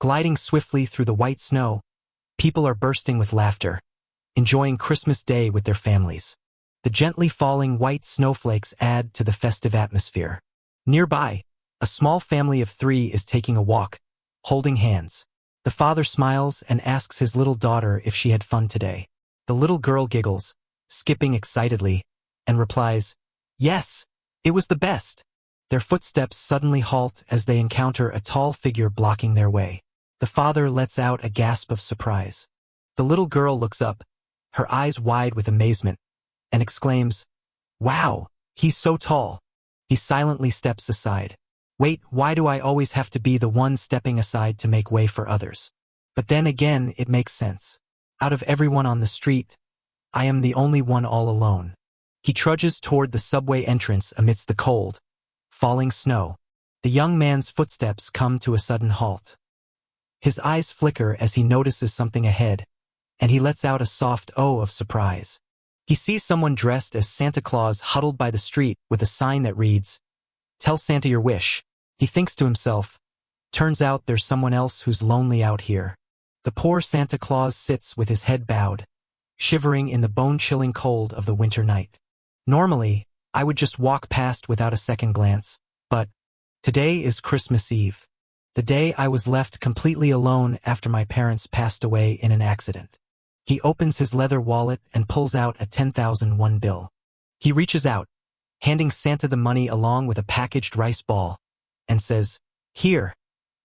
Gliding swiftly through the white snow, people are bursting with laughter, enjoying Christmas Day with their families. The gently falling white snowflakes add to the festive atmosphere. Nearby, a small family of 3 is taking a walk, holding hands. The father smiles and asks his little daughter if she had fun today. The little girl giggles, skipping excitedly, and replies, "Yes, it was the best." Their footsteps suddenly halt as they encounter a tall figure blocking their way. The father lets out a gasp of surprise. The little girl looks up, her eyes wide with amazement, and exclaims, "Wow, he's so tall." He silently steps aside. Wait, why do I always have to be the one stepping aside to make way for others? But then again, it makes sense. Out of everyone on the street, I am the only one all alone. He trudges toward the subway entrance amidst the cold, falling snow. The young man's footsteps come to a sudden halt. His eyes flicker as he notices something ahead, and he lets out a soft "oh" of surprise. He sees someone dressed as Santa Claus huddled by the street with a sign that reads, "Tell Santa your wish." He thinks to himself, turns out there's someone else who's lonely out here. The poor Santa Claus sits with his head bowed, shivering in the bone-chilling cold of the winter night. Normally, I would just walk past without a second glance, but today is Christmas Eve, the day I was left completely alone after my parents passed away in an accident. He opens his leather wallet and pulls out a 10,001 bill. He reaches out, handing Santa the money along with a packaged rice ball, and says, "Here,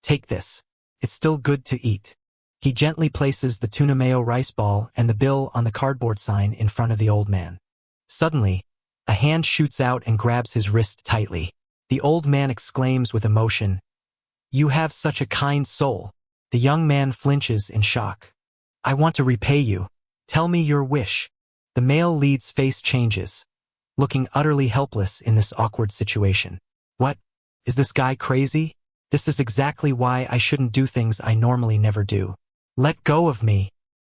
take this. It's still good to eat." He gently places the tuna mayo rice ball and the bill on the cardboard sign in front of the old man. Suddenly, a hand shoots out and grabs his wrist tightly. The old man exclaims with emotion, "You have such a kind soul." The young man flinches in shock. "I want to repay you. Tell me your wish." The male lead's face changes, looking utterly helpless in this awkward situation. What? Is this guy crazy? This is exactly why I shouldn't do things I normally never do. Let go of me.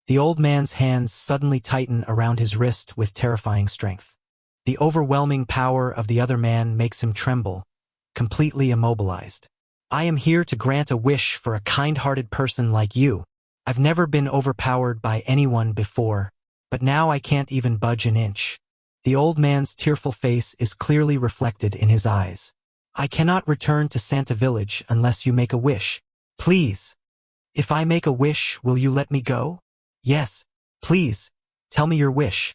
The old man's hands suddenly tighten around his wrist with terrifying strength. The overwhelming power of the other man makes him tremble, completely immobilized. "I am here to grant a wish for a kind-hearted person like you. I've never been overpowered by anyone before, but now I can't even budge an inch." The old man's tearful face is clearly reflected in his eyes. "I cannot return to Santa Village unless you make a wish. Please. If I make a wish, will you let me go?" "Yes, please. Tell me your wish."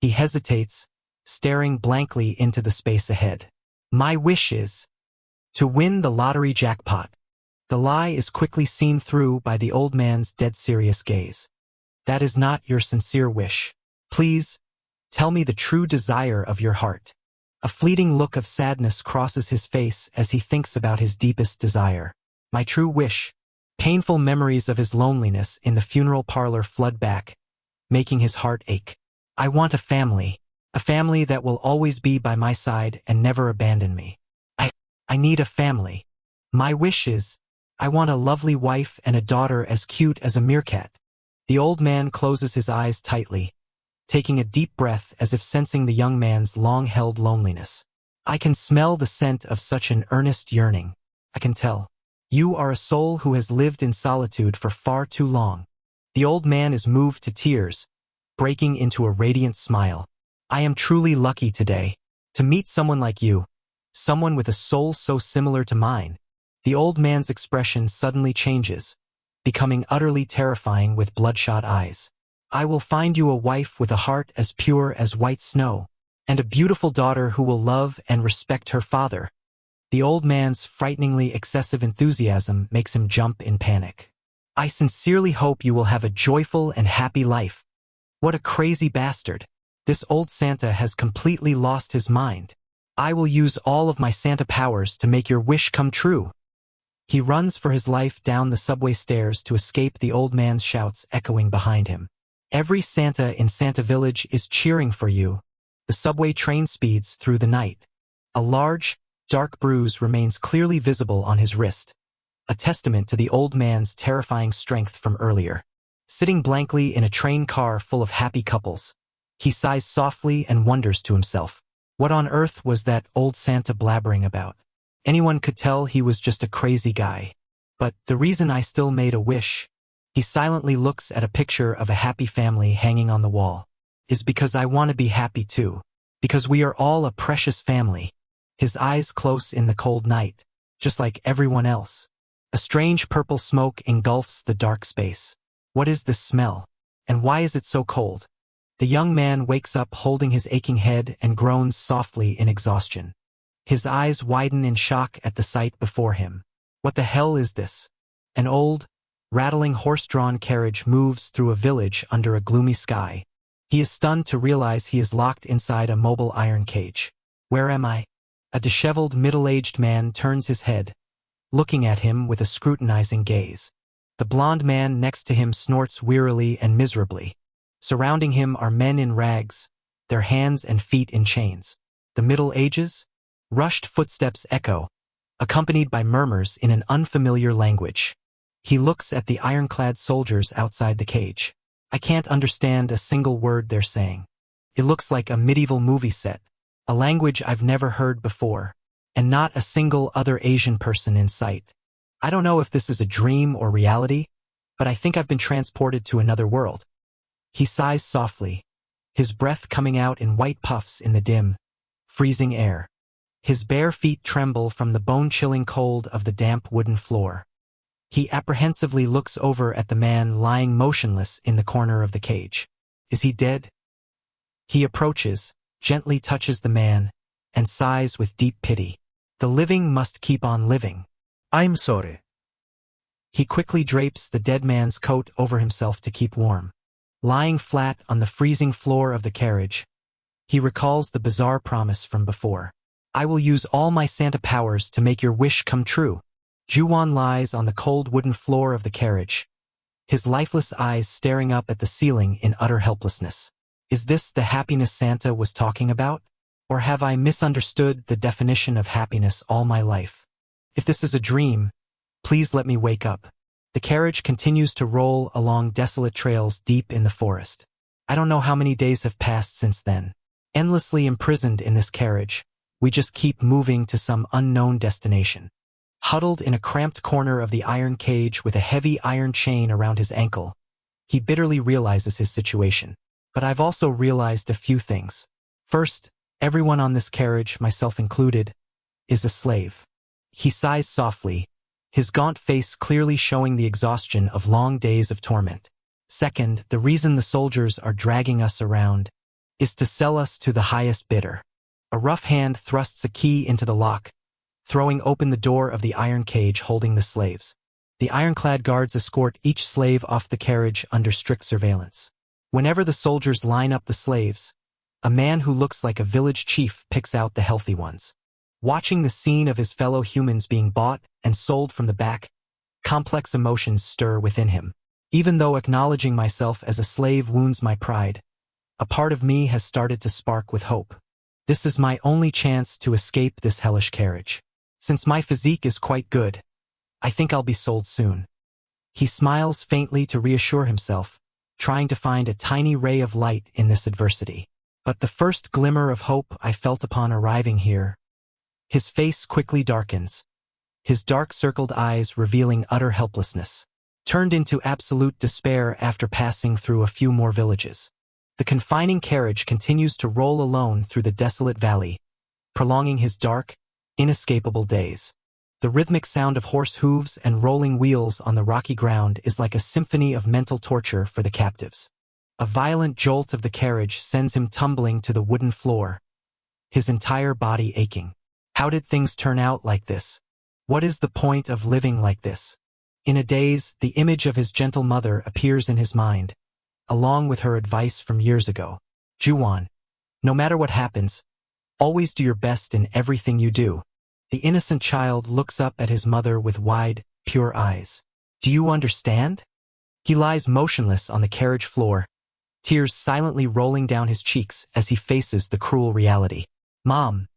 He hesitates, staring blankly into the space ahead. "My wish is to win the lottery jackpot." The lie is quickly seen through by the old man's dead serious gaze. "That is not your sincere wish. Please, tell me the true desire of your heart." A fleeting look of sadness crosses his face as he thinks about his deepest desire. My true wish. Painful memories of his loneliness in the funeral parlor flood back, making his heart ache. "I want a family that will always be by my side and never abandon me. I need a family. My wish is, I want a lovely wife and a daughter as cute as a meerkat." The old man closes his eyes tightly, taking a deep breath as if sensing the young man's long-held loneliness. "I can smell the scent of such an earnest yearning. I can tell. You are a soul who has lived in solitude for far too long." The old man is moved to tears, breaking into a radiant smile. "I am truly lucky today to meet someone like you, someone with a soul so similar to mine." The old man's expression suddenly changes, becoming utterly terrifying with bloodshot eyes. "I will find you a wife with a heart as pure as white snow, and a beautiful daughter who will love and respect her father." The old man's frighteningly excessive enthusiasm makes him jump in panic. "I sincerely hope you will have a joyful and happy life." What a crazy bastard. This old Santa has completely lost his mind. "I will use all of my Santa powers to make your wish come true." He runs for his life down the subway stairs to escape the old man's shouts echoing behind him. Every Santa in Santa Village is cheering for you. The subway train speeds through the night. A large, dark bruise remains clearly visible on his wrist, a testament to the old man's terrifying strength from earlier. Sitting blankly in a train car full of happy couples, he sighs softly and wonders to himself, what on earth was that old Santa blabbering about? Anyone could tell he was just a crazy guy. But the reason I still made a wish, he silently looks at a picture of a happy family hanging on the wall, is because I want to be happy too. Because we are all a precious family. His eyes close in the cold night, just like everyone else. A strange purple smoke engulfs the dark space. What is this smell? And why is it so cold? The young man wakes up holding his aching head and groans softly in exhaustion. His eyes widen in shock at the sight before him. What the hell is this? An old, rattling horse-drawn carriage moves through a village under a gloomy sky. He is stunned to realize he is locked inside a mobile iron cage. Where am I? A disheveled middle-aged man turns his head, looking at him with a scrutinizing gaze. The blond man next to him snorts wearily and miserably. Surrounding him are men in rags, their hands and feet in chains. The Middle Ages? Rushed footsteps echo, accompanied by murmurs in an unfamiliar language. He looks at the ironclad soldiers outside the cage. I can't understand a single word they're saying. It looks like a medieval movie set, a language I've never heard before, and not a single other Asian person in sight. I don't know if this is a dream or reality, but I think I've been transported to another world. He sighs softly, his breath coming out in white puffs in the dim, freezing air. His bare feet tremble from the bone-chilling cold of the damp wooden floor. He apprehensively looks over at the man lying motionless in the corner of the cage. Is he dead? He approaches, gently touches the man, and sighs with deep pity. The living must keep on living. I'm sorry. He quickly drapes the dead man's coat over himself to keep warm. Lying flat on the freezing floor of the carriage, he recalls the bizarre promise from before. I will use all my Santa powers to make your wish come true. Juwon lies on the cold wooden floor of the carriage, his lifeless eyes staring up at the ceiling in utter helplessness. Is this the happiness Santa was talking about? Or have I misunderstood the definition of happiness all my life? If this is a dream, please let me wake up. The carriage continues to roll along desolate trails deep in the forest. I don't know how many days have passed since then. Endlessly imprisoned in this carriage, we just keep moving to some unknown destination. Huddled in a cramped corner of the iron cage with a heavy iron chain around his ankle, he bitterly realizes his situation. But I've also realized a few things. First, everyone on this carriage, myself included, is a slave. He sighs softly, his gaunt face clearly showing the exhaustion of long days of torment. Second, the reason the soldiers are dragging us around is to sell us to the highest bidder. A rough hand thrusts a key into the lock, throwing open the door of the iron cage holding the slaves. The ironclad guards escort each slave off the carriage under strict surveillance. Whenever the soldiers line up the slaves, a man who looks like a village chief picks out the healthy ones. Watching the scene of his fellow humans being bought and sold from the back, complex emotions stir within him. Even though acknowledging myself as a slave wounds my pride, a part of me has started to spark with hope. This is my only chance to escape this hellish carriage. Since my physique is quite good, I think I'll be sold soon. He smiles faintly to reassure himself, trying to find a tiny ray of light in this adversity. But the first glimmer of hope I felt upon arriving here, his face quickly darkens, his dark-circled eyes revealing utter helplessness, turned into absolute despair after passing through a few more villages. The confining carriage continues to roll alone through the desolate valley, prolonging his dark, inescapable days. The rhythmic sound of horse hooves and rolling wheels on the rocky ground is like a symphony of mental torture for the captives. A violent jolt of the carriage sends him tumbling to the wooden floor, his entire body aching. How did things turn out like this? What is the point of living like this? In a daze, the image of his gentle mother appears in his mind, along with her advice from years ago. Juwon, no matter what happens, always do your best in everything you do. The innocent child looks up at his mother with wide, pure eyes. Do you understand? He lies motionless on the carriage floor, tears silently rolling down his cheeks as he faces the cruel reality. Mom,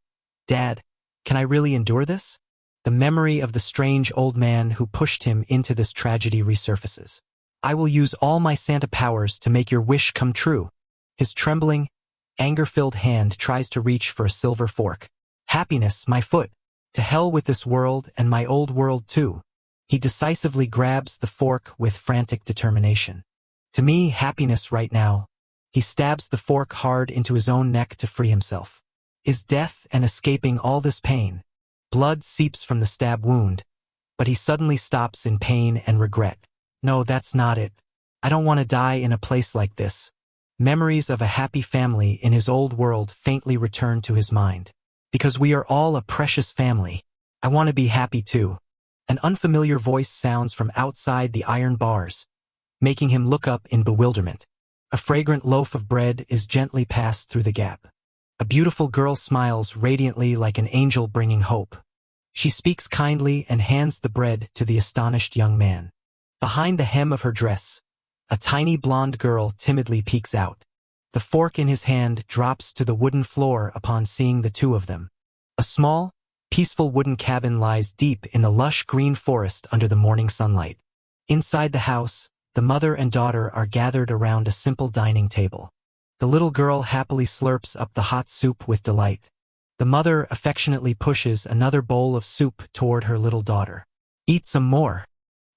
Dad, can I really endure this? The memory of the strange old man who pushed him into this tragedy resurfaces. I will use all my Santa powers to make your wish come true. His trembling, anger-filled hand tries to reach for a silver fork. Happiness, my foot. To hell with this world and my old world too. He decisively grabs the fork with frantic determination. To me, happiness right now. He stabs the fork hard into his own neck to free himself. Is death and escaping all this pain? Blood seeps from the stab wound, but he suddenly stops in pain and regret. No, that's not it. I don't want to die in a place like this. Memories of a happy family in his old world faintly return to his mind. Because we are all a precious family. I want to be happy too. An unfamiliar voice sounds from outside the iron bars, making him look up in bewilderment. A fragrant loaf of bread is gently passed through the gap. A beautiful girl smiles radiantly like an angel bringing hope. She speaks kindly and hands the bread to the astonished young man. Behind the hem of her dress, a tiny blonde girl timidly peeks out. The fork in his hand drops to the wooden floor upon seeing the two of them. A small, peaceful wooden cabin lies deep in the lush green forest under the morning sunlight. Inside the house, the mother and daughter are gathered around a simple dining table. The little girl happily slurps up the hot soup with delight. The mother affectionately pushes another bowl of soup toward her little daughter. Eat some more.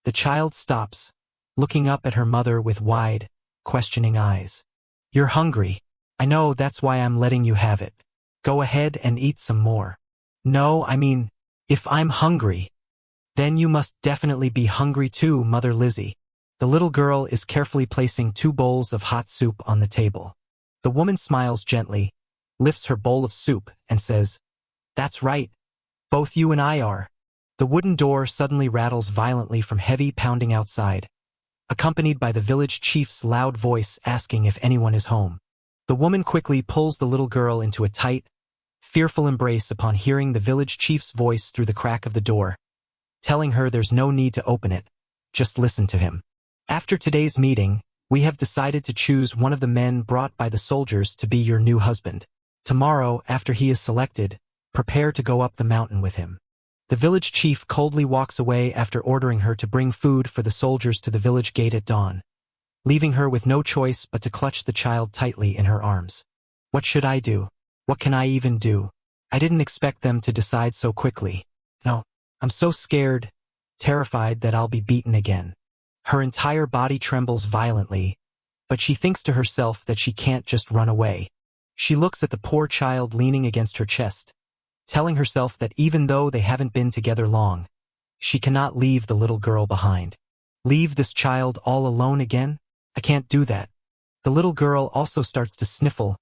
The child stops, looking up at her mother with wide, questioning eyes. You're hungry. I know, that's why I'm letting you have it. Go ahead and eat some more. No, I mean, if I'm hungry, then you must definitely be hungry too, Mother Lizzie. The little girl is carefully placing 2 bowls of hot soup on the table. The woman smiles gently, lifts her bowl of soup, and says, That's right. Both you and I are. The wooden door suddenly rattles violently from heavy pounding outside, accompanied by the village chief's loud voice asking if anyone is home. The woman quickly pulls the little girl into a tight, fearful embrace upon hearing the village chief's voice through the crack of the door, telling her there's no need to open it, just listen to him. After today's meeting, we have decided to choose one of the men brought by the soldiers to be your new husband. Tomorrow, after he is selected, prepare to go up the mountain with him. The village chief coldly walks away after ordering her to bring food for the soldiers to the village gate at dawn, leaving her with no choice but to clutch the child tightly in her arms. What should I do? What can I even do? I didn't expect them to decide so quickly. No, I'm so scared, terrified that I'll be beaten again. Her entire body trembles violently, but she thinks to herself that she can't just run away. She looks at the poor child leaning against her chest, telling herself that even though they haven't been together long, she cannot leave the little girl behind. Leave this child all alone again? I can't do that. The little girl also starts to sniffle,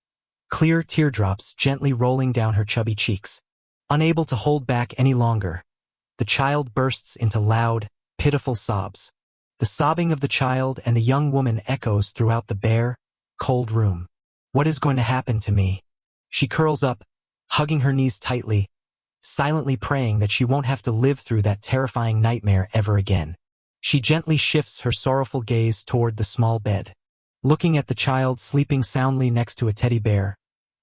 clear teardrops gently rolling down her chubby cheeks. Unable to hold back any longer, the child bursts into loud, pitiful sobs. The sobbing of the child and the young woman echoes throughout the bare, cold room. What is going to happen to me? She curls up, hugging her knees tightly, silently praying that she won't have to live through that terrifying nightmare ever again. She gently shifts her sorrowful gaze toward the small bed. Looking at the child sleeping soundly next to a teddy bear,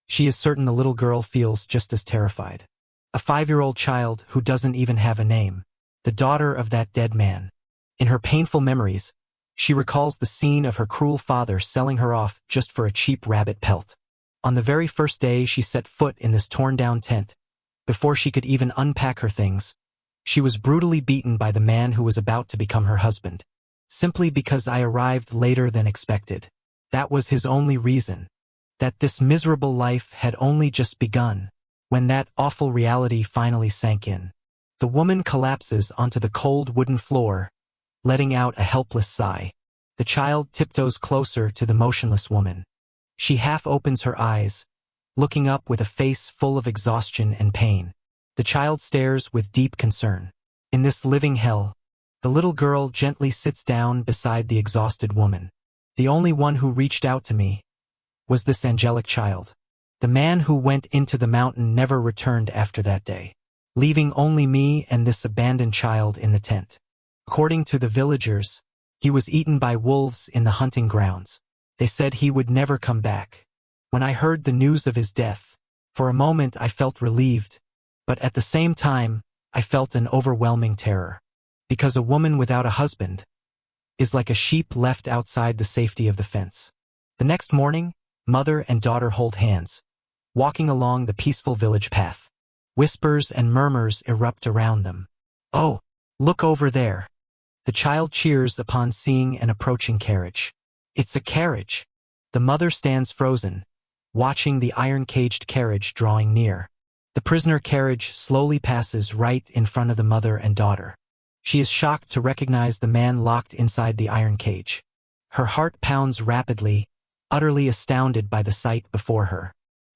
she is certain the little girl feels just as terrified. A 5-year-old child who doesn't even have a name, the daughter of that dead man. In her painful memories, she recalls the scene of her cruel father selling her off just for a cheap rabbit pelt. On the very first day she set foot in this torn-down tent, before she could even unpack her things, she was brutally beaten by the man who was about to become her husband. Simply because I arrived later than expected. That was his only reason. That this miserable life had only just begun, when that awful reality finally sank in. The woman collapses onto the cold wooden floor, letting out a helpless sigh. The child tiptoes closer to the motionless woman. She half opens her eyes, looking up with a face full of exhaustion and pain. The child stares with deep concern. In this living hell, the little girl gently sits down beside the exhausted woman. The only one who reached out to me was this angelic child. The man who went into the mountain never returned after that day, leaving only me and this abandoned child in the tent. According to the villagers, he was eaten by wolves in the hunting grounds. They said he would never come back. When I heard the news of his death, for a moment I felt relieved, but at the same time, I felt an overwhelming terror. Because a woman without a husband is like a sheep left outside the safety of the fence. The next morning, mother and daughter hold hands, walking along the peaceful village path. Whispers and murmurs erupt around them. Oh, look over there. The child cheers upon seeing an approaching carriage. It's a carriage. The mother stands frozen, watching the iron-caged carriage drawing near. The prisoner carriage slowly passes right in front of the mother and daughter. She is shocked to recognize the man locked inside the iron cage. Her heart pounds rapidly, utterly astounded by the sight before her.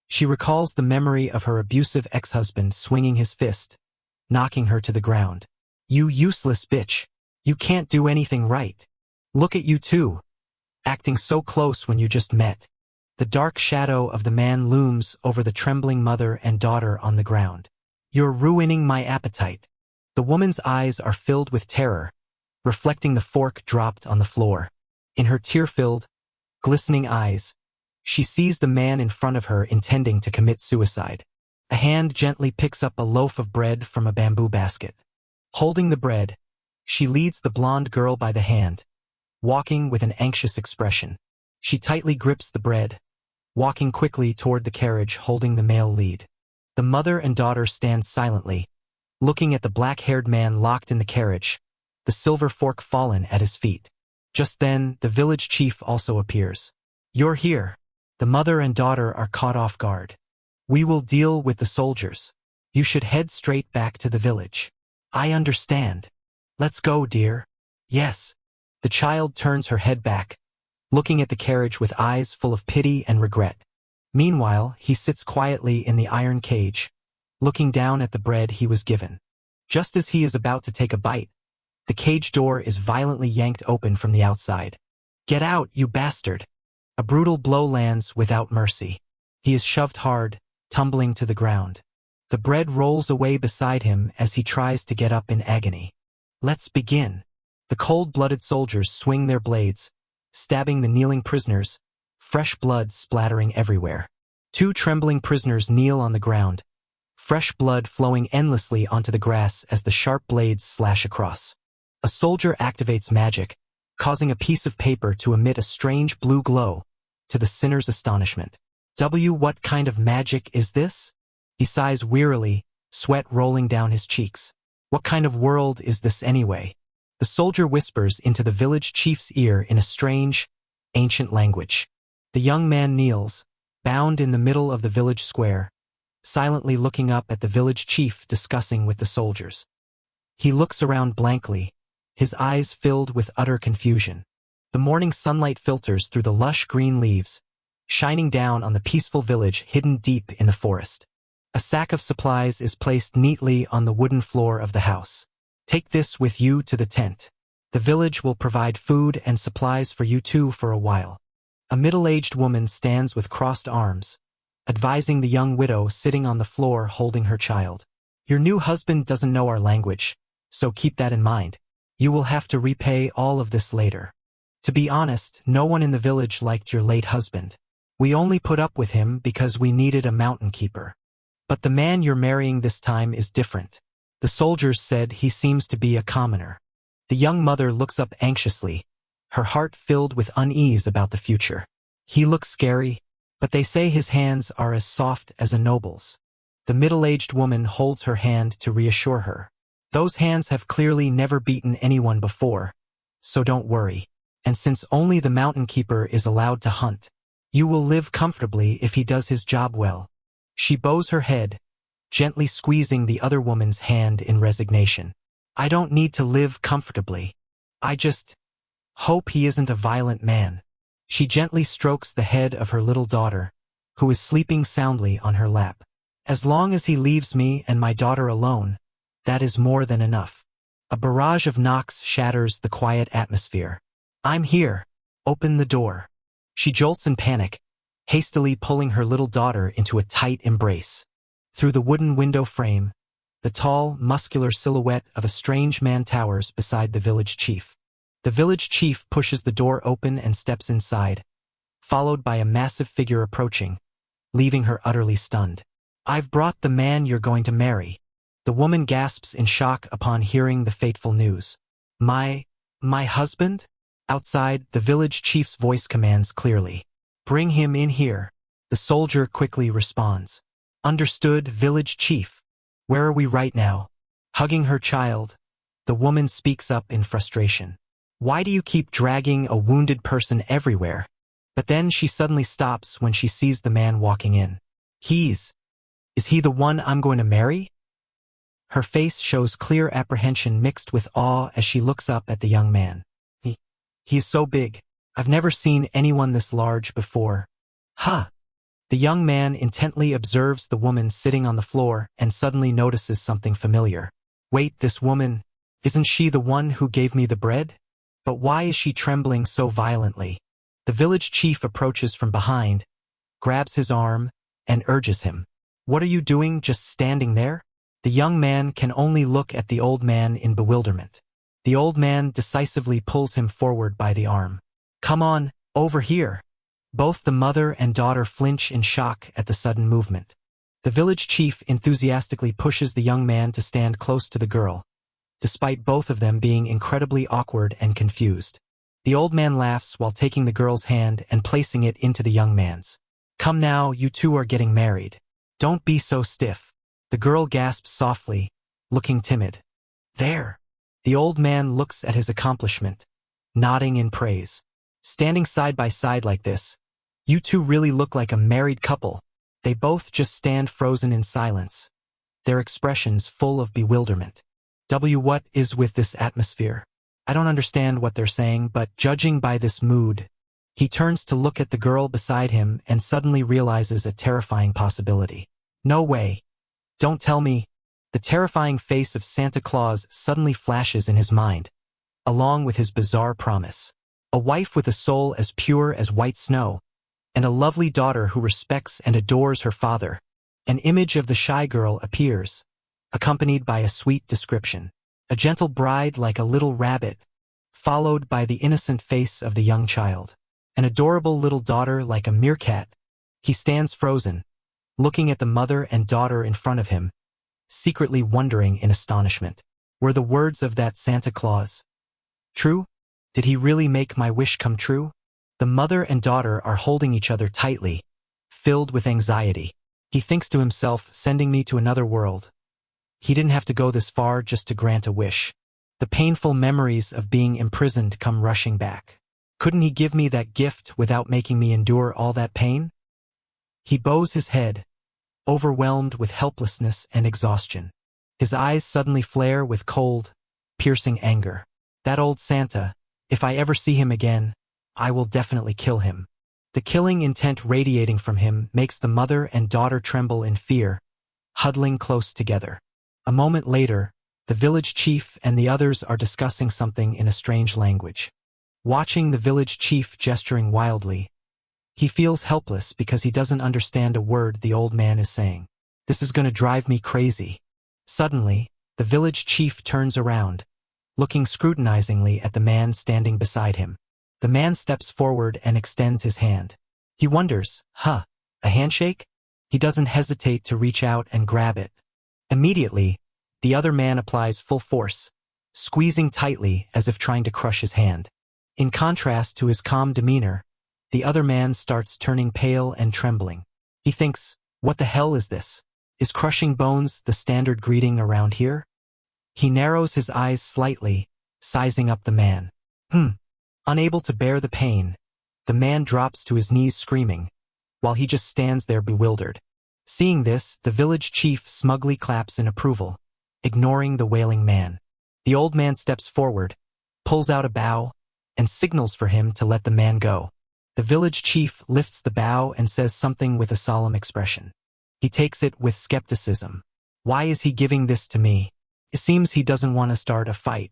She recalls the memory of her abusive ex-husband swinging his fist, knocking her to the ground. "You useless bitch. You can't do anything right. Look at you too. Acting so close when you just met." The dark shadow of the man looms over the trembling mother and daughter on the ground. "You're ruining my appetite." The woman's eyes are filled with terror, reflecting the fork dropped on the floor. In her tear-filled, glistening eyes, she sees the man in front of her intending to commit suicide. A hand gently picks up a loaf of bread from a bamboo basket. Holding the bread, she leads the blonde girl by the hand, walking with an anxious expression. She tightly grips the bread, walking quickly toward the carriage holding the male lead. The mother and daughter stand silently, looking at the black-haired man locked in the carriage, the silver fork fallen at his feet. Just then, the village chief also appears. "You're here." The mother and daughter are caught off guard. "We will deal with the soldiers. You should head straight back to the village." "I understand. Let's go, dear." "Yes." The child turns her head back, looking at the carriage with eyes full of pity and regret. Meanwhile, he sits quietly in the iron cage, looking down at the bread he was given. Just as he is about to take a bite, the cage door is violently yanked open from the outside. "Get out, you bastard!" A brutal blow lands without mercy. He is shoved hard, tumbling to the ground. The bread rolls away beside him as he tries to get up in agony. "Let's begin." The cold-blooded soldiers swing their blades, stabbing the kneeling prisoners, fresh blood splattering everywhere. Two trembling prisoners kneel on the ground, fresh blood flowing endlessly onto the grass as the sharp blades slash across. A soldier activates magic, causing a piece of paper to emit a strange blue glow, to the sinner's astonishment. What kind of magic is this?" He sighs wearily, sweat rolling down his cheeks. "What kind of world is this anyway?" The soldier whispers into the village chief's ear in a strange, ancient language. The young man kneels, bound in the middle of the village square, silently looking up at the village chief discussing with the soldiers. He looks around blankly, his eyes filled with utter confusion. The morning sunlight filters through the lush green leaves, shining down on the peaceful village hidden deep in the forest. A sack of supplies is placed neatly on the wooden floor of the house. "Take this with you to the tent. The village will provide food and supplies for you two for a while." A middle-aged woman stands with crossed arms, advising the young widow sitting on the floor holding her child. "Your new husband doesn't know our language, so keep that in mind. You will have to repay all of this later. To be honest, no one in the village liked your late husband. We only put up with him because we needed a mountain keeper. But the man you're marrying this time is different. The soldiers said he seems to be a commoner." The young mother looks up anxiously, her heart filled with unease about the future. "He looks scary, but they say his hands are as soft as a noble's." The middle-aged woman holds her hand to reassure her. "Those hands have clearly never beaten anyone before, so don't worry. And since only the mountain keeper is allowed to hunt, you will live comfortably if he does his job well." She bows her head, gently squeezing the other woman's hand in resignation. "I don't need to live comfortably. I just hope he isn't a violent man." She gently strokes the head of her little daughter, who is sleeping soundly on her lap. "As long as he leaves me and my daughter alone, that is more than enough." A barrage of knocks shatters the quiet atmosphere. "I'm here. Open the door." She jolts in panic, hastily pulling her little daughter into a tight embrace. Through the wooden window frame, the tall, muscular silhouette of a strange man towers beside the village chief. The village chief pushes the door open and steps inside, followed by a massive figure approaching, leaving her utterly stunned. "I've brought the man you're going to marry." The woman gasps in shock upon hearing the fateful news. My husband?" Outside, the village chief's voice commands clearly. "Bring him in here." The soldier quickly responds. "Understood, village chief. Where are we right now?" Hugging her child, The woman speaks up in frustration. Why do you keep dragging a wounded person everywhere? But then she suddenly stops when she sees the man walking in. Is he the one I'm going to marry? Her face shows clear apprehension mixed with awe as she looks up at the young man. He is so big. I've never seen anyone this large before. Huh. The young man intently observes the woman sitting on the floor and suddenly notices something familiar. Wait, this woman, isn't she the one who gave me the bread? But why is she trembling so violently? The village chief approaches from behind, grabs his arm, and urges him. What are you doing just standing there? The young man can only look at the old man in bewilderment. The old man decisively pulls him forward by the arm. Come on, over here. Both the mother and daughter flinch in shock at the sudden movement. The village chief enthusiastically pushes the young man to stand close to the girl, despite both of them being incredibly awkward and confused. The old man laughs while taking the girl's hand and placing it into the young man's. Come now, you two are getting married. Don't be so stiff. The girl gasps softly, looking timid. There. The old man looks at his accomplishment, nodding in praise. Standing side by side like this, you two really look like a married couple. They both just stand frozen in silence, their expressions full of bewilderment. What is with this atmosphere? I don't understand what they're saying, but judging by this mood, he turns to look at the girl beside him and suddenly realizes a terrifying possibility. No way. Don't tell me. The terrifying face of Santa Claus suddenly flashes in his mind, along with his bizarre promise. A wife with a soul as pure as white snow, and a lovely daughter who respects and adores her father. An image of the shy girl appears, accompanied by a sweet description. A gentle bride like a little rabbit, followed by the innocent face of the young child. An adorable little daughter like a meerkat. He stands frozen, looking at the mother and daughter in front of him, secretly wondering in astonishment. Were the words of that Santa Claus true? Did he really make my wish come true? The mother and daughter are holding each other tightly, filled with anxiety. He thinks to himself, sending me to another world. He didn't have to go this far just to grant a wish. The painful memories of being imprisoned come rushing back. Couldn't he give me that gift without making me endure all that pain? He bows his head, overwhelmed with helplessness and exhaustion. His eyes suddenly flare with cold, piercing anger. That old Santa, if I ever see him again, I will definitely kill him. The killing intent radiating from him makes the mother and daughter tremble in fear, huddling close together. A moment later, the village chief and the others are discussing something in a strange language. Watching the village chief gesturing wildly, he feels helpless because he doesn't understand a word the old man is saying. This is going to drive me crazy. Suddenly, the village chief turns around, looking scrutinizingly at the man standing beside him. The man steps forward and extends his hand. He wonders, a handshake? He doesn't hesitate to reach out and grab it. Immediately, the other man applies full force, squeezing tightly as if trying to crush his hand. In contrast to his calm demeanor, the other man starts turning pale and trembling. He thinks, what the hell is this? Is crushing bones the standard greeting around here? He narrows his eyes slightly, sizing up the man. Unable to bear the pain, the man drops to his knees screaming, while he just stands there bewildered. Seeing this, the village chief smugly claps in approval, ignoring the wailing man. The old man steps forward, pulls out a bow, and signals for him to let the man go. The village chief lifts the bow and says something with a solemn expression. He takes it with skepticism. Why is he giving this to me? It seems he doesn't want to start a fight.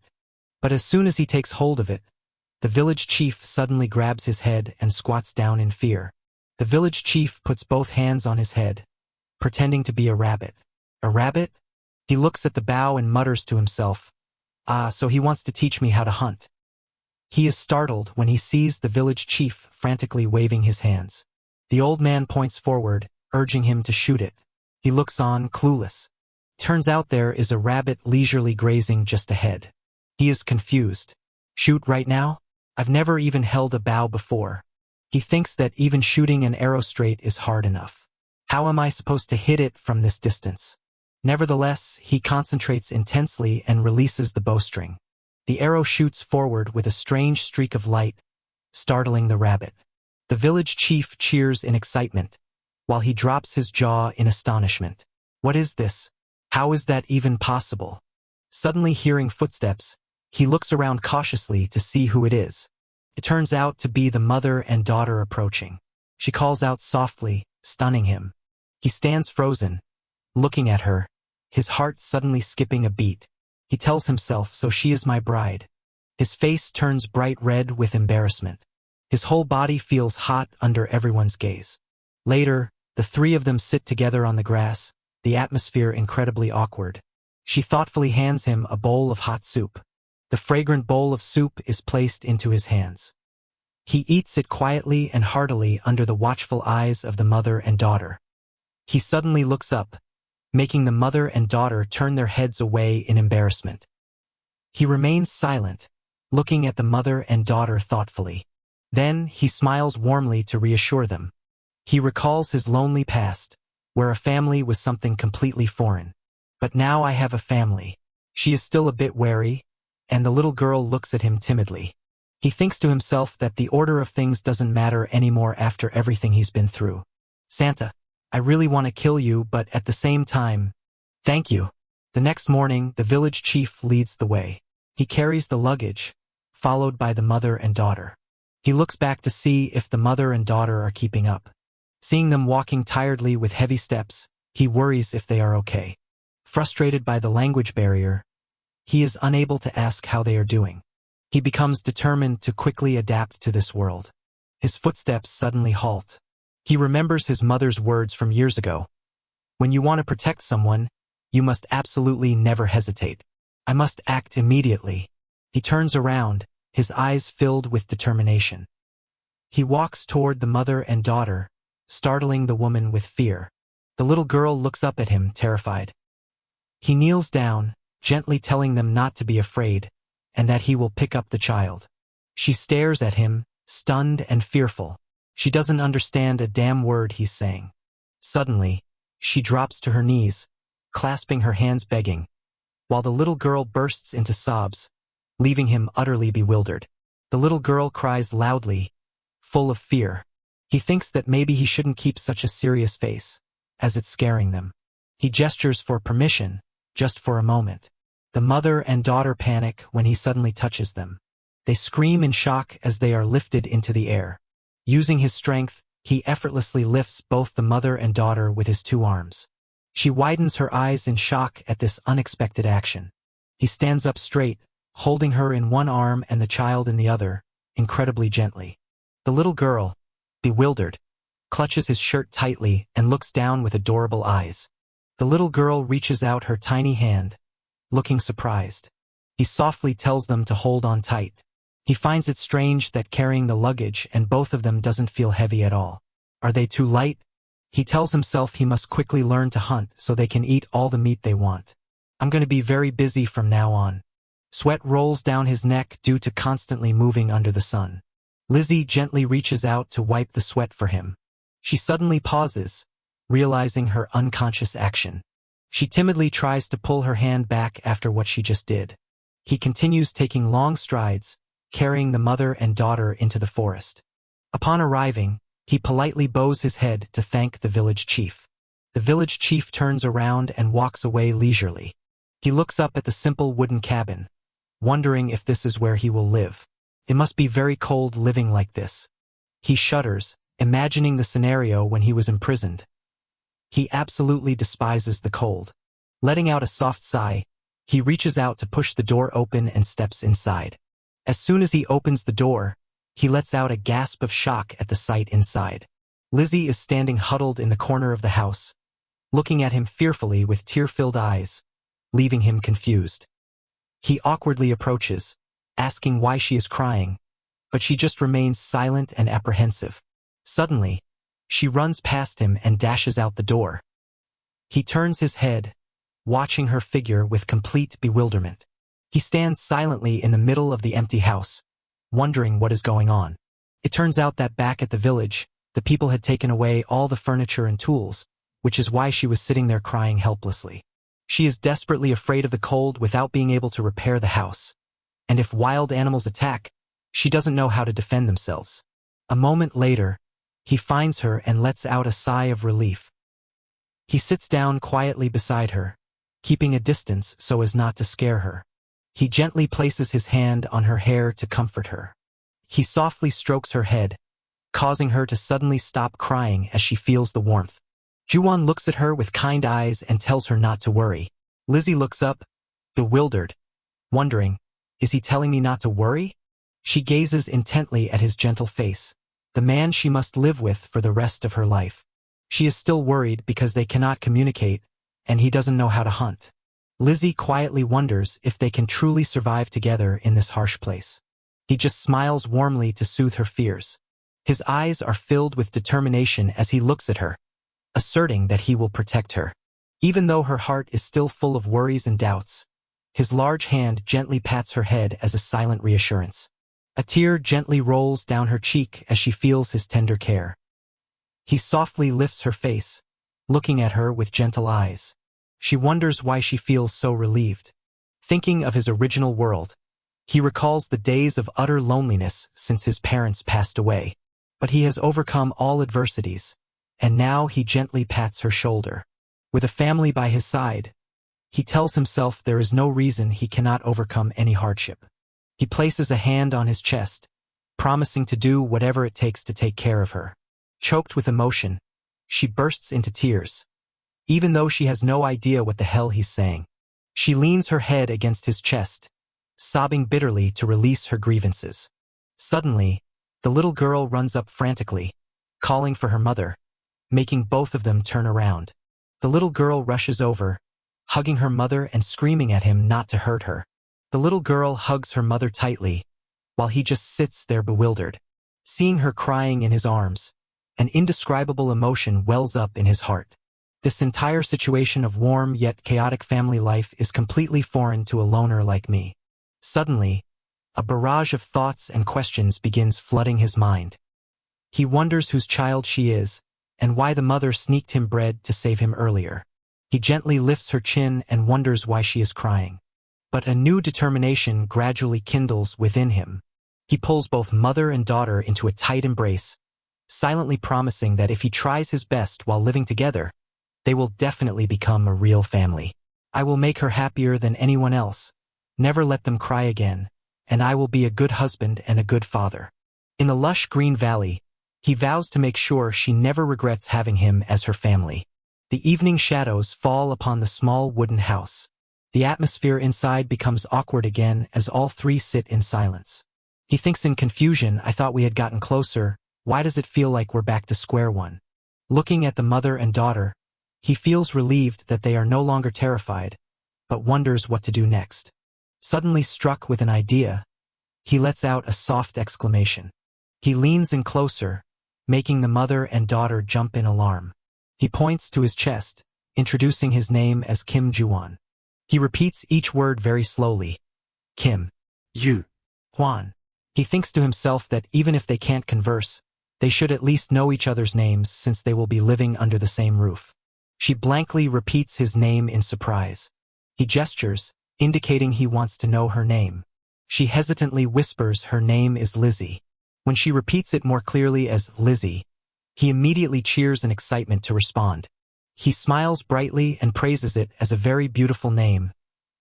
But as soon as he takes hold of it, the village chief suddenly grabs his head and squats down in fear. The village chief puts both hands on his head, pretending to be a rabbit. A rabbit? He looks at the bow and mutters to himself, so he wants to teach me how to hunt. He is startled when he sees the village chief frantically waving his hands. The old man points forward, urging him to shoot it. He looks on, clueless. Turns out there is a rabbit leisurely grazing just ahead. He is confused. Shoot right now? I've never even held a bow before. He thinks that even shooting an arrow straight is hard enough. How am I supposed to hit it from this distance? Nevertheless, he concentrates intensely and releases the bowstring. The arrow shoots forward with a strange streak of light, startling the rabbit. The village chief cheers in excitement, while he drops his jaw in astonishment. What is this? How is that even possible? Suddenly hearing footsteps, he looks around cautiously to see who it is. It turns out to be the mother and daughter approaching. She calls out softly, stunning him. He stands frozen, looking at her, his heart suddenly skipping a beat. He tells himself, so she is my bride. His face turns bright red with embarrassment. His whole body feels hot under everyone's gaze. Later, the three of them sit together on the grass, the atmosphere incredibly awkward. She thoughtfully hands him a bowl of hot soup. The fragrant bowl of soup is placed into his hands. He eats it quietly and heartily under the watchful eyes of the mother and daughter. He suddenly looks up, making the mother and daughter turn their heads away in embarrassment. He remains silent, looking at the mother and daughter thoughtfully. Then he smiles warmly to reassure them. He recalls his lonely past, where a family was something completely foreign. But now I have a family. She is still a bit wary, and the little girl looks at him timidly. He thinks to himself that the order of things doesn't matter anymore after everything he's been through. Santa, I really want to kill you, but at the same time, thank you. The next morning, the village chief leads the way. He carries the luggage, followed by the mother and daughter. He looks back to see if the mother and daughter are keeping up. Seeing them walking tiredly with heavy steps, he worries if they are okay. Frustrated by the language barrier, he is unable to ask how they are doing. He becomes determined to quickly adapt to this world. His footsteps suddenly halt. He remembers his mother's words from years ago. When you want to protect someone, you must absolutely never hesitate. I must act immediately. He turns around, his eyes filled with determination. He walks toward the mother and daughter, startling the woman with fear. The little girl looks up at him, terrified. He kneels down, gently telling them not to be afraid, and that he will pick up the child. She stares at him, stunned and fearful. She doesn't understand a damn word he's saying. Suddenly, she drops to her knees, clasping her hands begging, while the little girl bursts into sobs, leaving him utterly bewildered. The little girl cries loudly, full of fear. He thinks that maybe he shouldn't keep such a serious face, as it's scaring them. He gestures for permission, just for a moment. The mother and daughter panic when he suddenly touches them. They scream in shock as they are lifted into the air. Using his strength, he effortlessly lifts both the mother and daughter with his two arms. She widens her eyes in shock at this unexpected action. He stands up straight, holding her in one arm and the child in the other, incredibly gently. The little girl, bewildered, clutches his shirt tightly and looks down with adorable eyes. The little girl reaches out her tiny hand, looking surprised. He softly tells them to hold on tight. He finds it strange that carrying the luggage and both of them doesn't feel heavy at all. Are they too light? He tells himself he must quickly learn to hunt so they can eat all the meat they want. I'm going to be very busy from now on. Sweat rolls down his neck due to constantly moving under the sun. Lizzie gently reaches out to wipe the sweat for him. She suddenly pauses, realizing her unconscious action. She timidly tries to pull her hand back after what she just did. He continues taking long strides, carrying the mother and daughter into the forest. Upon arriving, he politely bows his head to thank the village chief. The village chief turns around and walks away leisurely. He looks up at the simple wooden cabin, wondering if this is where he will live. It must be very cold living like this. He shudders, imagining the scenario when he was imprisoned. He absolutely despises the cold. Letting out a soft sigh, he reaches out to push the door open and steps inside. As soon as he opens the door, he lets out a gasp of shock at the sight inside. Lizzie is standing huddled in the corner of the house, looking at him fearfully with tear-filled eyes, leaving him confused. He awkwardly approaches, asking why she is crying, but she just remains silent and apprehensive. Suddenly, she runs past him and dashes out the door. He turns his head, watching her figure with complete bewilderment. He stands silently in the middle of the empty house, wondering what is going on. It turns out that back at the village, the people had taken away all the furniture and tools, which is why she was sitting there crying helplessly. She is desperately afraid of the cold without being able to repair the house. And if wild animals attack, she doesn't know how to defend themselves. A moment later, he finds her and lets out a sigh of relief. He sits down quietly beside her, keeping a distance so as not to scare her. He gently places his hand on her hair to comfort her. He softly strokes her head, causing her to suddenly stop crying as she feels the warmth. Juwon looks at her with kind eyes and tells her not to worry. Lizzie looks up, bewildered, wondering, is he telling me not to worry? She gazes intently at his gentle face, the man she must live with for the rest of her life. She is still worried because they cannot communicate, and he doesn't know how to hunt. Lizzie quietly wonders if they can truly survive together in this harsh place. He just smiles warmly to soothe her fears. His eyes are filled with determination as he looks at her, asserting that he will protect her. Even though her heart is still full of worries and doubts, his large hand gently pats her head as a silent reassurance. A tear gently rolls down her cheek as she feels his tender care. He softly lifts her face, looking at her with gentle eyes. She wonders why she feels so relieved. Thinking of his original world, he recalls the days of utter loneliness since his parents passed away. But he has overcome all adversities, and now he gently pats her shoulder. With a family by his side, he tells himself there is no reason he cannot overcome any hardship. He places a hand on his chest, promising to do whatever it takes to take care of her. Choked with emotion, she bursts into tears, even though she has no idea what the hell he's saying. She leans her head against his chest, sobbing bitterly to release her grievances. Suddenly, the little girl runs up frantically, calling for her mother, making both of them turn around. The little girl rushes over, hugging her mother and screaming at him not to hurt her. The little girl hugs her mother tightly, while he just sits there bewildered. Seeing her crying in his arms, an indescribable emotion wells up in his heart. This entire situation of warm yet chaotic family life is completely foreign to a loner like me. Suddenly, a barrage of thoughts and questions begins flooding his mind. He wonders whose child she is, and why the mother sneaked him bread to save him earlier. He gently lifts her chin and wonders why she is crying. But a new determination gradually kindles within him. He pulls both mother and daughter into a tight embrace, silently promising that if he tries his best while living together, they will definitely become a real family. I will make her happier than anyone else, never let them cry again, and I will be a good husband and a good father. In the lush green valley, he vows to make sure she never regrets having him as her family. The evening shadows fall upon the small wooden house. The atmosphere inside becomes awkward again as all three sit in silence. He thinks in confusion, I thought we had gotten closer, why does it feel like we're back to square one? Looking at the mother and daughter, he feels relieved that they are no longer terrified, but wonders what to do next. Suddenly struck with an idea, he lets out a soft exclamation. He leans in closer, making the mother and daughter jump in alarm. He points to his chest, introducing his name as Kim Juwon. He repeats each word very slowly. Kim. Yu. Hwan. He thinks to himself that even if they can't converse, they should at least know each other's names since they will be living under the same roof. She blankly repeats his name in surprise. He gestures, indicating he wants to know her name. She hesitantly whispers her name is Lizzie. When she repeats it more clearly as Lizzie, he immediately cheers in excitement to respond. He smiles brightly and praises it as a very beautiful name,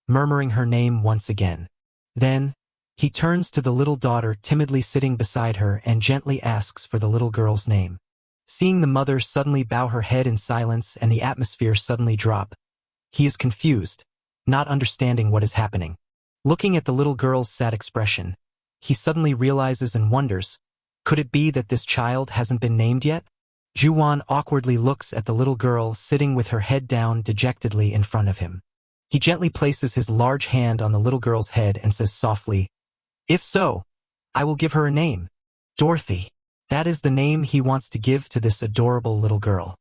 murmuring her name once again. Then, he turns to the little daughter timidly sitting beside her and gently asks for the little girl's name. Seeing the mother suddenly bow her head in silence and the atmosphere suddenly drop, he is confused, not understanding what is happening. Looking at the little girl's sad expression, he suddenly realizes and wonders, could it be that this child hasn't been named yet? Juwon awkwardly looks at the little girl sitting with her head down dejectedly in front of him. He gently places his large hand on the little girl's head and says softly, if so, I will give her a name. Dorothy. That is the name he wants to give to this adorable little girl.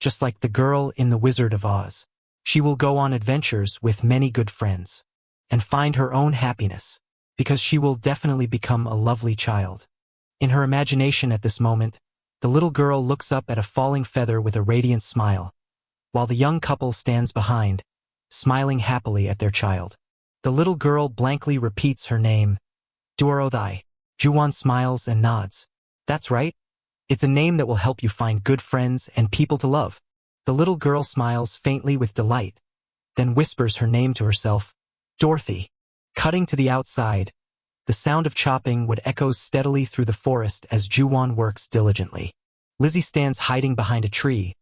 Just like the girl in The Wizard of Oz. She will go on adventures with many good friends and find her own happiness, because she will definitely become a lovely child. In her imagination at this moment, the little girl looks up at a falling feather with a radiant smile, while the young couple stands behind, smiling happily at their child. The little girl blankly repeats her name, Duorodai. Juwon smiles and nods. That's right. It's a name that will help you find good friends and people to love. The little girl smiles faintly with delight, then whispers her name to herself, Dorothy. Cutting to the outside, the sound of chopping would echo steadily through the forest as Juwon works diligently. Lizzie stands hiding behind a tree,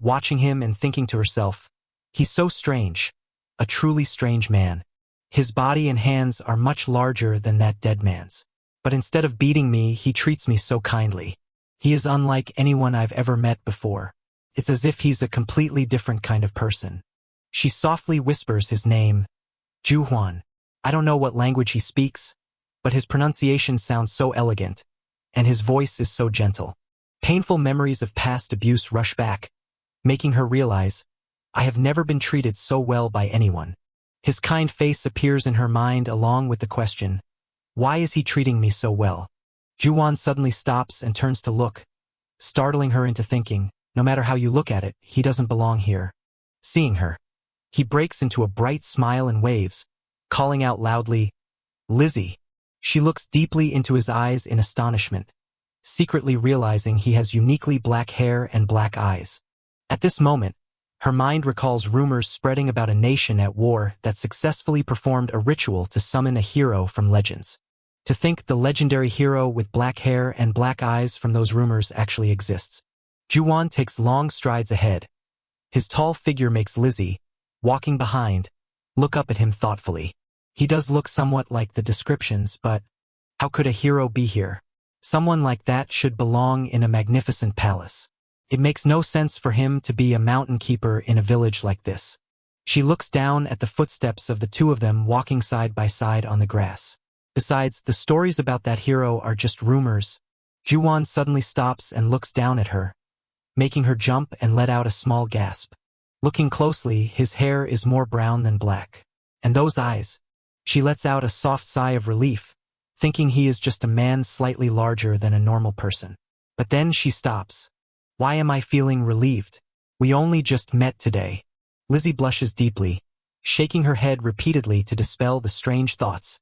watching him and thinking to herself, he's so strange, a truly strange man. His body and hands are much larger than that dead man's. But instead of beating me, he treats me so kindly. He is unlike anyone I've ever met before. It's as if he's a completely different kind of person. She softly whispers his name, Juhwan. I don't know what language he speaks, but his pronunciation sounds so elegant, and his voice is so gentle. Painful memories of past abuse rush back, making her realize, I have never been treated so well by anyone. His kind face appears in her mind along with the question, why is he treating me so well? Juwon suddenly stops and turns to look, startling her into thinking, no matter how you look at it, he doesn't belong here. Seeing her, he breaks into a bright smile and waves, calling out loudly, Lizzie. She looks deeply into his eyes in astonishment, secretly realizing he has uniquely black hair and black eyes. At this moment, her mind recalls rumors spreading about a nation at war that successfully performed a ritual to summon a hero from legends. To think the legendary hero with black hair and black eyes from those rumors actually exists. Juwon takes long strides ahead. His tall figure makes Lizzie, walking behind, look up at him thoughtfully. He does look somewhat like the descriptions, but how could a hero be here? Someone like that should belong in a magnificent palace. It makes no sense for him to be a mountain keeper in a village like this. She looks down at the footsteps of the two of them walking side by side on the grass. Besides, the stories about that hero are just rumors. Juwon suddenly stops and looks down at her, making her jump and let out a small gasp. Looking closely, his hair is more brown than black. And those eyes. She lets out a soft sigh of relief, thinking he is just a man slightly larger than a normal person. But then she stops. Why am I feeling relieved? We only just met today. Lizzie blushes deeply, shaking her head repeatedly to dispel the strange thoughts,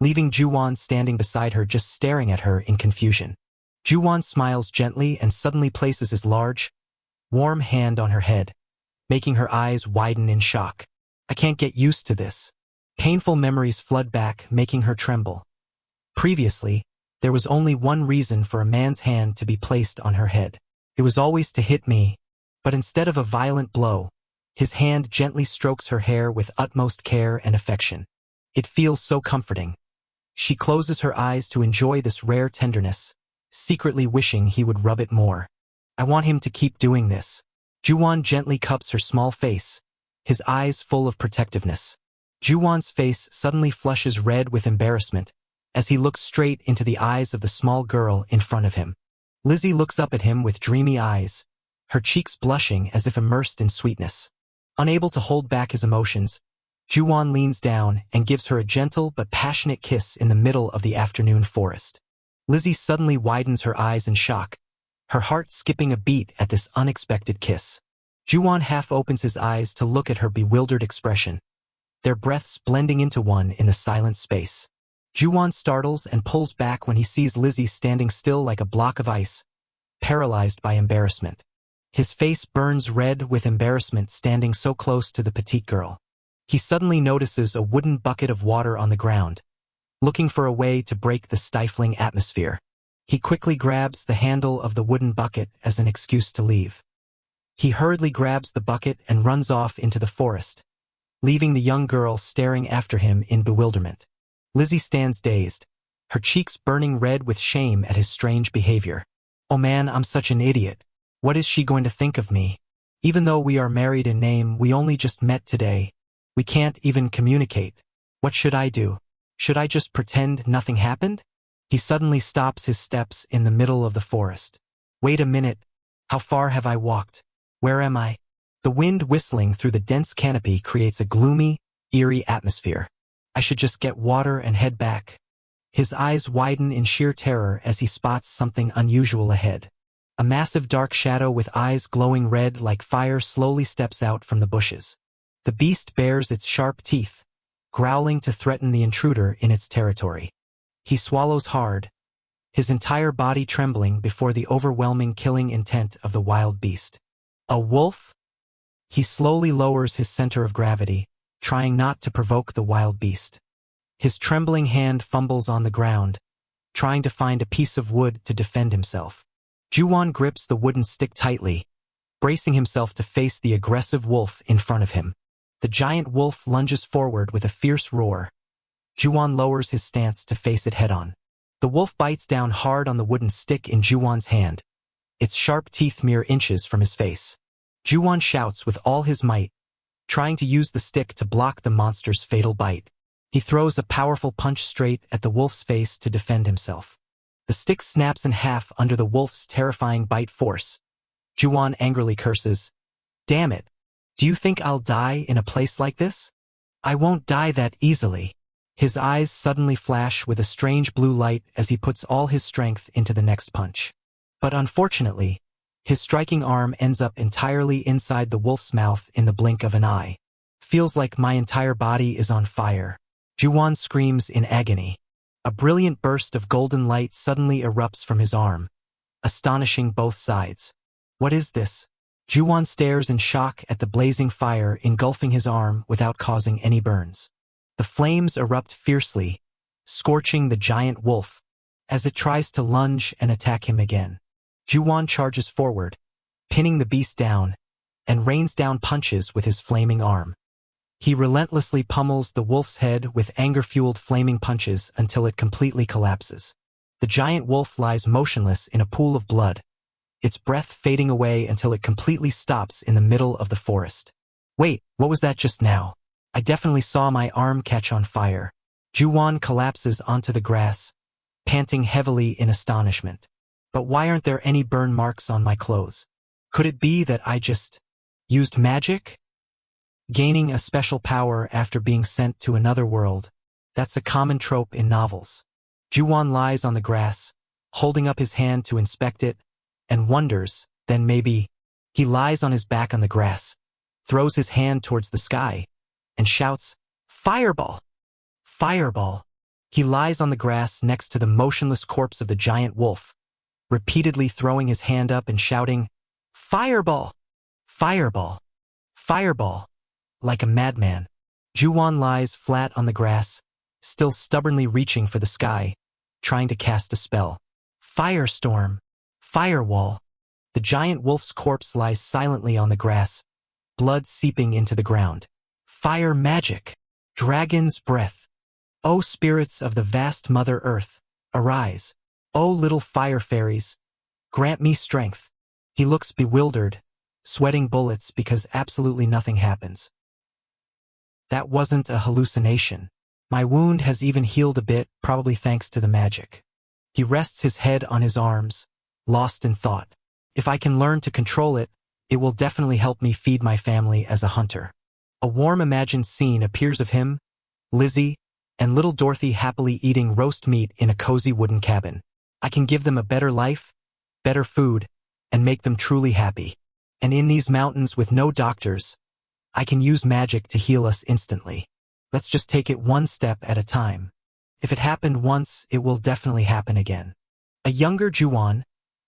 leaving Juwon standing beside her just staring at her in confusion. Juwon smiles gently and suddenly places his large, warm hand on her head, making her eyes widen in shock. I can't get used to this. Painful memories flood back, making her tremble. Previously, there was only one reason for a man's hand to be placed on her head. It was always to hit me, but instead of a violent blow, his hand gently strokes her hair with utmost care and affection. It feels so comforting. She closes her eyes to enjoy this rare tenderness, secretly wishing he would rub it more. I want him to keep doing this. Juwon gently cups her small face, his eyes full of protectiveness. Juwon's face suddenly flushes red with embarrassment as he looks straight into the eyes of the small girl in front of him. Lizzie looks up at him with dreamy eyes, her cheeks blushing as if immersed in sweetness. Unable to hold back his emotions, Juwon leans down and gives her a gentle but passionate kiss in the middle of the afternoon forest. Lizzie suddenly widens her eyes in shock, her heart skipping a beat at this unexpected kiss. Juwon half opens his eyes to look at her bewildered expression, their breaths blending into one in the silent space. Juwon startles and pulls back when he sees Lizzie standing still like a block of ice, paralyzed by embarrassment. His face burns red with embarrassment standing so close to the petite girl. He suddenly notices a wooden bucket of water on the ground, looking for a way to break the stifling atmosphere. He quickly grabs the handle of the wooden bucket as an excuse to leave. He hurriedly grabs the bucket and runs off into the forest, leaving the young girl staring after him in bewilderment. Lizzie stands dazed, her cheeks burning red with shame at his strange behavior. Oh man, I'm such an idiot. What is she going to think of me? Even though we are married in name, we only just met today. We can't even communicate. What should I do? Should I just pretend nothing happened? He suddenly stops his steps in the middle of the forest. Wait a minute. How far have I walked? Where am I? The wind whistling through the dense canopy creates a gloomy, eerie atmosphere. I should just get water and head back. His eyes widen in sheer terror as he spots something unusual ahead. A massive dark shadow with eyes glowing red like fire slowly steps out from the bushes. The beast bares its sharp teeth, growling to threaten the intruder in its territory. He swallows hard, his entire body trembling before the overwhelming killing intent of the wild beast. A wolf? He slowly lowers his center of gravity, trying not to provoke the wild beast. His trembling hand fumbles on the ground, trying to find a piece of wood to defend himself. Juwon grips the wooden stick tightly, bracing himself to face the aggressive wolf in front of him. The giant wolf lunges forward with a fierce roar. Juwon lowers his stance to face it head-on. The wolf bites down hard on the wooden stick in Juwon's hand, its sharp teeth mere inches from his face. Juwon shouts with all his might, trying to use the stick to block the monster's fatal bite. He throws a powerful punch straight at the wolf's face to defend himself. The stick snaps in half under the wolf's terrifying bite force. Juwon angrily curses, "Damn it! Do you think I'll die in a place like this? I won't die that easily." His eyes suddenly flash with a strange blue light as he puts all his strength into the next punch. But unfortunately, his striking arm ends up entirely inside the wolf's mouth in the blink of an eye. "Feels like my entire body is on fire." Juwon screams in agony. A brilliant burst of golden light suddenly erupts from his arm, astonishing both sides. What is this? Juwon stares in shock at the blazing fire engulfing his arm without causing any burns. The flames erupt fiercely, scorching the giant wolf as it tries to lunge and attack him again. Juwon charges forward, pinning the beast down, and rains down punches with his flaming arm. He relentlessly pummels the wolf's head with anger-fueled flaming punches until it completely collapses. The giant wolf lies motionless in a pool of blood, its breath fading away until it completely stops in the middle of the forest. "Wait, what was that just now? I definitely saw my arm catch on fire." Juwon collapses onto the grass, panting heavily in astonishment. "But why aren't there any burn marks on my clothes? Could it be that I just used magic? Gaining a special power after being sent to another world. That's a common trope in novels." Juwon lies on the grass, holding up his hand to inspect it, and wonders, then maybe. He lies on his back on the grass, throws his hand towards the sky, and shouts, "Fireball! Fireball!" He lies on the grass next to the motionless corpse of the giant wolf, repeatedly throwing his hand up and shouting, "Fireball! Fireball! Fireball!" like a madman. Juwon lies flat on the grass, still stubbornly reaching for the sky, trying to cast a spell. Firestorm! Firewall! The giant wolf's corpse lies silently on the grass, blood seeping into the ground. Fire magic! Dragon's breath! O spirits of the vast Mother Earth, arise! O little fire fairies, grant me strength! He looks bewildered, sweating bullets because absolutely nothing happens. That wasn't a hallucination. My wound has even healed a bit, probably thanks to the magic. He rests his head on his arms, lost in thought. If I can learn to control it, it will definitely help me feed my family as a hunter. A warm imagined scene appears of him, Lizzie, and little Dorothy happily eating roast meat in a cozy wooden cabin. I can give them a better life, better food, and make them truly happy. And in these mountains with no doctors, I can use magic to heal us instantly. Let's just take it one step at a time. If it happened once, it will definitely happen again. A younger Juwon,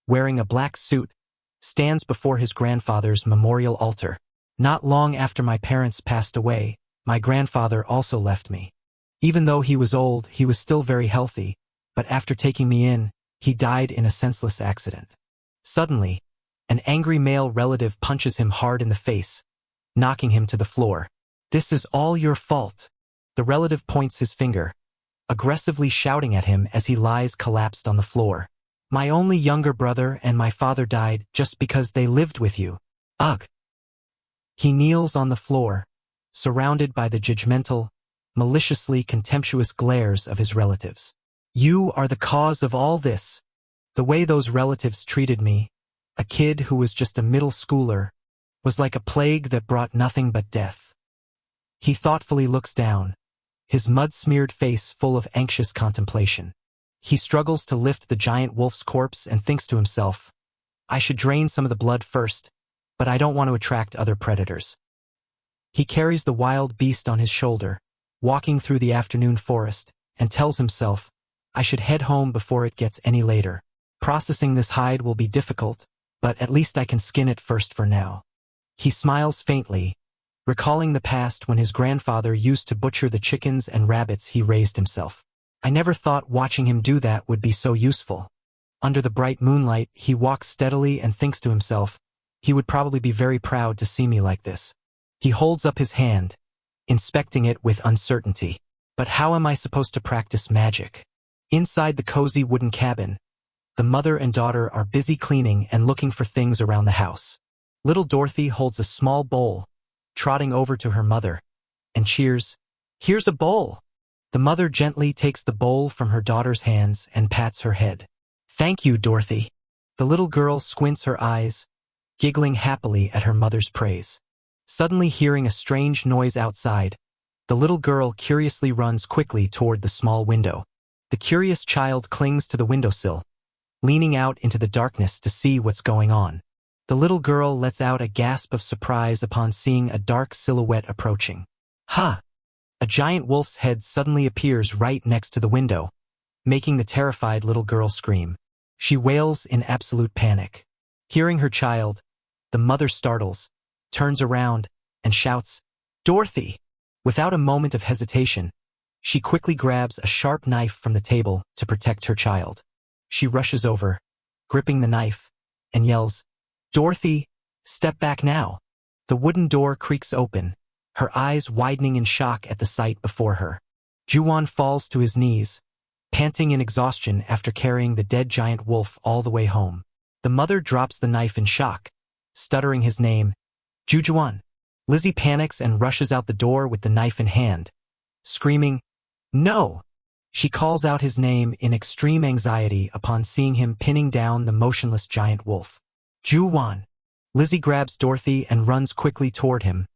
wearing a black suit, stands before his grandfather's memorial altar. Not long after my parents passed away, my grandfather also left me. Even though he was old, he was still very healthy, but after taking me in, he died in a senseless accident. Suddenly, an angry male relative punches him hard in the face, knocking him to the floor. "This is all your fault." The relative points his finger, aggressively shouting at him as he lies collapsed on the floor. "My only younger brother and my father died just because they lived with you. Ugh." He kneels on the floor, surrounded by the judgmental, maliciously contemptuous glares of his relatives. "You are the cause of all this. The way those relatives treated me, a kid who was just a middle schooler, was like a plague that brought nothing but death." He thoughtfully looks down, his mud-smeared face full of anxious contemplation. He struggles to lift the giant wolf's corpse and thinks to himself, "I should drain some of the blood first, but I don't want to attract other predators." He carries the wild beast on his shoulder, walking through the afternoon forest, and tells himself, I should head home before it gets any later. Processing this hide will be difficult, but at least I can skin it first for now. He smiles faintly, recalling the past when his grandfather used to butcher the chickens and rabbits he raised himself. I never thought watching him do that would be so useful. Under the bright moonlight, he walks steadily and thinks to himself, he would probably be very proud to see me like this. He holds up his hand, inspecting it with uncertainty. But how am I supposed to practice magic? Inside the cozy wooden cabin, the mother and daughter are busy cleaning and looking for things around the house. Little Dorothy holds a small bowl, trotting over to her mother, and cheers, Here's a bowl! The mother gently takes the bowl from her daughter's hands and pats her head. Thank you, Dorothy. The little girl squints her eyes, giggling happily at her mother's praise. Suddenly hearing a strange noise outside, the little girl curiously runs quickly toward the small window. The curious child clings to the windowsill, leaning out into the darkness to see what's going on. The little girl lets out a gasp of surprise upon seeing a dark silhouette approaching. Ha! A giant wolf's head suddenly appears right next to the window, making the terrified little girl scream. She wails in absolute panic. Hearing her child, the mother startles, turns around, and shouts, Dorothy! Without a moment of hesitation, she quickly grabs a sharp knife from the table to protect her child. She rushes over, gripping the knife, and yells, Dorothy, step back now. The wooden door creaks open, her eyes widening in shock at the sight before her. Juwon falls to his knees, panting in exhaustion after carrying the dead giant wolf all the way home. The mother drops the knife in shock, stuttering his name, Jujuan. Lizzie panics and rushes out the door with the knife in hand, screaming, No! She calls out his name in extreme anxiety upon seeing him pinning down the motionless giant wolf. Juwan! Lizzie grabs Dorothy and runs quickly toward him,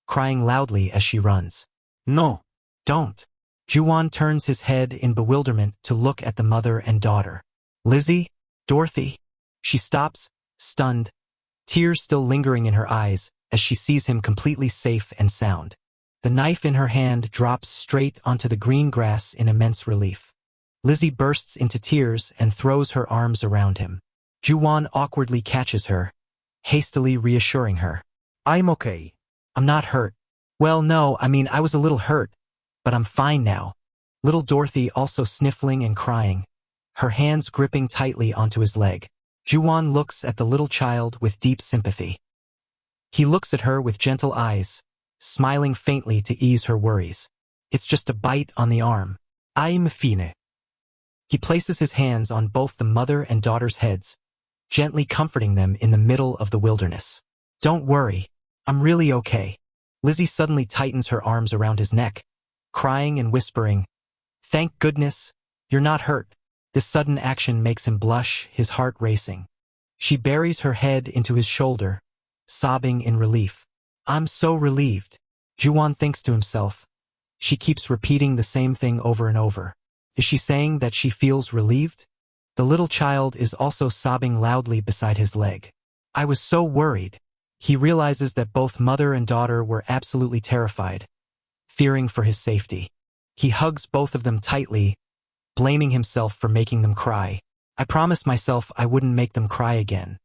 crying loudly as she runs. No! Don't! Juwan turns his head in bewilderment to look at the mother and daughter. Lizzie? Dorothy? She stops, stunned, tears still lingering in her eyes as she sees him completely safe and sound. The knife in her hand drops straight onto the green grass in immense relief. Lizzie bursts into tears and throws her arms around him. Juwan awkwardly catches her, hastily reassuring her. I'm okay. I'm not hurt. Well, no, I was a little hurt, but I'm fine now. Little Dorothy also sniffling and crying, her hands gripping tightly onto his leg. Juwan looks at the little child with deep sympathy. He looks at her with gentle eyes, smiling faintly to ease her worries. It's just a bite on the arm. I'm fine. He places his hands on both the mother and daughter's heads, gently comforting them in the middle of the wilderness. Don't worry, I'm really okay. Lizzie suddenly tightens her arms around his neck, crying and whispering, Thank goodness, you're not hurt. This sudden action makes him blush, his heart racing. She buries her head into his shoulder, sobbing in relief. I'm so relieved. Juwan thinks to himself. She keeps repeating the same thing over and over. Is she saying that she feels relieved? The little child is also sobbing loudly beside his leg. I was so worried. He realizes that both mother and daughter were absolutely terrified, fearing for his safety. He hugs both of them tightly, blaming himself for making them cry. I promised myself I wouldn't make them cry again.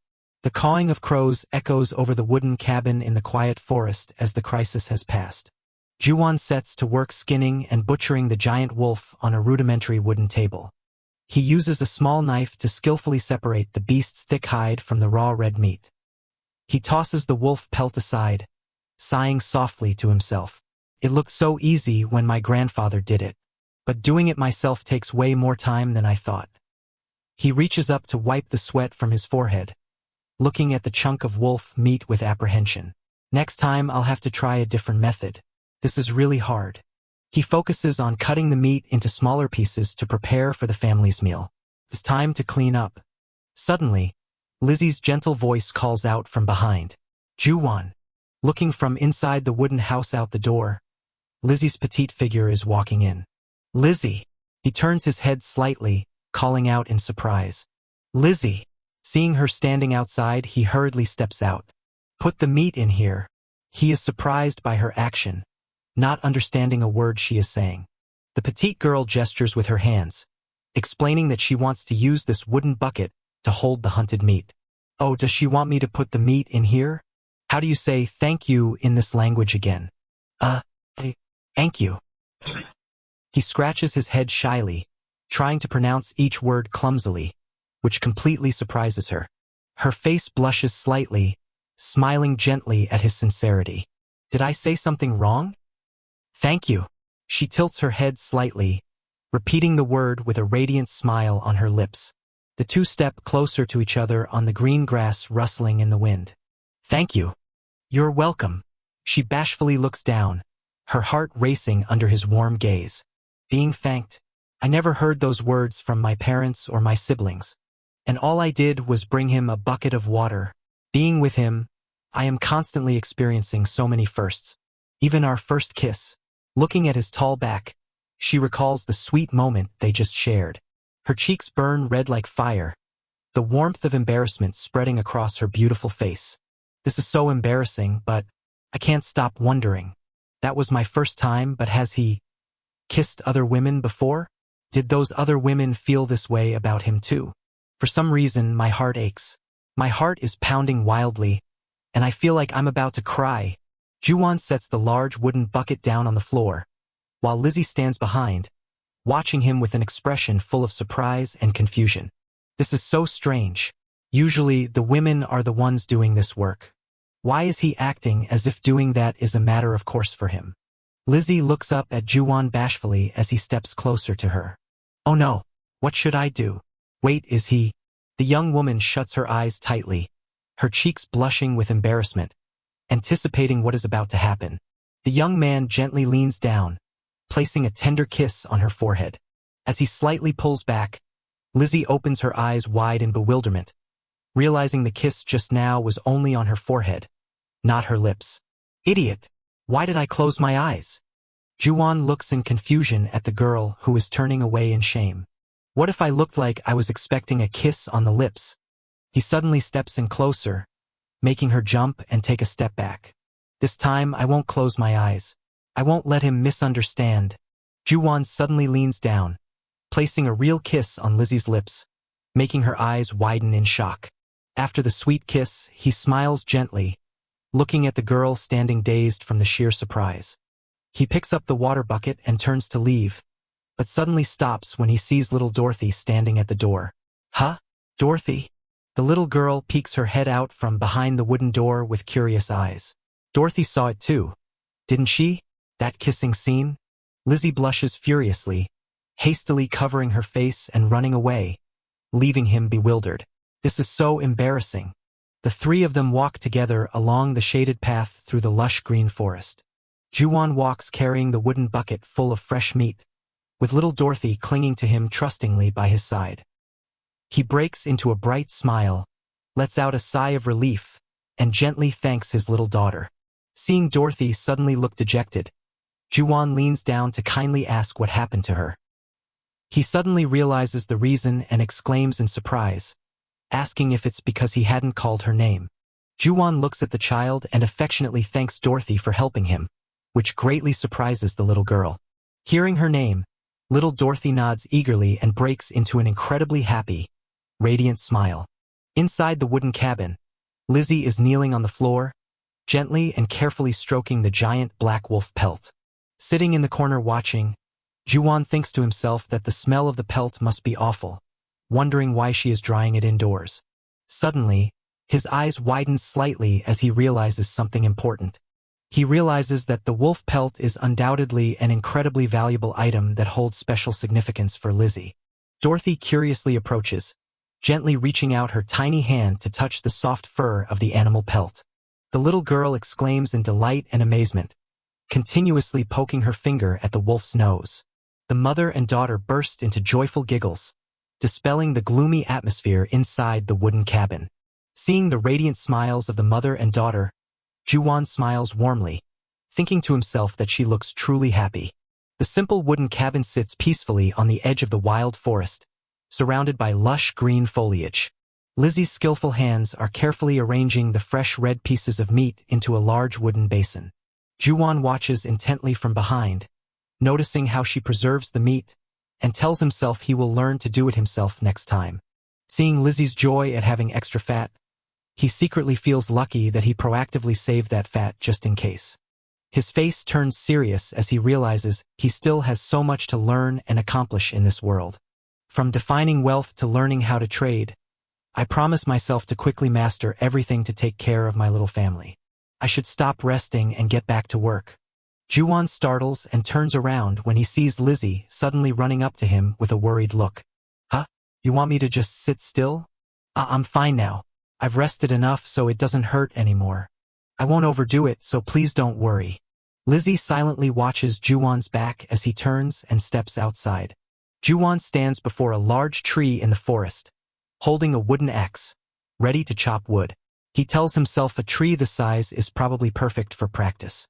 The cawing of crows echoes over the wooden cabin in the quiet forest as the crisis has passed. Juwan sets to work skinning and butchering the giant wolf on a rudimentary wooden table. He uses a small knife to skillfully separate the beast's thick hide from the raw red meat. He tosses the wolf pelt aside, sighing softly to himself. It looked so easy when my grandfather did it, but doing it myself takes way more time than I thought. He reaches up to wipe the sweat from his forehead, looking at the chunk of wolf meat with apprehension. Next time I'll have to try a different method. This is really hard. He focuses on cutting the meat into smaller pieces to prepare for the family's meal. It's time to clean up. Suddenly, Lizzie's gentle voice calls out from behind. Juwan. Looking from inside the wooden house out the door, Lizzie's petite figure is walking in. Lizzie. He turns his head slightly, calling out in surprise. Lizzie. Seeing her standing outside, he hurriedly steps out. Put the meat in here. He is surprised by her action, not understanding a word she is saying. The petite girl gestures with her hands, explaining that she wants to use this wooden bucket to hold the hunted meat. Oh, does she want me to put the meat in here? How do you say thank you in this language again? Thank you. He scratches his head shyly, trying to pronounce each word clumsily, which completely surprises her. Her face blushes slightly, smiling gently at his sincerity. Did I say something wrong? Thank you. She tilts her head slightly, repeating the word with a radiant smile on her lips. The two step closer to each other on the green grass rustling in the wind. Thank you. You're welcome. She bashfully looks down, her heart racing under his warm gaze. Being thanked. I never heard those words from my parents or my siblings. And all I did was bring him a bucket of water. Being with him, I am constantly experiencing so many firsts. Even our first kiss. Looking at his tall back, she recalls the sweet moment they just shared. Her cheeks burn red like fire, the warmth of embarrassment spreading across her beautiful face. This is so embarrassing, but I can't stop wondering. That was my first time, but has he kissed other women before? Did those other women feel this way about him too? For some reason, my heart aches. My heart is pounding wildly, and I feel like I'm about to cry. Juwon sets the large wooden bucket down on the floor, while Lizzie stands behind, watching him with an expression full of surprise and confusion. This is so strange. Usually, the women are the ones doing this work. Why is he acting as if doing that is a matter of course for him? Lizzie looks up at Juwon bashfully as he steps closer to her. Oh no, what should I do? Wait, is he? The young woman shuts her eyes tightly, her cheeks blushing with embarrassment, anticipating what is about to happen. The young man gently leans down, placing a tender kiss on her forehead. As he slightly pulls back, Lizzie opens her eyes wide in bewilderment, realizing the kiss just now was only on her forehead, not her lips. Idiot! Why did I close my eyes? Juwon looks in confusion at the girl who is turning away in shame. What if I looked like I was expecting a kiss on the lips? He suddenly steps in closer, making her jump and take a step back. This time I won't close my eyes. I won't let him misunderstand. Juwon suddenly leans down, placing a real kiss on Lizzie's lips, making her eyes widen in shock. After the sweet kiss, he smiles gently, looking at the girl standing dazed from the sheer surprise. He picks up the water bucket and turns to leave, but suddenly stops when he sees little Dorothy standing at the door. Huh? Dorothy? The little girl peeks her head out from behind the wooden door with curious eyes. Dorothy saw it too, didn't she? That kissing scene? Lizzie blushes furiously, hastily covering her face and running away, leaving him bewildered. This is so embarrassing. The three of them walk together along the shaded path through the lush green forest. Juwon walks carrying the wooden bucket full of fresh meat, with little Dorothy clinging to him trustingly by his side. He breaks into a bright smile, lets out a sigh of relief, and gently thanks his little daughter. Seeing Dorothy suddenly look dejected, Juwon leans down to kindly ask what happened to her. He suddenly realizes the reason and exclaims in surprise, asking if it's because he hadn't called her name. Juwon looks at the child and affectionately thanks Dorothy for helping him, which greatly surprises the little girl. Hearing her name, little Dorothy nods eagerly and breaks into an incredibly happy, radiant smile. Inside the wooden cabin, Lizzie is kneeling on the floor, gently and carefully stroking the giant black wolf pelt. Sitting in the corner watching, Juwon thinks to himself that the smell of the pelt must be awful, wondering why she is drying it indoors. Suddenly, his eyes widen slightly as he realizes something important. He realizes that the wolf pelt is undoubtedly an incredibly valuable item that holds special significance for Lizzie. Dorothy curiously approaches, gently reaching out her tiny hand to touch the soft fur of the animal pelt. The little girl exclaims in delight and amazement, continuously poking her finger at the wolf's nose. The mother and daughter burst into joyful giggles, dispelling the gloomy atmosphere inside the wooden cabin. Seeing the radiant smiles of the mother and daughter, Juwon smiles warmly, thinking to himself that she looks truly happy. The simple wooden cabin sits peacefully on the edge of the wild forest, surrounded by lush green foliage. Lizzie's skillful hands are carefully arranging the fresh red pieces of meat into a large wooden basin. Ju-won watches intently from behind, noticing how she preserves the meat, and tells himself he will learn to do it himself next time. Seeing Lizzie's joy at having extra fat, he secretly feels lucky that he proactively saved that fat just in case. His face turns serious as he realizes he still has so much to learn and accomplish in this world. From defining wealth to learning how to trade, I promise myself to quickly master everything to take care of my little family. I should stop resting and get back to work. Ju-won startles and turns around when he sees Lizzie suddenly running up to him with a worried look. Huh? You want me to just sit still? I'm fine now. I've rested enough so it doesn't hurt anymore. I won't overdo it, so please don't worry. Lizzie silently watches Ju-won's back as he turns and steps outside. Ju-won stands before a large tree in the forest, holding a wooden axe, ready to chop wood. He tells himself a tree this size is probably perfect for practice.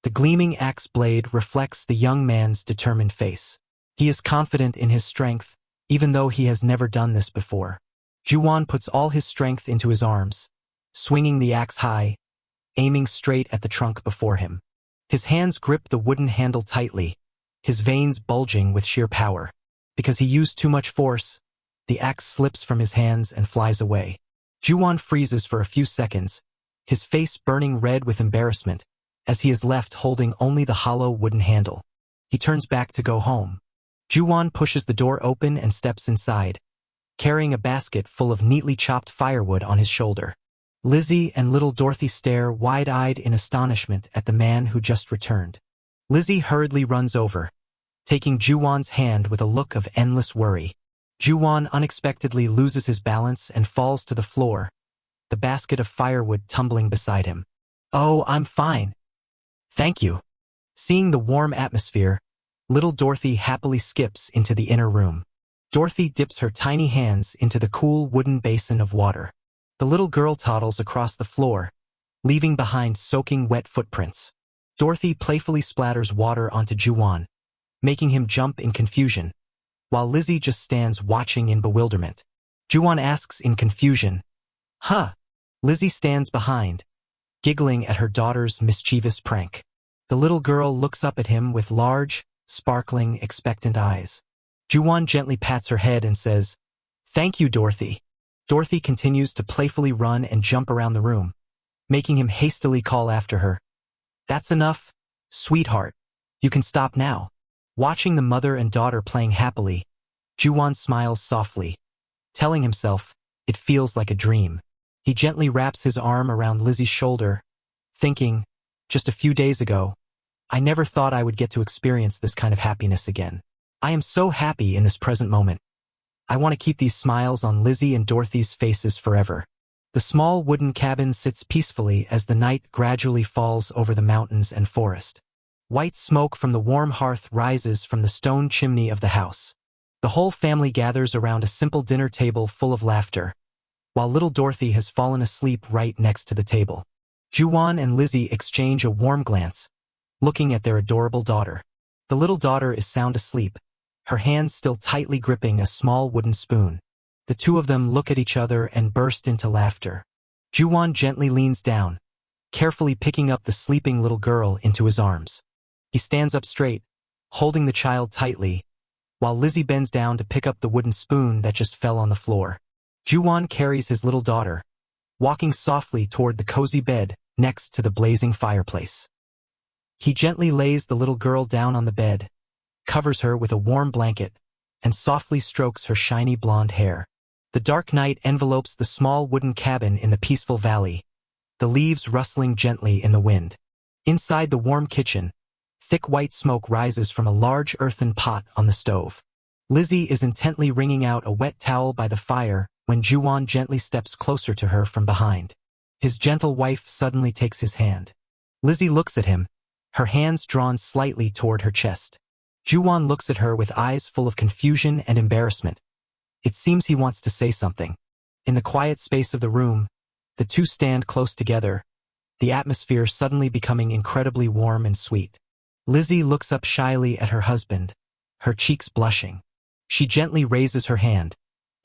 The gleaming axe blade reflects the young man's determined face. He is confident in his strength, even though he has never done this before. Ju-won puts all his strength into his arms, swinging the axe high, aiming straight at the trunk before him. His hands grip the wooden handle tightly, his veins bulging with sheer power. Because he used too much force, the axe slips from his hands and flies away. Ju-won freezes for a few seconds, his face burning red with embarrassment, as he is left holding only the hollow wooden handle. He turns back to go home. Ju-won pushes the door open and steps inside, carrying a basket full of neatly chopped firewood on his shoulder. Lizzie and little Dorothy stare wide-eyed in astonishment at the man who just returned. Lizzie hurriedly runs over, taking Ju-won's hand with a look of endless worry. Ju-won unexpectedly loses his balance and falls to the floor, the basket of firewood tumbling beside him. Oh, I'm fine. Thank you. Seeing the warm atmosphere, little Dorothy happily skips into the inner room. Dorothy dips her tiny hands into the cool wooden basin of water. The little girl toddles across the floor, leaving behind soaking wet footprints. Dorothy playfully splatters water onto Ju-won, making him jump in confusion, while Lizzie just stands watching in bewilderment. Ju-won asks in confusion, "Huh?" Lizzie stands behind, giggling at her daughter's mischievous prank. The little girl looks up at him with large, sparkling, expectant eyes. Ju-won gently pats her head and says, "Thank you, Dorothy." Dorothy continues to playfully run and jump around the room, making him hastily call after her, "That's enough, sweetheart. You can stop now." Watching the mother and daughter playing happily, Ju-won smiles softly, telling himself, it feels like a dream. He gently wraps his arm around Lizzie's shoulder, thinking, just a few days ago, I never thought I would get to experience this kind of happiness again. I am so happy in this present moment. I want to keep these smiles on Lizzie and Dorothy's faces forever. The small wooden cabin sits peacefully as the night gradually falls over the mountains and forest. White smoke from the warm hearth rises from the stone chimney of the house. The whole family gathers around a simple dinner table full of laughter, while little Dorothy has fallen asleep right next to the table. Ju-won and Lizzie exchange a warm glance, looking at their adorable daughter. The little daughter is sound asleep, her hands still tightly gripping a small wooden spoon. The two of them look at each other and burst into laughter. Ju-won gently leans down, carefully picking up the sleeping little girl into his arms. He stands up straight, holding the child tightly, while Lizzie bends down to pick up the wooden spoon that just fell on the floor. Ju-won carries his little daughter, walking softly toward the cozy bed next to the blazing fireplace. He gently lays the little girl down on the bed, covers her with a warm blanket, and softly strokes her shiny blonde hair. The dark night envelopes the small wooden cabin in the peaceful valley, the leaves rustling gently in the wind. Inside the warm kitchen, thick white smoke rises from a large earthen pot on the stove. Lizzie is intently wringing out a wet towel by the fire when Ju-won gently steps closer to her from behind. His gentle wife suddenly takes his hand. Lizzie looks at him, her hands drawn slightly toward her chest. Ju-won looks at her with eyes full of confusion and embarrassment. It seems he wants to say something. In the quiet space of the room, the two stand close together, the atmosphere suddenly becoming incredibly warm and sweet. Lizzie looks up shyly at her husband, her cheeks blushing. She gently raises her hand,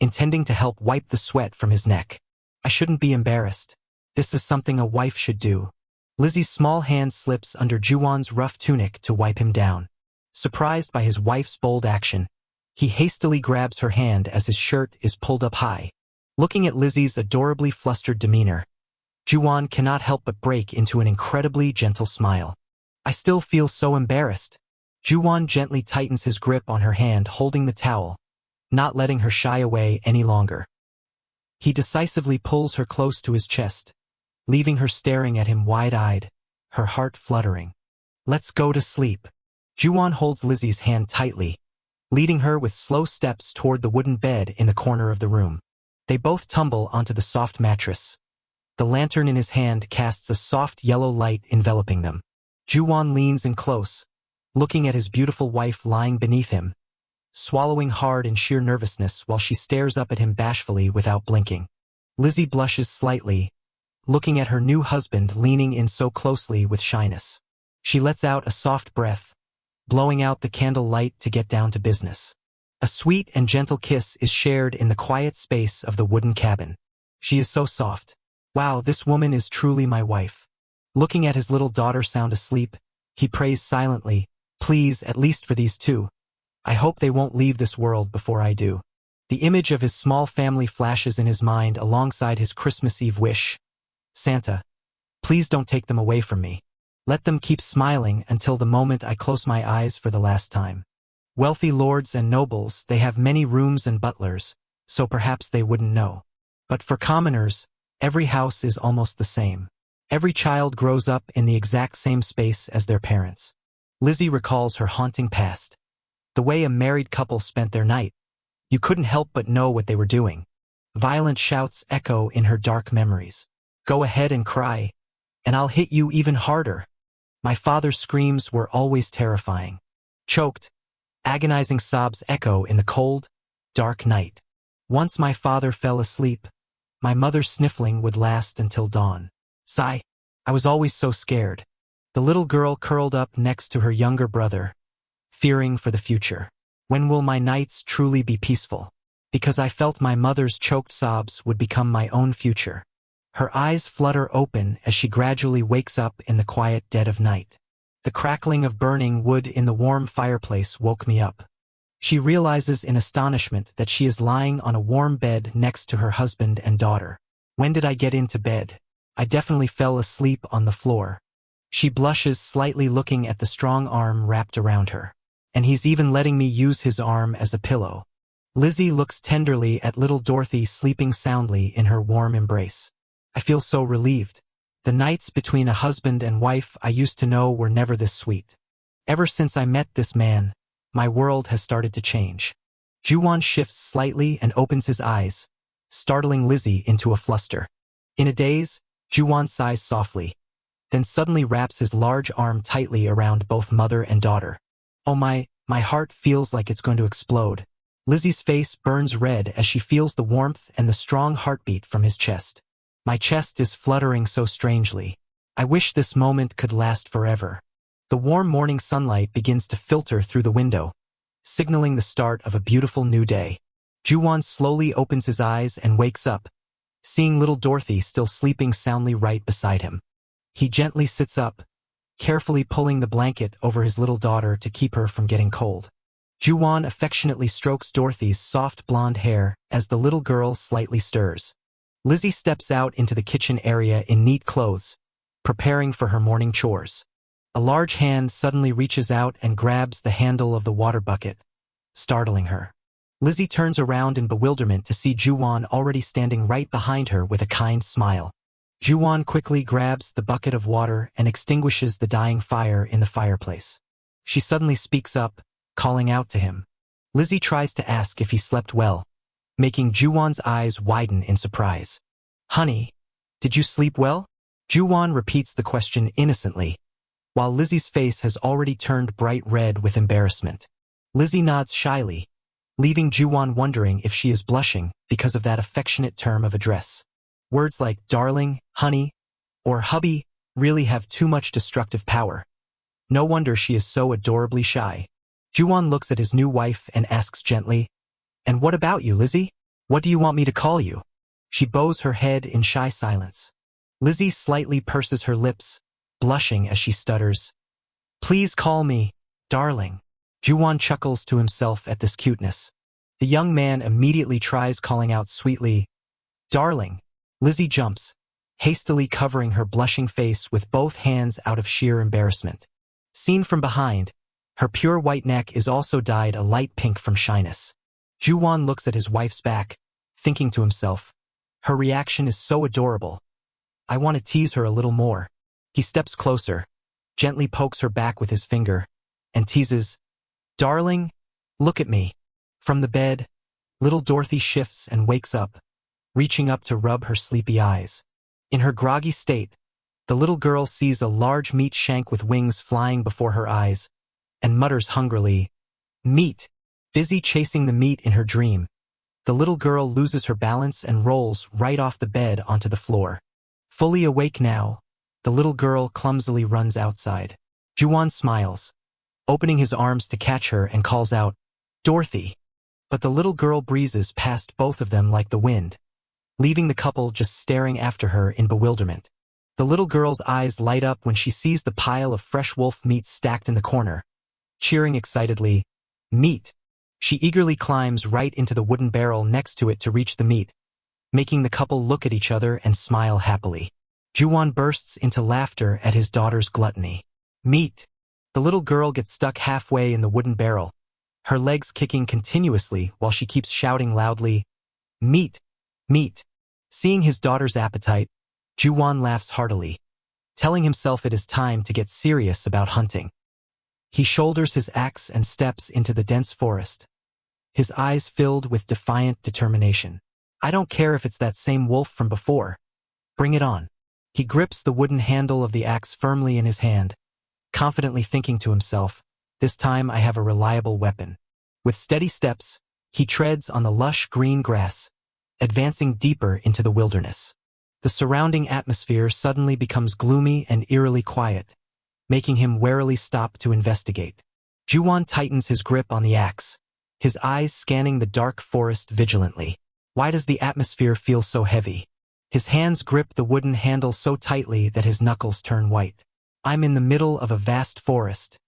intending to help wipe the sweat from his neck. I shouldn't be embarrassed. This is something a wife should do. Lizzie's small hand slips under Juwon's rough tunic to wipe him down. Surprised by his wife's bold action, he hastily grabs her hand as his shirt is pulled up high. Looking at Lizzie's adorably flustered demeanor, Juwon cannot help but break into an incredibly gentle smile. I still feel so embarrassed. Juwon gently tightens his grip on her hand holding the towel, not letting her shy away any longer. He decisively pulls her close to his chest, leaving her staring at him wide-eyed, her heart fluttering. Let's go to sleep. Juwon holds Lizzie's hand tightly, leading her with slow steps toward the wooden bed in the corner of the room. They both tumble onto the soft mattress. The lantern in his hand casts a soft yellow light enveloping them. Juwon leans in close, looking at his beautiful wife lying beneath him, swallowing hard in sheer nervousness while she stares up at him bashfully without blinking. Lizzie blushes slightly, looking at her new husband leaning in so closely with shyness. She lets out a soft breath, blowing out the candle light to get down to business. A sweet and gentle kiss is shared in the quiet space of the wooden cabin. She is so soft. Wow, this woman is truly my wife. Looking at his little daughter sound asleep, he prays silently, please, at least for these two. I hope they won't leave this world before I do. The image of his small family flashes in his mind alongside his Christmas Eve wish. Santa, please don't take them away from me. Let them keep smiling until the moment I close my eyes for the last time. Wealthy lords and nobles, they have many rooms and butlers, so perhaps they wouldn't know. But for commoners, every house is almost the same. Every child grows up in the exact same space as their parents. Lizzie recalls her haunting past. The way a married couple spent their night. You couldn't help but know what they were doing. Violent shouts echo in her dark memories. Go ahead and cry, and I'll hit you even harder. My father's screams were always terrifying. Choked, agonizing sobs echo in the cold, dark night. Once my father fell asleep, my mother's sniffling would last until dawn. Sigh. I was always so scared. The little girl curled up next to her younger brother, fearing for the future. When will my nights truly be peaceful? Because I felt my mother's choked sobs would become my own future. Her eyes flutter open as she gradually wakes up in the quiet dead of night. The crackling of burning wood in the warm fireplace woke me up. She realizes in astonishment that she is lying on a warm bed next to her husband and daughter. When did I get into bed? I definitely fell asleep on the floor. She blushes slightly looking at the strong arm wrapped around her. And he's even letting me use his arm as a pillow. Lizzie looks tenderly at little Dorothy sleeping soundly in her warm embrace. I feel so relieved. The nights between a husband and wife I used to know were never this sweet. Ever since I met this man, my world has started to change. Juwon shifts slightly and opens his eyes, startling Lizzie into a fluster. In a daze, Juwon sighs softly, then suddenly wraps his large arm tightly around both mother and daughter. Oh my heart feels like it's going to explode. Lizzie's face burns red as she feels the warmth and the strong heartbeat from his chest. My chest is fluttering so strangely. I wish this moment could last forever. The warm morning sunlight begins to filter through the window, signaling the start of a beautiful new day. Juwon slowly opens his eyes and wakes up, seeing little Dorothy still sleeping soundly right beside him. He gently sits up, carefully pulling the blanket over his little daughter to keep her from getting cold. Juwon affectionately strokes Dorothy's soft blonde hair as the little girl slightly stirs. Lizzie steps out into the kitchen area in neat clothes, preparing for her morning chores. A large hand suddenly reaches out and grabs the handle of the water bucket, startling her. Lizzie turns around in bewilderment to see Juwon already standing right behind her with a kind smile. Juwon quickly grabs the bucket of water and extinguishes the dying fire in the fireplace. She suddenly speaks up, calling out to him. Lizzie tries to ask if he slept well, making Juwon's eyes widen in surprise. Honey, did you sleep well? Juwon repeats the question innocently, while Lizzie's face has already turned bright red with embarrassment. Lizzie nods shyly, leaving Juwon wondering if she is blushing because of that affectionate term of address. Words like darling, honey, or hubby really have too much destructive power. No wonder she is so adorably shy. Juwon looks at his new wife and asks gently, "And what about you, Lizzie? What do you want me to call you? She bows her head in shy silence. Lizzie slightly purses her lips, blushing as she stutters. Please call me, darling. Juwon chuckles to himself at this cuteness. The young man immediately tries calling out sweetly, darling. Lizzie jumps, hastily covering her blushing face with both hands out of sheer embarrassment. Seen from behind, her pure white neck is also dyed a light pink from shyness. Juwon looks at his wife's back, thinking to himself, her reaction is so adorable. I want to tease her a little more. He steps closer, gently pokes her back with his finger, and teases, darling, look at me. From the bed, little Dorothy shifts and wakes up, reaching up to rub her sleepy eyes. In her groggy state, the little girl sees a large meat shank with wings flying before her eyes, and mutters hungrily, meat. Busy chasing the meat in her dream, the little girl loses her balance and rolls right off the bed onto the floor. Fully awake now, the little girl clumsily runs outside. Juwon smiles, opening his arms to catch her and calls out, Dorothy. But the little girl breezes past both of them like the wind, leaving the couple just staring after her in bewilderment. The little girl's eyes light up when she sees the pile of fresh wolf meat stacked in the corner, cheering excitedly, meat. She eagerly climbs right into the wooden barrel next to it to reach the meat, making the couple look at each other and smile happily. Juwon bursts into laughter at his daughter's gluttony. Meat! The little girl gets stuck halfway in the wooden barrel, her legs kicking continuously while she keeps shouting loudly, meat! Meat! Seeing his daughter's appetite, Juwon laughs heartily, telling himself it is time to get serious about hunting. He shoulders his axe and steps into the dense forest, his eyes filled with defiant determination. I don't care if it's that same wolf from before. Bring it on. He grips the wooden handle of the axe firmly in his hand, confidently thinking to himself, this time I have a reliable weapon. With steady steps, he treads on the lush green grass, advancing deeper into the wilderness. The surrounding atmosphere suddenly becomes gloomy and eerily quiet, making him warily stop to investigate. Juwon tightens his grip on the axe, his eyes scanning the dark forest vigilantly. Why does the atmosphere feel so heavy? His hands grip the wooden handle so tightly that his knuckles turn white. I'm in the middle of a vast forest,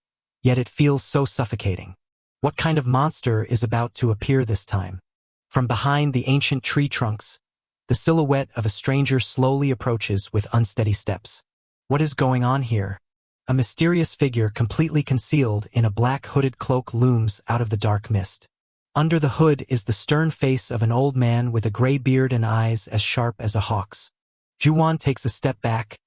yet it feels so suffocating. What kind of monster is about to appear this time? From behind the ancient tree trunks, the silhouette of a stranger slowly approaches with unsteady steps. What is going on here? A mysterious figure completely concealed in a black hooded cloak looms out of the dark mist. Under the hood is the stern face of an old man with a gray beard and eyes as sharp as a hawk's. Juwon takes a step back,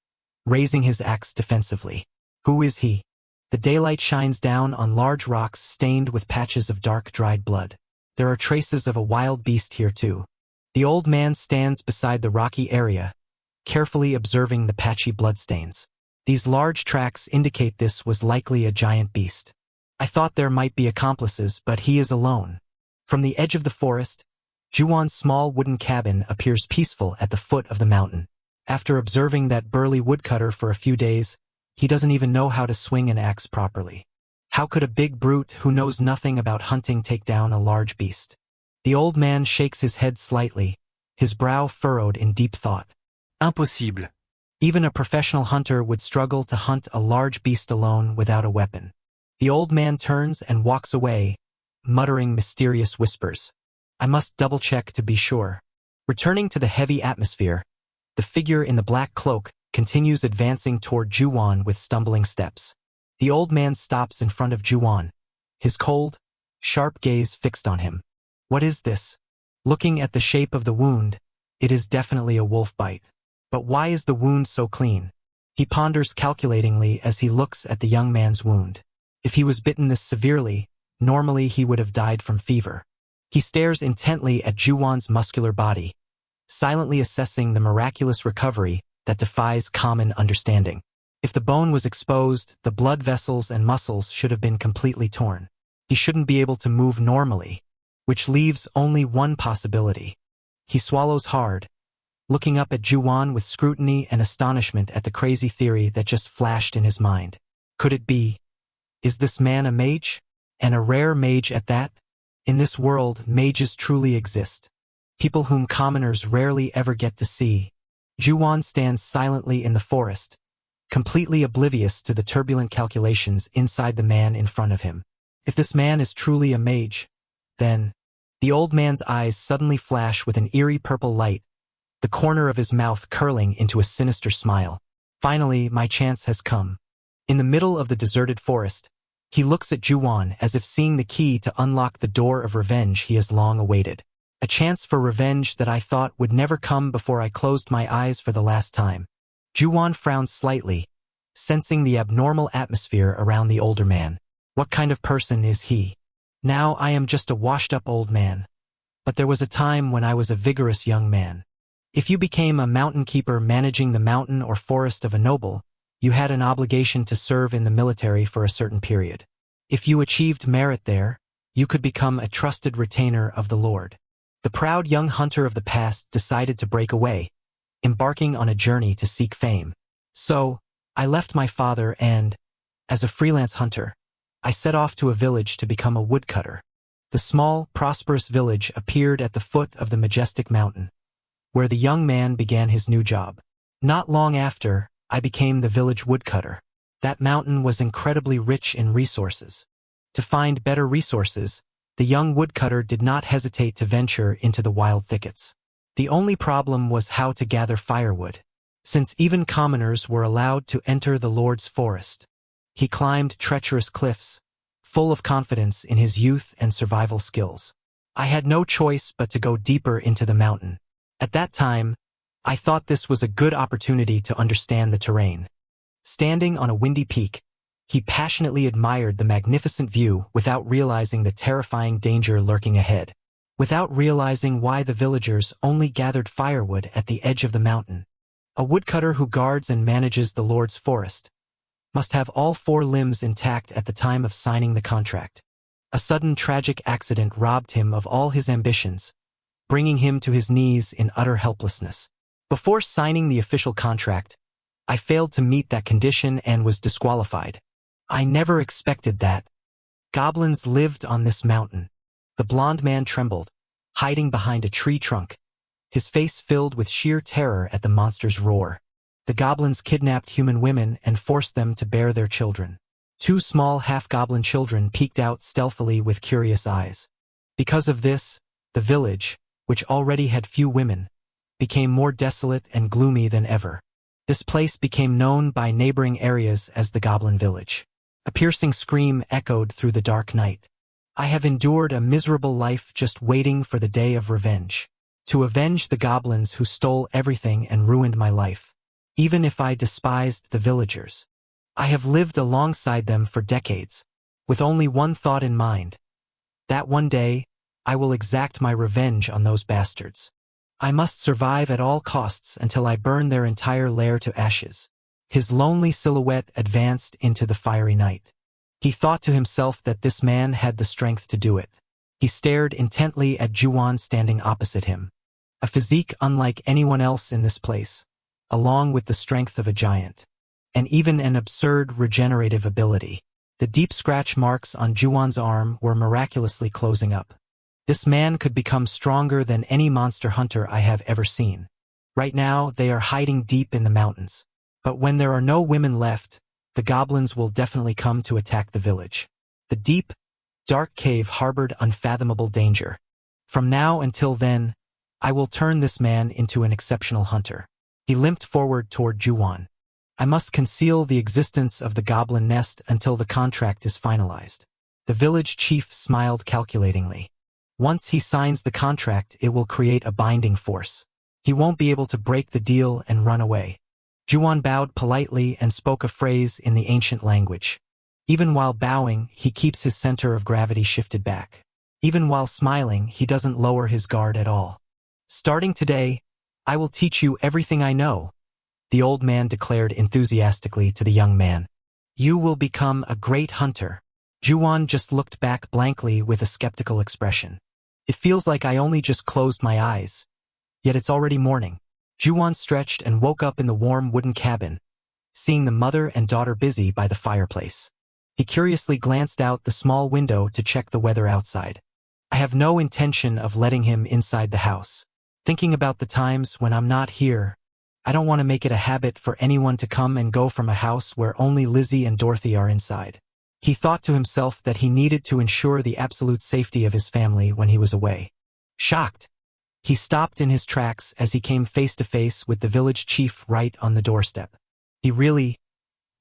raising his axe defensively. Who is he? The daylight shines down on large rocks stained with patches of dark dried blood. There are traces of a wild beast here too. The old man stands beside the rocky area, carefully observing the patchy bloodstains. These large tracks indicate this was likely a giant beast. I thought there might be accomplices, but he is alone. From the edge of the forest, Juwon's small wooden cabin appears peaceful at the foot of the mountain. After observing that burly woodcutter for a few days, he doesn't even know how to swing an axe properly. How could a big brute who knows nothing about hunting take down a large beast? The old man shakes his head slightly, his brow furrowed in deep thought. Impossible. Even a professional hunter would struggle to hunt a large beast alone without a weapon. The old man turns and walks away, muttering mysterious whispers. I must double-check to be sure. Returning to the heavy atmosphere, the figure in the black cloak continues advancing toward Juwon with stumbling steps. The old man stops in front of Juwon, his cold, sharp gaze fixed on him. What is this? Looking at the shape of the wound, it is definitely a wolf bite. But why is the wound so clean? He ponders calculatingly as he looks at the young man's wound. If he was bitten this severely, normally he would have died from fever. He stares intently at Juwon's muscular body, silently assessing the miraculous recovery that defies common understanding. If the bone was exposed, the blood vessels and muscles should have been completely torn. He shouldn't be able to move normally, which leaves only one possibility. He swallows hard, looking up at Juwon with scrutiny and astonishment at the crazy theory that just flashed in his mind. Could it be? Is this man a mage? And a rare mage at that? In this world, mages truly exist. people whom commoners rarely ever get to see. Juwon stands silently in the forest, completely oblivious to the turbulent calculations inside the man in front of him. If this man is truly a mage, then... The old man's eyes suddenly flash with an eerie purple light, the corner of his mouth curling into a sinister smile. Finally, my chance has come. In the middle of the deserted forest, he looks at Juwon as if seeing the key to unlock the door of revenge he has long awaited. A chance for revenge that I thought would never come before I closed my eyes for the last time. Juwon frowned slightly, sensing the abnormal atmosphere around the older man. What kind of person is he? Now I am just a washed-up old man. But there was a time when I was a vigorous young man. If you became a mountain keeper managing the mountain or forest of a noble, you had an obligation to serve in the military for a certain period. If you achieved merit there, you could become a trusted retainer of the Lord. The proud young hunter of the past decided to break away, embarking on a journey to seek fame. So, I left my father and, as a freelance hunter, I set off to a village to become a woodcutter. The small, prosperous village appeared at the foot of the majestic mountain, where the young man began his new job. Not long after, I became the village woodcutter. That mountain was incredibly rich in resources. To find better resources, the young woodcutter did not hesitate to venture into the wild thickets. The only problem was how to gather firewood, since even commoners were allowed to enter the Lord's forest. He climbed treacherous cliffs, full of confidence in his youth and survival skills. I had no choice but to go deeper into the mountain. At that time, I thought this was a good opportunity to understand the terrain. Standing on a windy peak, he passionately admired the magnificent view without realizing the terrifying danger lurking ahead. Without realizing why the villagers only gathered firewood at the edge of the mountain. A woodcutter who guards and manages the Lord's forest must have all 4 limbs intact at the time of signing the contract. A sudden tragic accident robbed him of all his ambitions, bringing him to his knees in utter helplessness. Before signing the official contract, I failed to meet that condition and was disqualified. I never expected that. Goblins lived on this mountain. The blond man trembled, hiding behind a tree trunk, his face filled with sheer terror at the monster's roar. The goblins kidnapped human women and forced them to bear their children. 2 small half-goblin children peeked out stealthily with curious eyes. Because of this, the village, which already had few women, became more desolate and gloomy than ever. This place became known by neighboring areas as the Goblin Village. A piercing scream echoed through the dark night. I have endured a miserable life just waiting for the day of revenge. To avenge the goblins who stole everything and ruined my life. Even if I despised the villagers. I have lived alongside them for decades, with only one thought in mind. That one day, I will exact my revenge on those bastards. I must survive at all costs until I burn their entire lair to ashes. His lonely silhouette advanced into the fiery night. He thought to himself that this man had the strength to do it. He stared intently at Juwon standing opposite him. A physique unlike anyone else in this place, along with the strength of a giant, and even an absurd regenerative ability. The deep scratch marks on Juwon's arm were miraculously closing up. This man could become stronger than any monster hunter I have ever seen. Right now, they are hiding deep in the mountains. But when there are no women left, the goblins will definitely come to attack the village. The deep, dark cave harbored unfathomable danger. From now until then, I will turn this man into an exceptional hunter. He limped forward toward Juwon. I must conceal the existence of the goblin nest until the contract is finalized. The village chief smiled calculatingly. Once he signs the contract, it will create a binding force. He won't be able to break the deal and run away. Juwon bowed politely and spoke a phrase in the ancient language. Even while bowing, he keeps his center of gravity shifted back. Even while smiling, he doesn't lower his guard at all. Starting today, I will teach you everything I know, the old man declared enthusiastically to the young man. You will become a great hunter. Juwon just looked back blankly with a skeptical expression. It feels like I only just closed my eyes. Yet it's already morning. Juwon stretched and woke up in the warm wooden cabin, seeing the mother and daughter busy by the fireplace. He curiously glanced out the small window to check the weather outside. I have no intention of letting him inside the house. Thinking about the times when I'm not here, I don't want to make it a habit for anyone to come and go from a house where only Lizzie and Dorothy are inside. He thought to himself that he needed to ensure the absolute safety of his family when he was away. Shocked, he stopped in his tracks as he came face to face with the village chief right on the doorstep. He really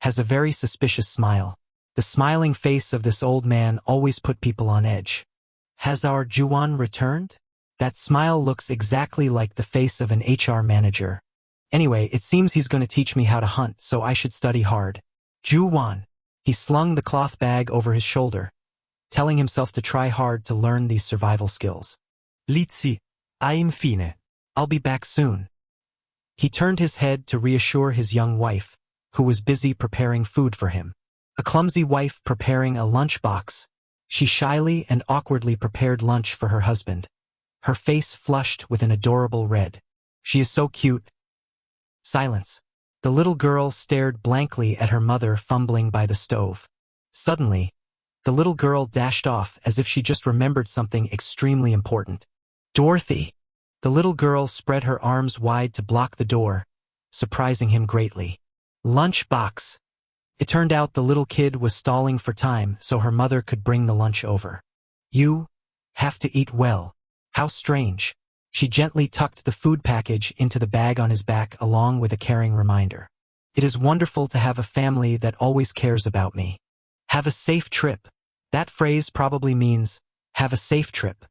has a very suspicious smile. The smiling face of this old man always put people on edge. Has our Juan returned? That smile looks exactly like the face of an HR manager. Anyway, it seems he's going to teach me how to hunt, so I should study hard. Juan. He slung the cloth bag over his shoulder, telling himself to try hard to learn these survival skills. Lizzie, I'm fine. I'll be back soon. He turned his head to reassure his young wife, who was busy preparing food for him. A clumsy wife preparing a lunchbox. She shyly and awkwardly prepared lunch for her husband, her face flushed with an adorable red. She is so cute. Silence. The little girl stared blankly at her mother fumbling by the stove. Suddenly, the little girl dashed off as if she just remembered something extremely important. Dorothy! The little girl spread her arms wide to block the door, surprising him greatly. Lunchbox! It turned out the little kid was stalling for time so her mother could bring the lunch over. You have to eat well. How strange. She gently tucked the food package into the bag on his back along with a caring reminder. It is wonderful to have a family that always cares about me. Have a safe trip. That phrase probably means, have a safe trip.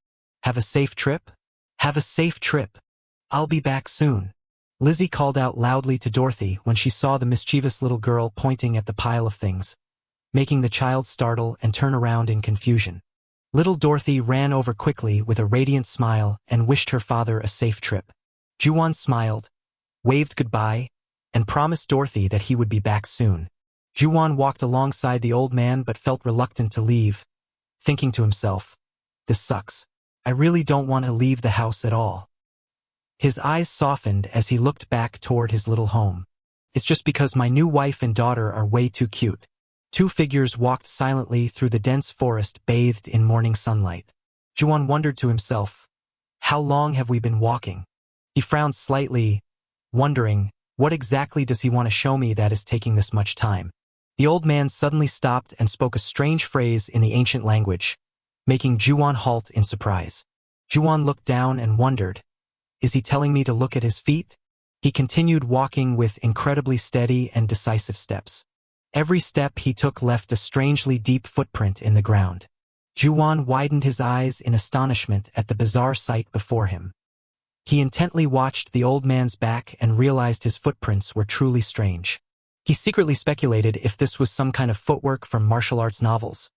Have a safe trip? Have a safe trip. I'll be back soon. Lizzie called out loudly to Dorothy when she saw the mischievous little girl pointing at the pile of things, making the child startle and turn around in confusion. Little Dorothy ran over quickly with a radiant smile and wished her father a safe trip. Juan smiled, waved goodbye, and promised Dorothy that he would be back soon. Juan walked alongside the old man but felt reluctant to leave, thinking to himself, this sucks. I really don't want to leave the house at all. His eyes softened as he looked back toward his little home. It's just because my new wife and daughter are way too cute. Two figures walked silently through the dense forest bathed in morning sunlight. Juan wondered to himself, how long have we been walking? He frowned slightly, wondering, what exactly does he want to show me that is taking this much time? The old man suddenly stopped and spoke a strange phrase in the ancient language, making Juan halt in surprise. Juan looked down and wondered, is he telling me to look at his feet? He continued walking with incredibly steady and decisive steps. Every step he took left a strangely deep footprint in the ground. Juan widened his eyes in astonishment at the bizarre sight before him. He intently watched the old man's back and realized his footprints were truly strange. He secretly speculated if this was some kind of footwork from martial arts novels.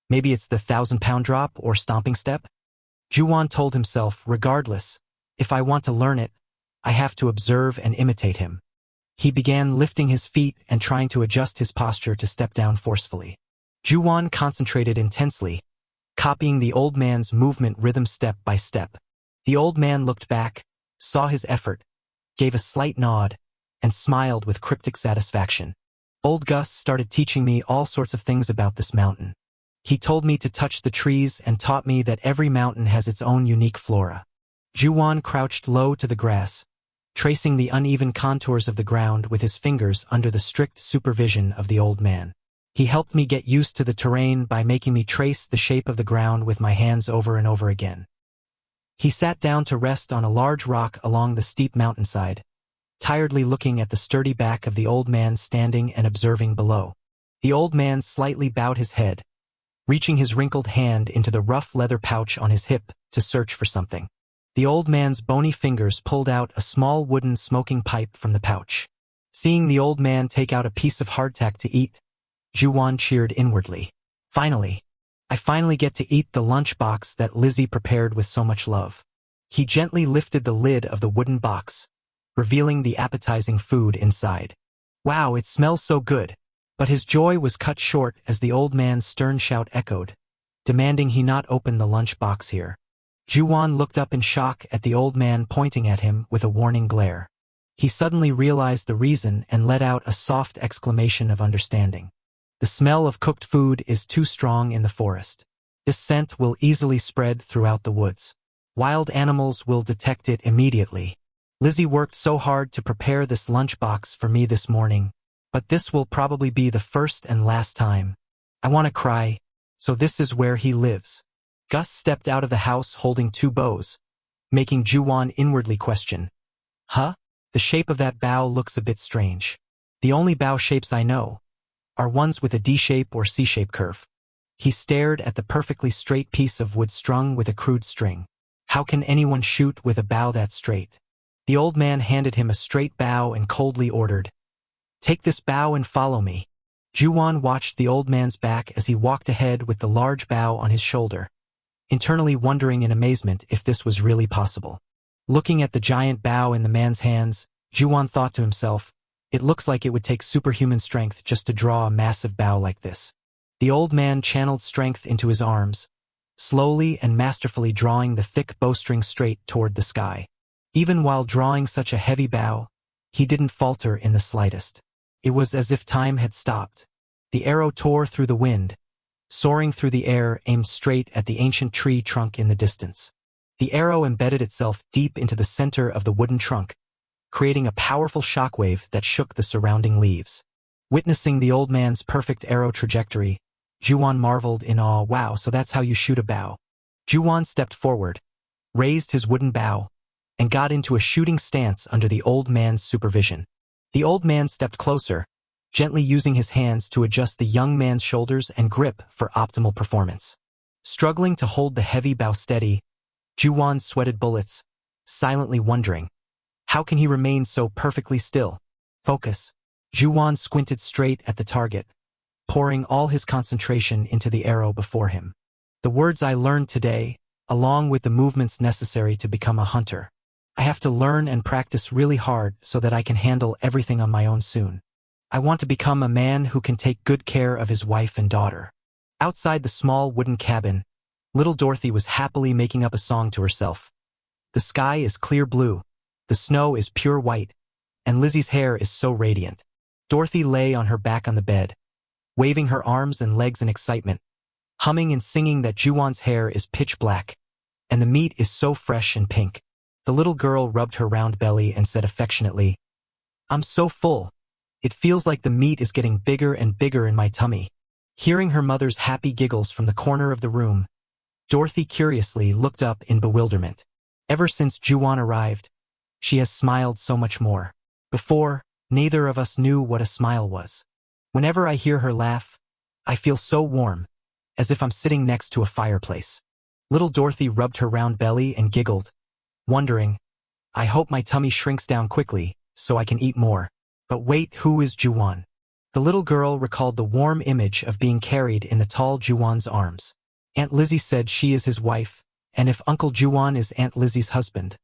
Maybe it's the 1,000-pound drop or stomping step? Juan told himself, regardless, if I want to learn it, I have to observe and imitate him. He began lifting his feet and trying to adjust his posture to step down forcefully. Juan concentrated intensely, copying the old man's movement rhythm step by step. The old man looked back, saw his effort, gave a slight nod, and smiled with cryptic satisfaction. Old Gus started teaching me all sorts of things about this mountain. He told me to touch the trees and taught me that every mountain has its own unique flora. Juan crouched low to the grass, tracing the uneven contours of the ground with his fingers under the strict supervision of the old man. He helped me get used to the terrain by making me trace the shape of the ground with my hands over and over again. He sat down to rest on a large rock along the steep mountainside, tiredly looking at the sturdy back of the old man standing and observing below. The old man slightly bowed his head, reaching his wrinkled hand into the rough leather pouch on his hip to search for something. The old man's bony fingers pulled out a small wooden smoking pipe from the pouch. Seeing the old man take out a piece of hardtack to eat, Juan cheered inwardly. Finally, I finally get to eat the lunchbox that Lizzie prepared with so much love. He gently lifted the lid of the wooden box, revealing the appetizing food inside. Wow, it smells so good. But his joy was cut short as the old man's stern shout echoed, demanding he not open the lunchbox here. Juan looked up in shock at the old man pointing at him with a warning glare. He suddenly realized the reason and let out a soft exclamation of understanding. The smell of cooked food is too strong in the forest. This scent will easily spread throughout the woods. Wild animals will detect it immediately. Lizzie worked so hard to prepare this lunchbox for me this morning, but this will probably be the first and last time. I want to cry. So this is where he lives. Gus stepped out of the house holding 2 bows, making Juwon inwardly question. Huh? The shape of that bow looks a bit strange. The only bow shapes I know are ones with a D-shape or C-shape curve. He stared at the perfectly straight piece of wood strung with a crude string. How can anyone shoot with a bow that straight? The old man handed him a straight bow and coldly ordered, "Take this bow and follow me." Juwon watched the old man's back as he walked ahead with the large bow on his shoulder, internally wondering in amazement if this was really possible. Looking at the giant bow in the man's hands, Juwon thought to himself, it looks like it would take superhuman strength just to draw a massive bow like this. The old man channeled strength into his arms, slowly and masterfully drawing the thick bowstring straight toward the sky. Even while drawing such a heavy bow, he didn't falter in the slightest. It was as if time had stopped. The arrow tore through the wind, soaring through the air, aimed straight at the ancient tree trunk in the distance. The arrow embedded itself deep into the center of the wooden trunk, creating a powerful shockwave that shook the surrounding leaves. Witnessing the old man's perfect arrow trajectory, Juwon marveled in awe. Wow, so that's how you shoot a bow. Juwon stepped forward, raised his wooden bow, and got into a shooting stance under the old man's supervision. The old man stepped closer, gently using his hands to adjust the young man's shoulders and grip for optimal performance. Struggling to hold the heavy bow steady, Juwon sweated bullets, silently wondering, how can he remain so perfectly still? Focus. Juwon squinted straight at the target, pouring all his concentration into the arrow before him. The words I learned today, along with the movements necessary to become a hunter. I have to learn and practice really hard so that I can handle everything on my own soon. I want to become a man who can take good care of his wife and daughter. Outside the small wooden cabin, little Dorothy was happily making up a song to herself. The sky is clear blue, the snow is pure white, and Lizzie's hair is so radiant. Dorothy lay on her back on the bed, waving her arms and legs in excitement, humming and singing that Juwon's hair is pitch black, and the meat is so fresh and pink. The little girl rubbed her round belly and said affectionately, "I'm so full. It feels like the meat is getting bigger and bigger in my tummy." Hearing her mother's happy giggles from the corner of the room, Dorothy curiously looked up in bewilderment. Ever since Juwon arrived, she has smiled so much more. Before, neither of us knew what a smile was. Whenever I hear her laugh, I feel so warm, as if I'm sitting next to a fireplace. Little Dorothy rubbed her round belly and giggled, wondering, I hope my tummy shrinks down quickly, so I can eat more. But wait, who is Juwon? The little girl recalled the warm image of being carried in the tall Juwon's arms. Aunt Lizzie said she is his wife, and if Uncle Juwon is Aunt Lizzie's husband,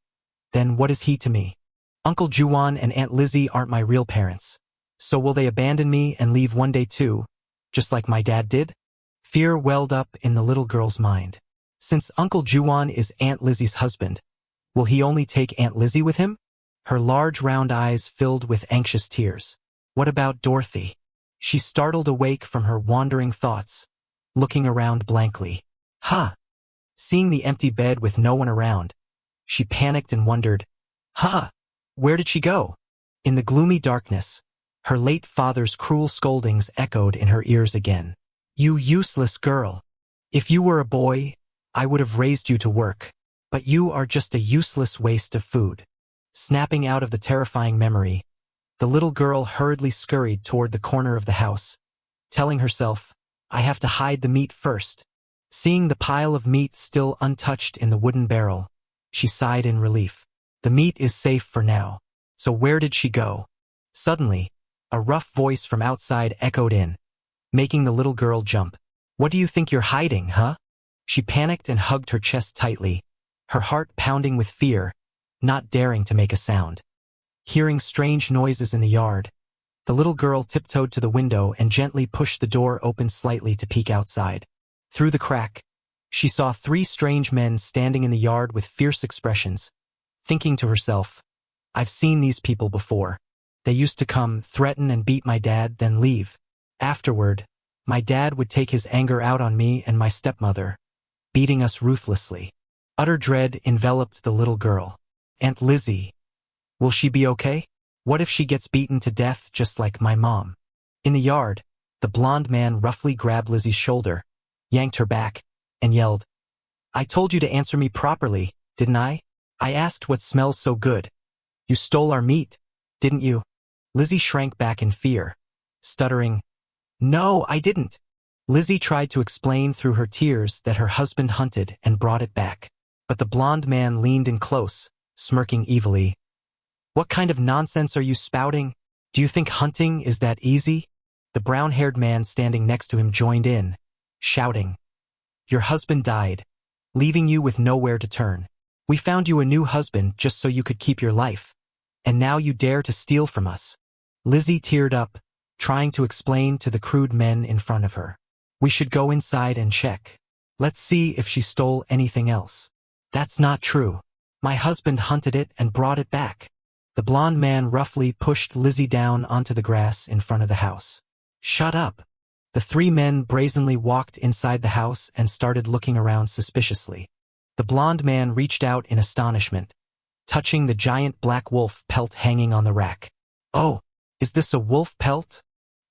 then what is he to me? Uncle Juwon and Aunt Lizzie aren't my real parents, so will they abandon me and leave one day too, just like my dad did? Fear welled up in the little girl's mind. Since Uncle Juwon is Aunt Lizzie's husband, will he only take Aunt Lizzie with him? Her large round eyes filled with anxious tears. What about Dorothy? She startled awake from her wandering thoughts, looking around blankly. Huh? Seeing the empty bed with no one around, she panicked and wondered, huh? Where did she go? In the gloomy darkness, her late father's cruel scoldings echoed in her ears again. You useless girl. If you were a boy, I would have raised you to work, but you are just a useless waste of food. Snapping out of the terrifying memory, the little girl hurriedly scurried toward the corner of the house, telling herself, I have to hide the meat first. Seeing the pile of meat still untouched in the wooden barrel, she sighed in relief. The meat is safe for now. So where did she go? Suddenly, a rough voice from outside echoed in, making the little girl jump. What do you think you're hiding, huh? She panicked and hugged her chest tightly, her heart pounding with fear, not daring to make a sound. Hearing strange noises in the yard, the little girl tiptoed to the window and gently pushed the door open slightly to peek outside. Through the crack, she saw 3 strange men standing in the yard with fierce expressions, thinking to herself, I've seen these people before. They used to come, threaten and beat my dad, then leave. Afterward, my dad would take his anger out on me and my stepmother, beating us ruthlessly. Utter dread enveloped the little girl. Aunt Lizzie. Will she be okay? What if she gets beaten to death just like my mom? In the yard, the blonde man roughly grabbed Lizzie's shoulder, yanked her back, and yelled, I told you to answer me properly, didn't I? I asked what smells so good. You stole our meat, didn't you? Lizzie shrank back in fear, stuttering, No, I didn't. Lizzie tried to explain through her tears that her husband hunted and brought it back. But the blonde man leaned in close, smirking evilly. What kind of nonsense are you spouting? Do you think hunting is that easy? The brown-haired man standing next to him joined in, shouting, Your husband died, leaving you with nowhere to turn. We found you a new husband just so you could keep your life. And now you dare to steal from us. Lizzie teared up, trying to explain to the crude men in front of her. We should go inside and check. Let's see if she stole anything else. That's not true. My husband hunted it and brought it back. The blonde man roughly pushed Lizzie down onto the grass in front of the house. Shut up. The three men brazenly walked inside the house and started looking around suspiciously. The blonde man reached out in astonishment, touching the giant black wolf pelt hanging on the rack. Oh, is this a wolf pelt?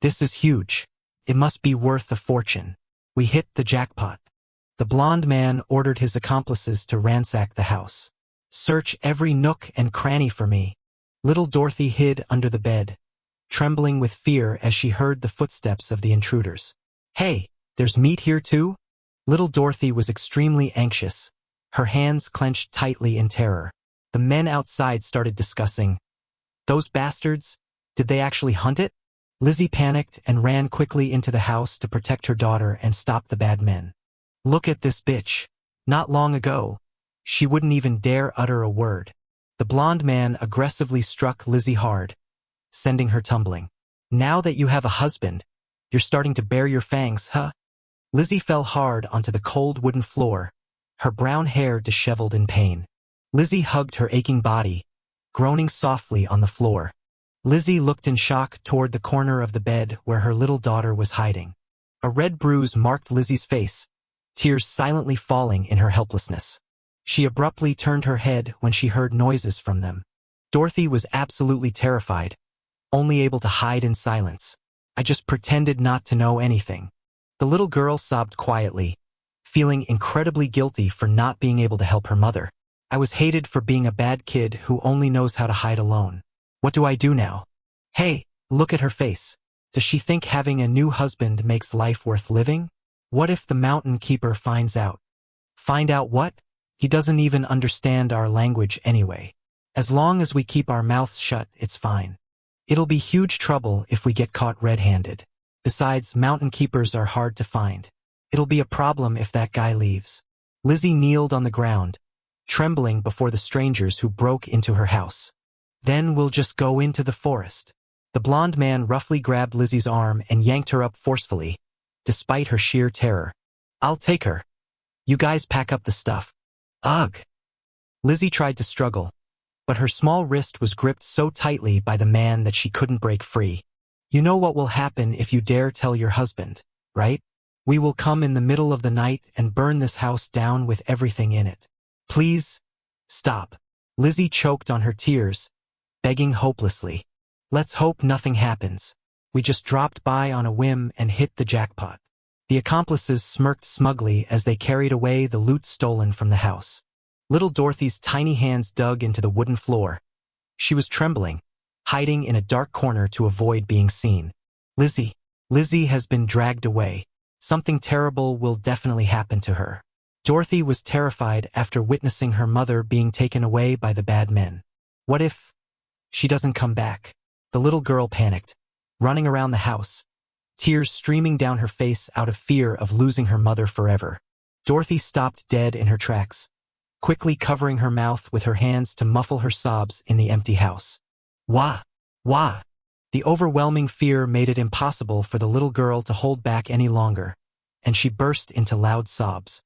This is huge. It must be worth a fortune. We hit the jackpot. The blonde man ordered his accomplices to ransack the house. Search every nook and cranny for me. Little Dorothy hid under the bed, trembling with fear as she heard the footsteps of the intruders. Hey, there's meat here too? Little Dorothy was extremely anxious, her hands clenched tightly in terror. The men outside started discussing. Those bastards? Did they actually hunt it? Lizzie panicked and ran quickly into the house to protect her daughter and stop the bad men. Look at this bitch. Not long ago, she wouldn't even dare utter a word. The blonde man aggressively struck Lizzie hard, sending her tumbling. Now that you have a husband, you're starting to bare your fangs, huh? Lizzie fell hard onto the cold wooden floor, her brown hair disheveled in pain. Lizzie hugged her aching body, groaning softly on the floor. Lizzie looked in shock toward the corner of the bed where her little daughter was hiding. A red bruise marked Lizzie's face, tears silently falling in her helplessness. She abruptly turned her head when she heard noises from them. Dorothy was absolutely terrified, only able to hide in silence. I just pretended not to know anything. The little girl sobbed quietly, feeling incredibly guilty for not being able to help her mother. I was hated for being a bad kid who only knows how to hide alone. What do I do now? Hey, look at her face. Does she think having a new husband makes life worth living? What if the mountain keeper finds out? Find out what? He doesn't even understand our language anyway. As long as we keep our mouths shut, it's fine. It'll be huge trouble if we get caught red-handed. Besides, mountain keepers are hard to find. It'll be a problem if that guy leaves. Lizzie kneeled on the ground, trembling before the strangers who broke into her house. Then we'll just go into the forest. The blonde man roughly grabbed Lizzie's arm and yanked her up forcefully, despite her sheer terror. I'll take her. You guys pack up the stuff. Ugh. Lizzie tried to struggle, but her small wrist was gripped so tightly by the man that she couldn't break free. You know what will happen if you dare tell your husband, right? We will come in the middle of the night and burn this house down with everything in it. Please, stop. Lizzie choked on her tears, begging hopelessly. Let's hope nothing happens. We just dropped by on a whim and hit the jackpot. The accomplices smirked smugly as they carried away the loot stolen from the house. Little Dorothy's tiny hands dug into the wooden floor. She was trembling, hiding in a dark corner to avoid being seen. Lizzie has been dragged away. Something terrible will definitely happen to her. Dorothy was terrified after witnessing her mother being taken away by the bad men. What if she doesn't come back? The little girl panicked, running around the house, tears streaming down her face out of fear of losing her mother forever. Dorothy stopped dead in her tracks, quickly covering her mouth with her hands to muffle her sobs in the empty house. Wah! Wah! The overwhelming fear made it impossible for the little girl to hold back any longer, and she burst into loud sobs.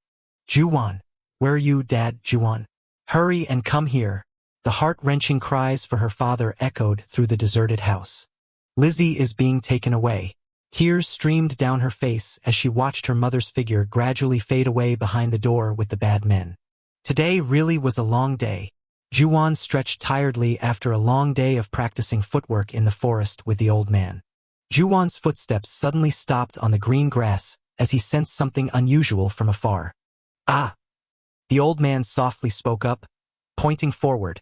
Juwon! Where are you, Dad, Juwon? Hurry and come here! The heart-wrenching cries for her father echoed through the deserted house. Lizzie is being taken away. Tears streamed down her face as she watched her mother's figure gradually fade away behind the door with the bad men. Today really was a long day. Juwon stretched tiredly after a long day of practicing footwork in the forest with the old man. Juwon's footsteps suddenly stopped on the green grass as he sensed something unusual from afar. Ah! The old man softly spoke up, pointing forward,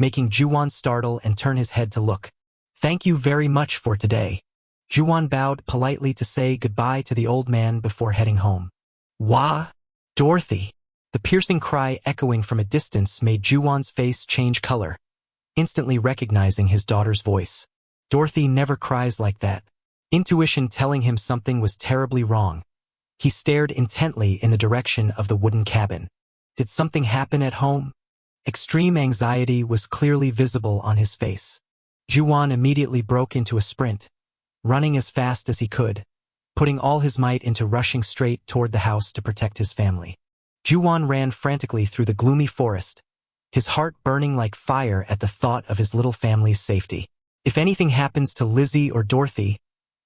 making Juwon startle and turn his head to look. Thank you very much for today. Juwon bowed politely to say goodbye to the old man before heading home. Wah! Dorothy! The piercing cry echoing from a distance made Juwon's face change color, instantly recognizing his daughter's voice. Dorothy never cries like that. Intuition telling him something was terribly wrong. He stared intently in the direction of the wooden cabin. Did something happen at home? Extreme anxiety was clearly visible on his face. Juwon immediately broke into a sprint, running as fast as he could, putting all his might into rushing straight toward the house to protect his family. Juwon ran frantically through the gloomy forest, his heart burning like fire at the thought of his little family's safety. If anything happens to Lizzie or Dorothy,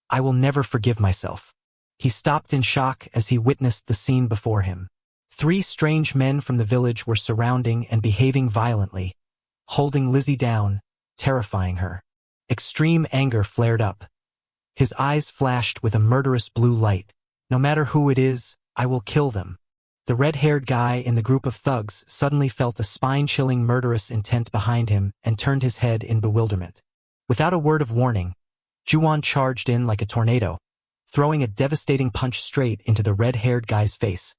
I will never forgive myself. He stopped in shock as he witnessed the scene before him. 3 strange men from the village were surrounding and behaving violently, holding Lizzie down, terrifying her. Extreme anger flared up. His eyes flashed with a murderous blue light. No matter who it is, I will kill them. The red-haired guy in the group of thugs suddenly felt a spine-chilling murderous intent behind him and turned his head in bewilderment. Without a word of warning, Juwon charged in like a tornado, throwing a devastating punch straight into the red-haired guy's face,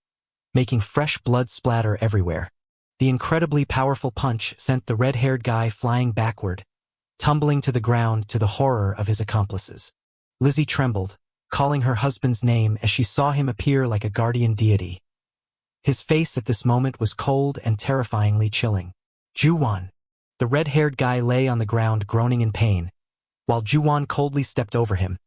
making fresh blood splatter everywhere. The incredibly powerful punch sent the red-haired guy flying backward, tumbling to the ground to the horror of his accomplices. Lizzie trembled, calling her husband's name as she saw him appear like a guardian deity. His face at this moment was cold and terrifyingly chilling. Juwon! The red-haired guy lay on the ground groaning in pain, while Juwon coldly stepped over him,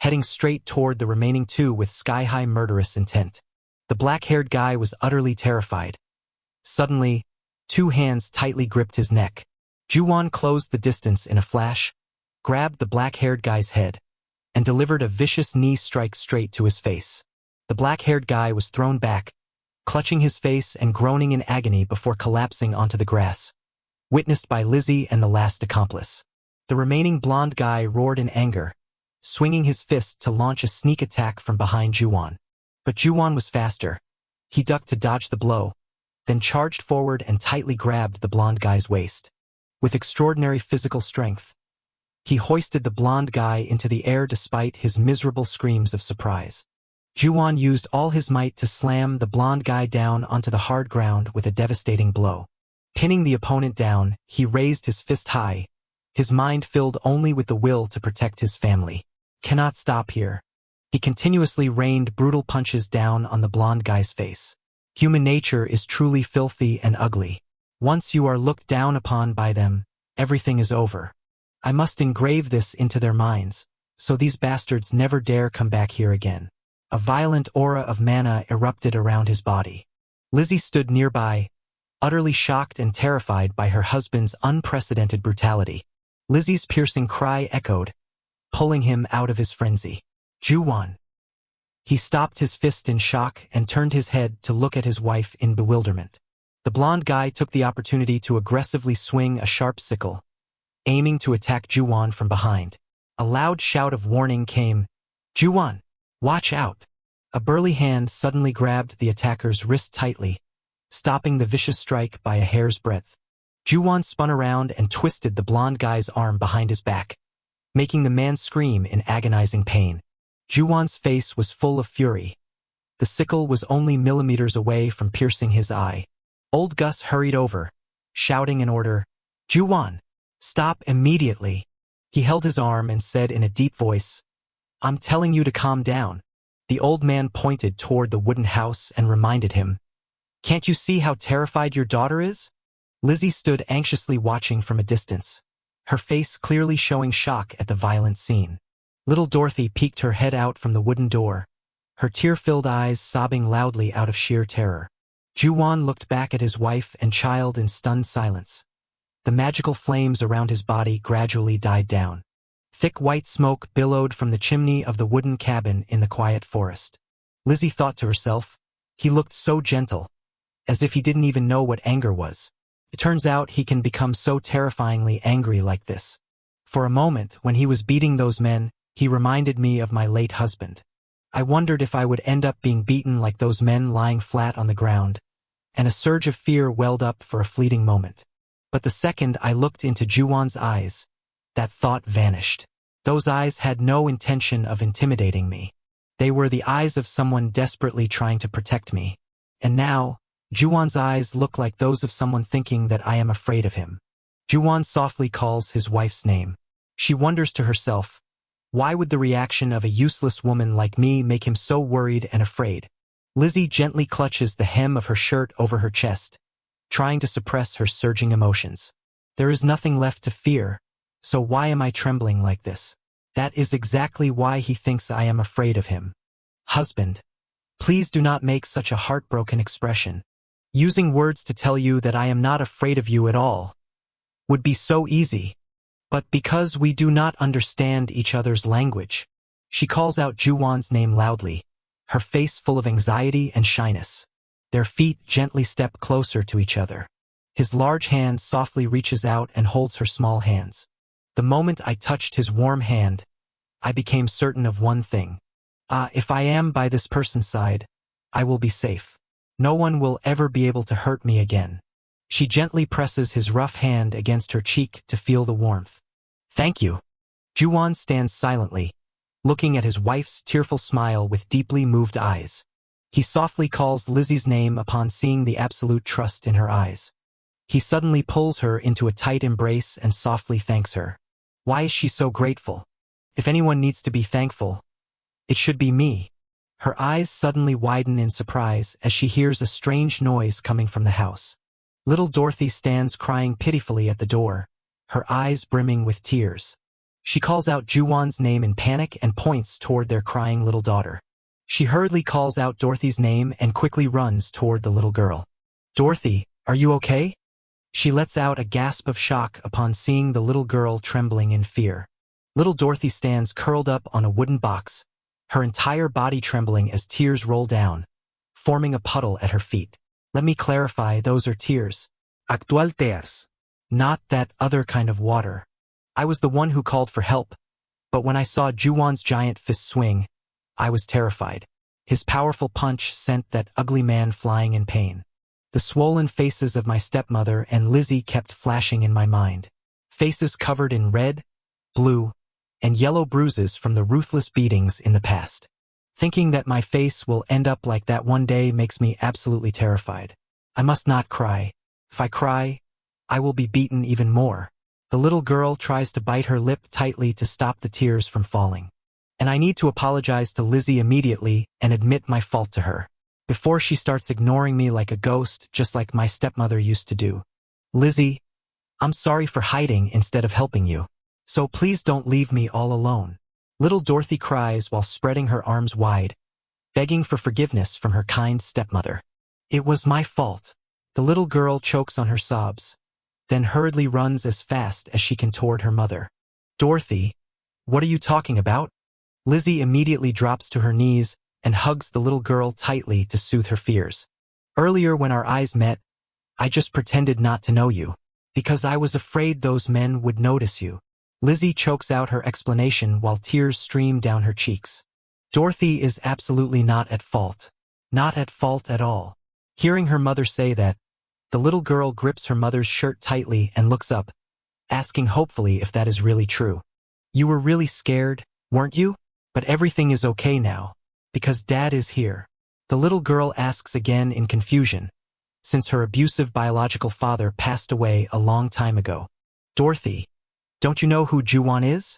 heading straight toward the remaining 2 with sky-high murderous intent. The black-haired guy was utterly terrified. Suddenly, 2 hands tightly gripped his neck. Juwon closed the distance in a flash, grabbed the black-haired guy's head, and delivered a vicious knee strike straight to his face. The black-haired guy was thrown back, clutching his face and groaning in agony before collapsing onto the grass, witnessed by Lizzie and the last accomplice. The remaining blonde guy roared in anger, swinging his fist to launch a sneak attack from behind Juwon. But Juwon was faster. He ducked to dodge the blow, then charged forward and tightly grabbed the blonde guy's waist. With extraordinary physical strength, he hoisted the blonde guy into the air despite his miserable screams of surprise. Juwon used all his might to slam the blonde guy down onto the hard ground with a devastating blow. Pinning the opponent down, he raised his fist high, his mind filled only with the will to protect his family. Cannot stop here. He continuously rained brutal punches down on the blonde guy's face. Human nature is truly filthy and ugly. Once you are looked down upon by them, everything is over. I must engrave this into their minds, so these bastards never dare come back here again. A violent aura of mana erupted around his body. Lizzie stood nearby, utterly shocked and terrified by her husband's unprecedented brutality. Lizzie's piercing cry echoed, pulling him out of his frenzy. Juwon! He stopped his fist in shock and turned his head to look at his wife in bewilderment. The blonde guy took the opportunity to aggressively swing a sharp sickle, aiming to attack Juwon from behind. A loud shout of warning came. Juwon! Watch out! A burly hand suddenly grabbed the attacker's wrist tightly, stopping the vicious strike by a hair's breadth. Juwon spun around and twisted the blonde guy's arm behind his back, making the man scream in agonizing pain. Juwon's face was full of fury. The sickle was only millimeters away from piercing his eye. Old Gus hurried over, shouting an order. Juwon! Stop immediately! He held his arm and said in a deep voice, I'm telling you to calm down. The old man pointed toward the wooden house and reminded him, Can't you see how terrified your daughter is? Lizzie stood anxiously watching from a distance, her face clearly showing shock at the violent scene. Little Dorothy peeked her head out from the wooden door, her tear-filled eyes sobbing loudly out of sheer terror. Juwon looked back at his wife and child in stunned silence. The magical flames around his body gradually died down, Thick white smoke billowed from the chimney of the wooden cabin in the quiet forest. Lizzie thought to herself, he looked so gentle, as if he didn't even know what anger was. It turns out he can become so terrifyingly angry like this. For a moment, when he was beating those men, he reminded me of my late husband. I wondered if I would end up being beaten like those men lying flat on the ground, and a surge of fear welled up for a fleeting moment. But the second I looked into Juwon's eyes, that thought vanished. Those eyes had no intention of intimidating me. They were the eyes of someone desperately trying to protect me. And now, Juwon's eyes look like those of someone thinking that I am afraid of him. Juwon softly calls his wife's name. She wonders to herself, why would the reaction of a useless woman like me make him so worried and afraid? Lizzie gently clutches the hem of her shirt over her chest, trying to suppress her surging emotions. There is nothing left to fear, so why am I trembling like this? That is exactly why he thinks I am afraid of him. Husband, please do not make such a heartbroken expression. Using words to tell you that I am not afraid of you at all would be so easy. But because we do not understand each other's language, she calls out Juwon's name loudly, her face full of anxiety and shyness. Their feet gently step closer to each other. His large hand softly reaches out and holds her small hands. The moment I touched his warm hand, I became certain of one thing. If I am by this person's side, I will be safe. No one will ever be able to hurt me again. She gently presses his rough hand against her cheek to feel the warmth. Thank you. Juwon stands silently, looking at his wife's tearful smile with deeply moved eyes. He softly calls Lizzie's name upon seeing the absolute trust in her eyes. He suddenly pulls her into a tight embrace and softly thanks her. Why is she so grateful? If anyone needs to be thankful, it should be me. Her eyes suddenly widen in surprise as she hears a strange noise coming from the house. Little Dorothy stands crying pitifully at the door, her eyes brimming with tears. She calls out Juwon's name in panic and points toward their crying little daughter. She hurriedly calls out Dorothy's name and quickly runs toward the little girl. Dorothy, are you okay? She lets out a gasp of shock upon seeing the little girl trembling in fear. Little Dorothy stands curled up on a wooden box, her entire body trembling as tears roll down, forming a puddle at her feet. Let me clarify, those are tears. Actual tears. Not that other kind of water. I was the one who called for help, but when I saw Juwon's giant fist swing, I was terrified. His powerful punch sent that ugly man flying in pain. The swollen faces of my stepmother and Lizzie kept flashing in my mind. Faces covered in red, blue, and yellow bruises from the ruthless beatings in the past. Thinking that my face will end up like that one day makes me absolutely terrified. I must not cry. If I cry, I will be beaten even more. The little girl tries to bite her lip tightly to stop the tears from falling. And I need to apologize to Lizzie immediately and admit my fault to her, before she starts ignoring me like a ghost, just like my stepmother used to do. Lizzie, I'm sorry for hiding instead of helping you. So please don't leave me all alone. Little Dorothy cries while spreading her arms wide, begging for forgiveness from her kind stepmother. It was my fault. The little girl chokes on her sobs, then hurriedly runs as fast as she can toward her mother. Dorothy, what are you talking about? Lizzie immediately drops to her knees and hugs the little girl tightly to soothe her fears. Earlier when our eyes met, I just pretended not to know you, because I was afraid those men would notice you. Lizzie chokes out her explanation while tears stream down her cheeks. Dorothy is absolutely not at fault. Not at fault at all. Hearing her mother say that, the little girl grips her mother's shirt tightly and looks up, asking hopefully if that is really true. You were really scared, weren't you? But everything is okay now, because Dad is here. The little girl asks again in confusion, since her abusive biological father passed away a long time ago. Dorothy, don't you know who Juwon is?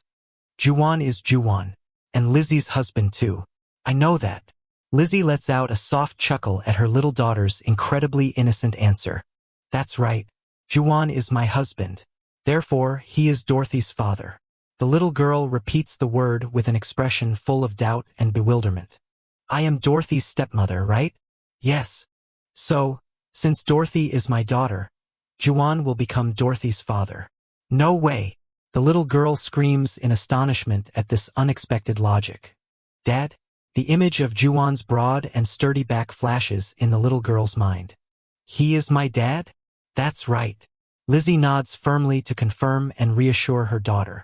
Juwon is Juwon, and Lizzie's husband too. I know that. Lizzie lets out a soft chuckle at her little daughter's incredibly innocent answer. That's right. Juwon is my husband. Therefore, he is Dorothy's father. The little girl repeats the word with an expression full of doubt and bewilderment. I am Dorothy's stepmother, right? Yes. So, since Dorothy is my daughter, Juwon will become Dorothy's father. No way. The little girl screams in astonishment at this unexpected logic. Dad? The image of Juwon's broad and sturdy back flashes in the little girl's mind. He is my dad? That's right. Lizzie nods firmly to confirm and reassure her daughter.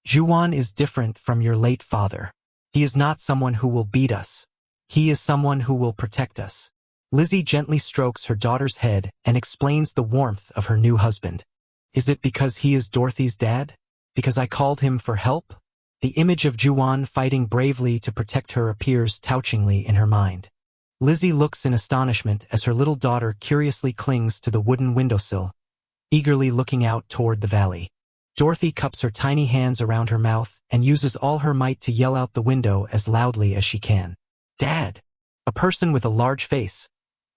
Juwon is different from your late father. He is not someone who will beat us. He is someone who will protect us. Lizzie gently strokes her daughter's head and explains the warmth of her new husband. Is it because he is Dorothy's dad? Because I called him for help? The image of Juwon fighting bravely to protect her appears touchingly in her mind. Lizzie looks in astonishment as her little daughter curiously clings to the wooden windowsill, eagerly looking out toward the valley. Dorothy cups her tiny hands around her mouth and uses all her might to yell out the window as loudly as she can. Dad! A person with a large face,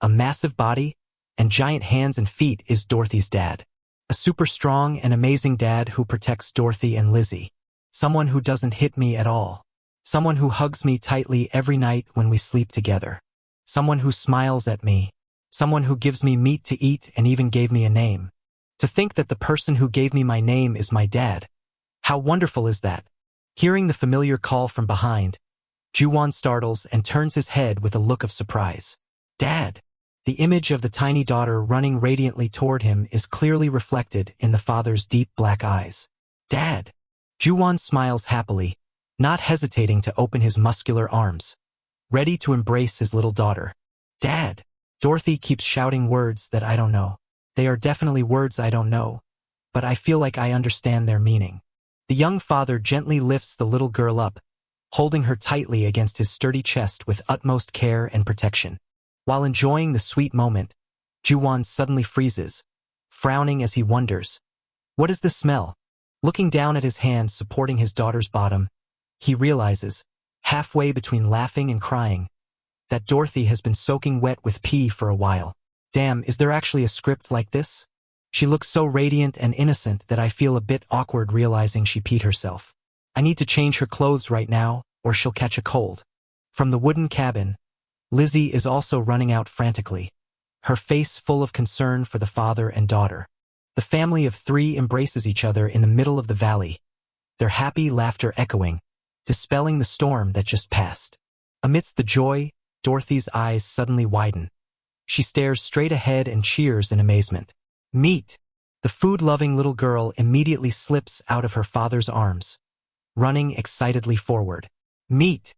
a massive body, and giant hands and feet is Dorothy's dad. A super strong and amazing dad who protects Dorothy and Lizzie. Someone who doesn't hit me at all. Someone who hugs me tightly every night when we sleep together. Someone who smiles at me. Someone who gives me meat to eat and even gave me a name. To think that the person who gave me my name is my dad. How wonderful is that? Hearing the familiar call from behind, Juwon startles and turns his head with a look of surprise. Dad! The image of the tiny daughter running radiantly toward him is clearly reflected in the father's deep black eyes. Dad! Juwon smiles happily, not hesitating to open his muscular arms, ready to embrace his little daughter. Dad! Dorothy keeps shouting words that I don't know. They are definitely words I don't know, but I feel like I understand their meaning. The young father gently lifts the little girl up, holding her tightly against his sturdy chest with utmost care and protection. While enjoying the sweet moment, Juwon suddenly freezes, frowning as he wonders, what is the smell? Looking down at his hand supporting his daughter's bottom, he realizes, halfway between laughing and crying, that Dorothy has been soaking wet with pee for a while. Damn, is there actually a script like this? She looks so radiant and innocent that I feel a bit awkward realizing she peed herself. I need to change her clothes right now, or she'll catch a cold. From the wooden cabin, Lizzie is also running out frantically, her face full of concern for the father and daughter. The family of three embraces each other in the middle of the valley, their happy laughter echoing, dispelling the storm that just passed. Amidst the joy, Dorothy's eyes suddenly widen. She stares straight ahead and cheers in amazement. Meat! The food-loving little girl immediately slips out of her father's arms, running excitedly forward. Meat!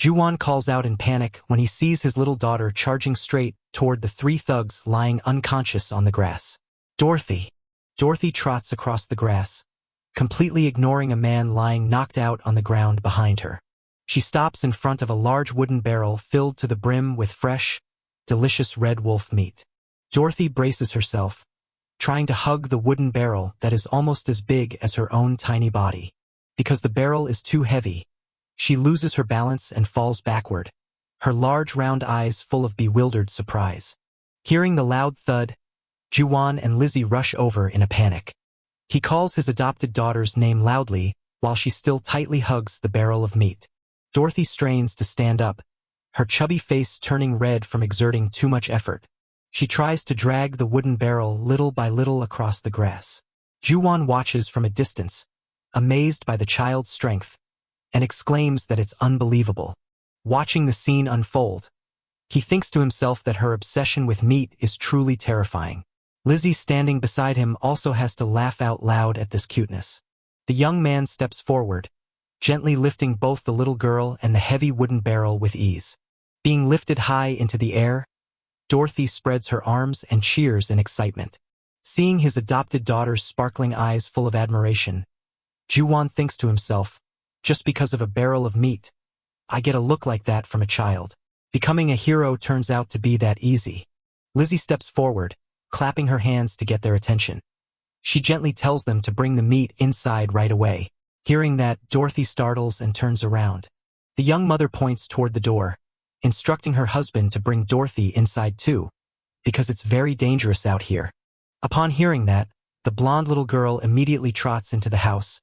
Juwon calls out in panic when he sees his little daughter charging straight toward the three thugs lying unconscious on the grass. Dorothy! Dorothy trots across the grass, completely ignoring a man lying knocked out on the ground behind her. She stops in front of a large wooden barrel filled to the brim with fresh, delicious red wolf meat. Dorothy braces herself, trying to hug the wooden barrel that is almost as big as her own tiny body. Because the barrel is too heavy, she loses her balance and falls backward, her large round eyes full of bewildered surprise. Hearing the loud thud, Juwon and Lizzie rush over in a panic. He calls his adopted daughter's name loudly while she still tightly hugs the barrel of meat. Dorothy strains to stand up, her chubby face turning red from exerting too much effort. She tries to drag the wooden barrel little by little across the grass. Juwon watches from a distance, amazed by the child's strength, and exclaims that it's unbelievable. Watching the scene unfold, he thinks to himself that her obsession with meat is truly terrifying. Lizzie standing beside him also has to laugh out loud at this cuteness. The young man steps forward, gently lifting both the little girl and the heavy wooden barrel with ease. Being lifted high into the air, Dorothy spreads her arms and cheers in excitement. Seeing his adopted daughter's sparkling eyes full of admiration, Juwon thinks to himself, just because of a barrel of meat, I get a look like that from a child. Becoming a hero turns out to be that easy. Lizzie steps forward, clapping her hands to get their attention. She gently tells them to bring the meat inside right away. Hearing that, Dorothy startles and turns around. The young mother points toward the door, instructing her husband to bring Dorothy inside too, because it's very dangerous out here. Upon hearing that, the blonde little girl immediately trots into the house,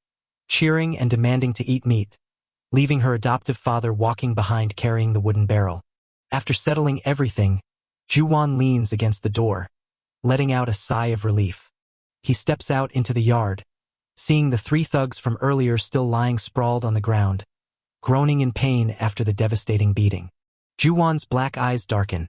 cheering and demanding to eat meat, leaving her adoptive father walking behind carrying the wooden barrel. After settling everything, Juwon leans against the door, letting out a sigh of relief. He steps out into the yard, seeing the three thugs from earlier still lying sprawled on the ground, groaning in pain after the devastating beating. Ju-won's black eyes darken,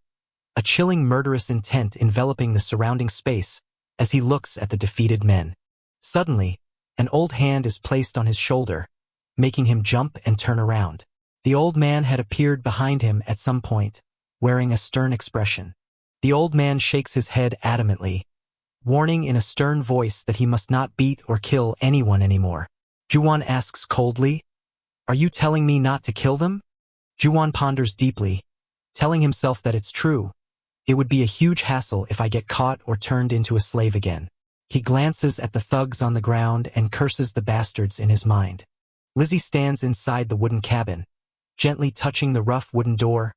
a chilling murderous intent enveloping the surrounding space as he looks at the defeated men. Suddenly, an old hand is placed on his shoulder, making him jump and turn around. The old man had appeared behind him at some point, wearing a stern expression. The old man shakes his head adamantly, warning in a stern voice that he must not beat or kill anyone anymore. Ju-won asks coldly, "Are you telling me not to kill them?" Ju-won ponders deeply, telling himself that it's true. It would be a huge hassle if I get caught or turned into a slave again. He glances at the thugs on the ground and curses the bastards in his mind. Lizzie stands inside the wooden cabin, gently touching the rough wooden door,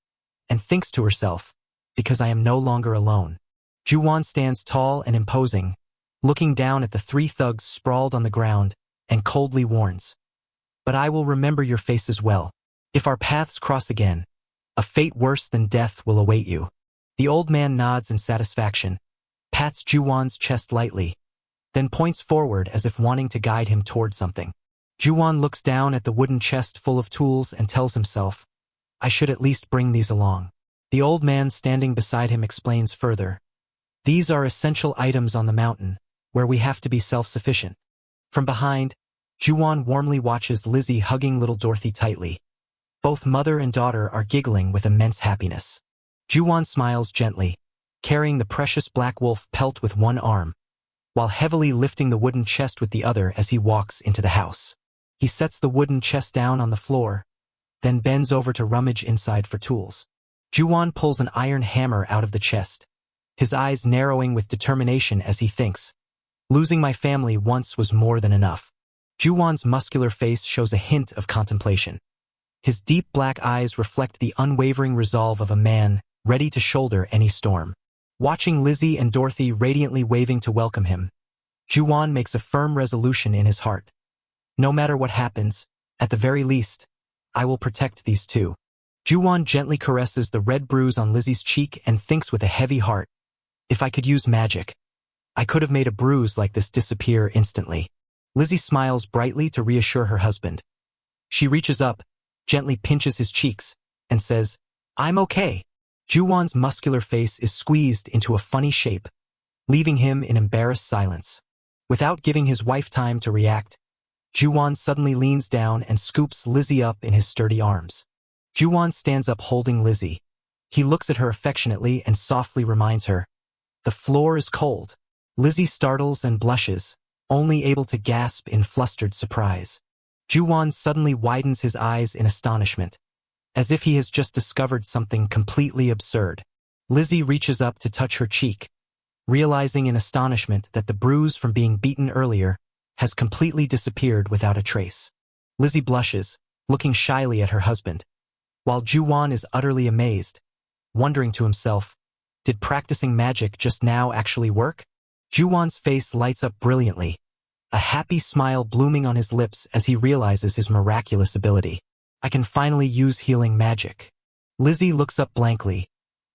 and thinks to herself, because I am no longer alone. Ju-won stands tall and imposing, looking down at the three thugs sprawled on the ground, and coldly warns, "But I will remember your faces well. If our paths cross again, a fate worse than death will await you." The old man nods in satisfaction, pats Ju-won's chest lightly, then points forward as if wanting to guide him toward something. Ju-won looks down at the wooden chest full of tools and tells himself, "I should at least bring these along." The old man standing beside him explains further, "These are essential items on the mountain, where we have to be self-sufficient." From behind, Ju-won warmly watches Lizzie hugging little Dorothy tightly. Both mother and daughter are giggling with immense happiness. Ju-won smiles gently, carrying the precious black wolf pelt with one arm, while heavily lifting the wooden chest with the other as he walks into the house. He sets the wooden chest down on the floor, then bends over to rummage inside for tools. Ju-won pulls an iron hammer out of the chest, his eyes narrowing with determination as he thinks, "Losing my family once was more than enough." Ju-won's muscular face shows a hint of contemplation. His deep black eyes reflect the unwavering resolve of a man ready to shoulder any storm. Watching Lizzie and Dorothy radiantly waving to welcome him, Ju-won makes a firm resolution in his heart. No matter what happens, at the very least, I will protect these two. Ju-won gently caresses the red bruise on Lizzie's cheek and thinks with a heavy heart, "If I could use magic, I could have made a bruise like this disappear instantly." Lizzie smiles brightly to reassure her husband. She reaches up, gently pinches his cheeks, and says, "I'm okay." Ju-won's muscular face is squeezed into a funny shape, leaving him in embarrassed silence. Without giving his wife time to react, Ju-won suddenly leans down and scoops Lizzie up in his sturdy arms. Ju-won stands up holding Lizzie. He looks at her affectionately and softly reminds her, "The floor is cold." Lizzie startles and blushes, only able to gasp in flustered surprise. Ju-won suddenly widens his eyes in astonishment, as if he has just discovered something completely absurd. Lizzie reaches up to touch her cheek, realizing in astonishment that the bruise from being beaten earlier has completely disappeared without a trace. Lizzie blushes, looking shyly at her husband, while Ju-won is utterly amazed, wondering to himself, did practicing magic just now actually work? Ju-won's face lights up brilliantly, a happy smile blooming on his lips as he realizes his miraculous ability. "I can finally use healing magic." Lizzie looks up blankly,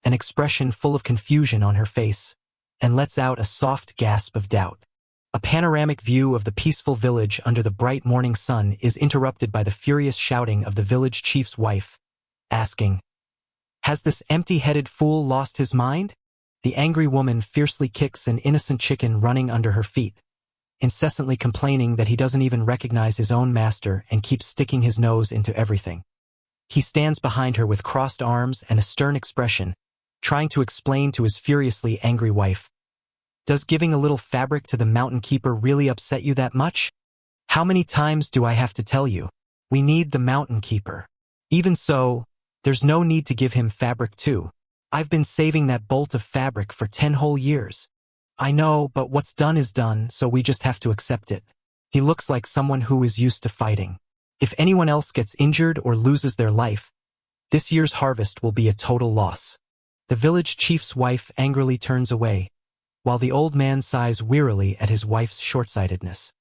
an expression full of confusion on her face, and lets out a soft gasp of doubt. A panoramic view of the peaceful village under the bright morning sun is interrupted by the furious shouting of the village chief's wife, asking, "Has this empty-headed fool lost his mind?" The angry woman fiercely kicks an innocent chicken running under her feet, incessantly complaining that he doesn't even recognize his own master and keeps sticking his nose into everything. He stands behind her with crossed arms and a stern expression, trying to explain to his furiously angry wife, "Does giving a little fabric to the mountain keeper really upset you that much? How many times do I have to tell you? We need the mountain keeper. Even so, there's no need to give him fabric too. I've been saving that bolt of fabric for 10 whole years. I know, but what's done is done, so we just have to accept it." He looks like someone who is used to fighting. If anyone else gets injured or loses their life, this year's harvest will be a total loss. The village chief's wife angrily turns away, while the old man sighs wearily at his wife's short-sightedness.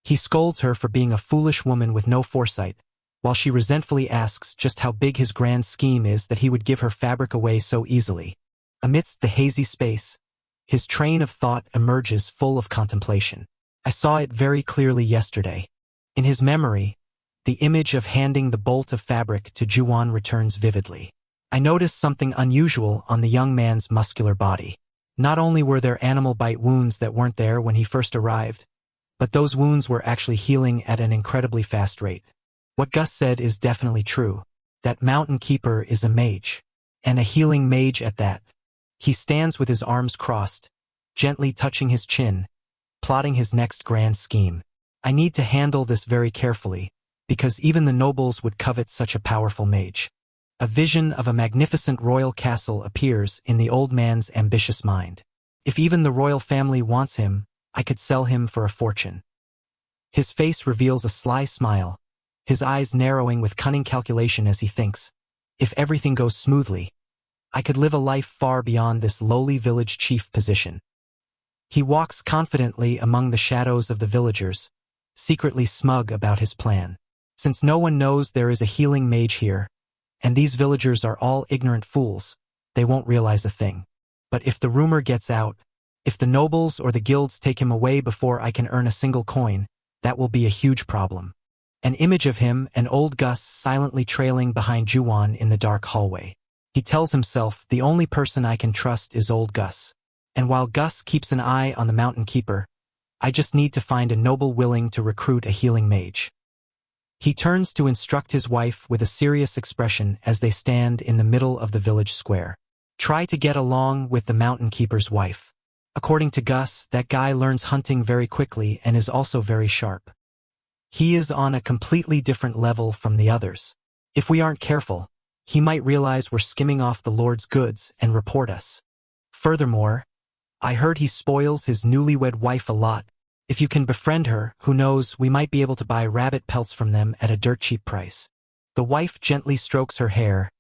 He scolds her for being a foolish woman with no foresight, while she resentfully asks just how big his grand scheme is that he would give her fabric away so easily. Amidst the hazy space, his train of thought emerges full of contemplation. I saw it very clearly yesterday. In his memory, the image of handing the bolt of fabric to Juwon returns vividly. I noticed something unusual on the young man's muscular body. Not only were there animal bite wounds that weren't there when he first arrived, but those wounds were actually healing at an incredibly fast rate. What Gus said is definitely true. That mountain keeper is a mage. And a healing mage at that. He stands with his arms crossed, gently touching his chin, plotting his next grand scheme. I need to handle this very carefully, because even the nobles would covet such a powerful mage. A vision of a magnificent royal castle appears in the old man's ambitious mind. If even the royal family wants him, I could sell him for a fortune. His face reveals a sly smile, his eyes narrowing with cunning calculation as he thinks, if everything goes smoothly, I could live a life far beyond this lowly village chief position. He walks confidently among the shadows of the villagers, secretly smug about his plan. Since no one knows there is a healing mage here, and these villagers are all ignorant fools, they won't realize a thing. But if the rumor gets out, if the nobles or the guilds take him away before I can earn a single coin, that will be a huge problem. An image of him and old Gus silently trailing behind Juwon in the dark hallway. He tells himself the only person I can trust is old Gus. And while Gus keeps an eye on the mountain keeper, I just need to find a noble willing to recruit a healing mage. He turns to instruct his wife with a serious expression as they stand in the middle of the village square. Try to get along with the mountain keeper's wife. According to Gus, that guy learns hunting very quickly and is also very sharp. He is on a completely different level from the others. If we aren't careful, he might realize we're skimming off the Lord's goods and report us. Furthermore, I heard he spoils his newlywed wife a lot. If you can befriend her, who knows, we might be able to buy rabbit pelts from them at a dirt cheap price. The wife gently strokes her hair,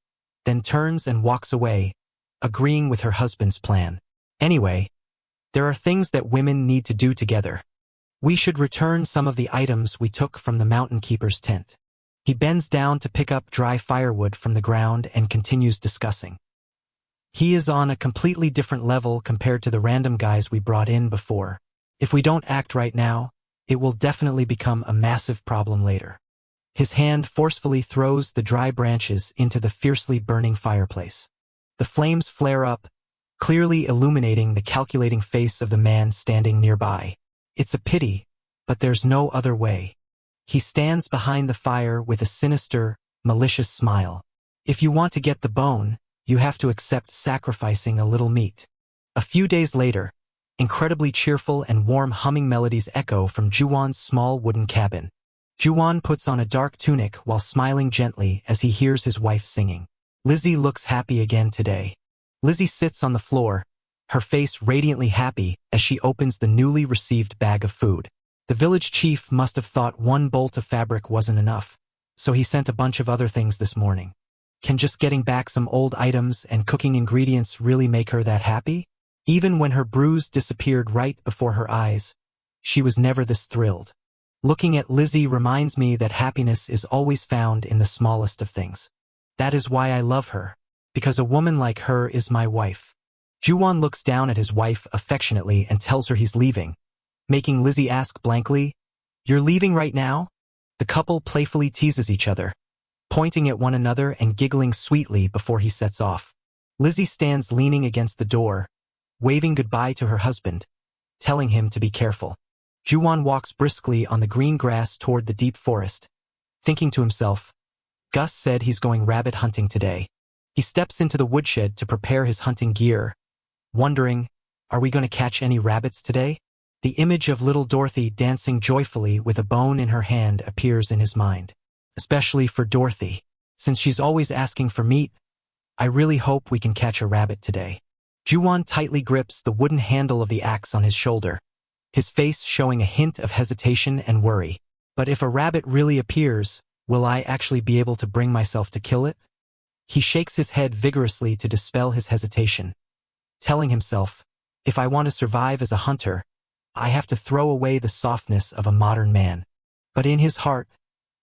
then turns and walks away, agreeing with her husband's plan. Anyway, there are things that women need to do together. We should return some of the items we took from the mountain keeper's tent. He bends down to pick up dry firewood from the ground and continues discussing. He is on a completely different level compared to the random guys we brought in before. If we don't act right now, it will definitely become a massive problem later. His hand forcefully throws the dry branches into the fiercely burning fireplace. The flames flare up, clearly illuminating the calculating face of the man standing nearby. It's a pity, but there's no other way. He stands behind the fire with a sinister, malicious smile. If you want to get the bone, you have to accept sacrificing a little meat. A few days later, incredibly cheerful and warm humming melodies echo from Juwon's small wooden cabin. Juwon puts on a dark tunic while smiling gently as he hears his wife singing. Lizzie looks happy again today. Lizzie sits on the floor, her face radiantly happy as she opens the newly received bag of food. The village chief must have thought one bolt of fabric wasn't enough, so he sent a bunch of other things this morning. Can just getting back some old items and cooking ingredients really make her that happy? Even when her bruise disappeared right before her eyes, she was never this thrilled. Looking at Lizzie reminds me that happiness is always found in the smallest of things. That is why I love her, because a woman like her is my wife. Juwon looks down at his wife affectionately and tells her he's leaving, making Lizzie ask blankly, "You're leaving right now?" The couple playfully teases each other, pointing at one another and giggling sweetly before he sets off. Lizzie stands leaning against the door, waving goodbye to her husband, telling him to be careful. Juwon walks briskly on the green grass toward the deep forest, thinking to himself, Gus said he's going rabbit hunting today. He steps into the woodshed to prepare his hunting gear, wondering, are we going to catch any rabbits today? The image of little Dorothy dancing joyfully with a bone in her hand appears in his mind. Especially for Dorothy, since she's always asking for meat, I really hope we can catch a rabbit today. Juwon tightly grips the wooden handle of the axe on his shoulder, his face showing a hint of hesitation and worry. But if a rabbit really appears, will I actually be able to bring myself to kill it? He shakes his head vigorously to dispel his hesitation, telling himself, if I want to survive as a hunter, I have to throw away the softness of a modern man. But in his heart,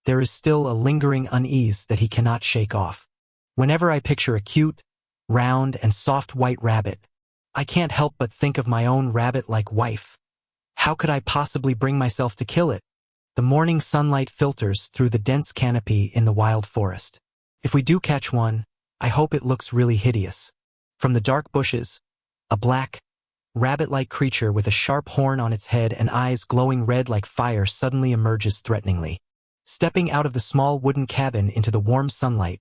there is still a lingering unease that he cannot shake off. Whenever I picture a cute, round, and soft white rabbit, I can't help but think of my own rabbit-like wife. How could I possibly bring myself to kill it? The morning sunlight filters through the dense canopy in the wild forest. If we do catch one, I hope it looks really hideous. From the dark bushes, a black, rabbit-like creature with a sharp horn on its head and eyes glowing red like fire suddenly emerges threateningly. Stepping out of the small wooden cabin into the warm sunlight,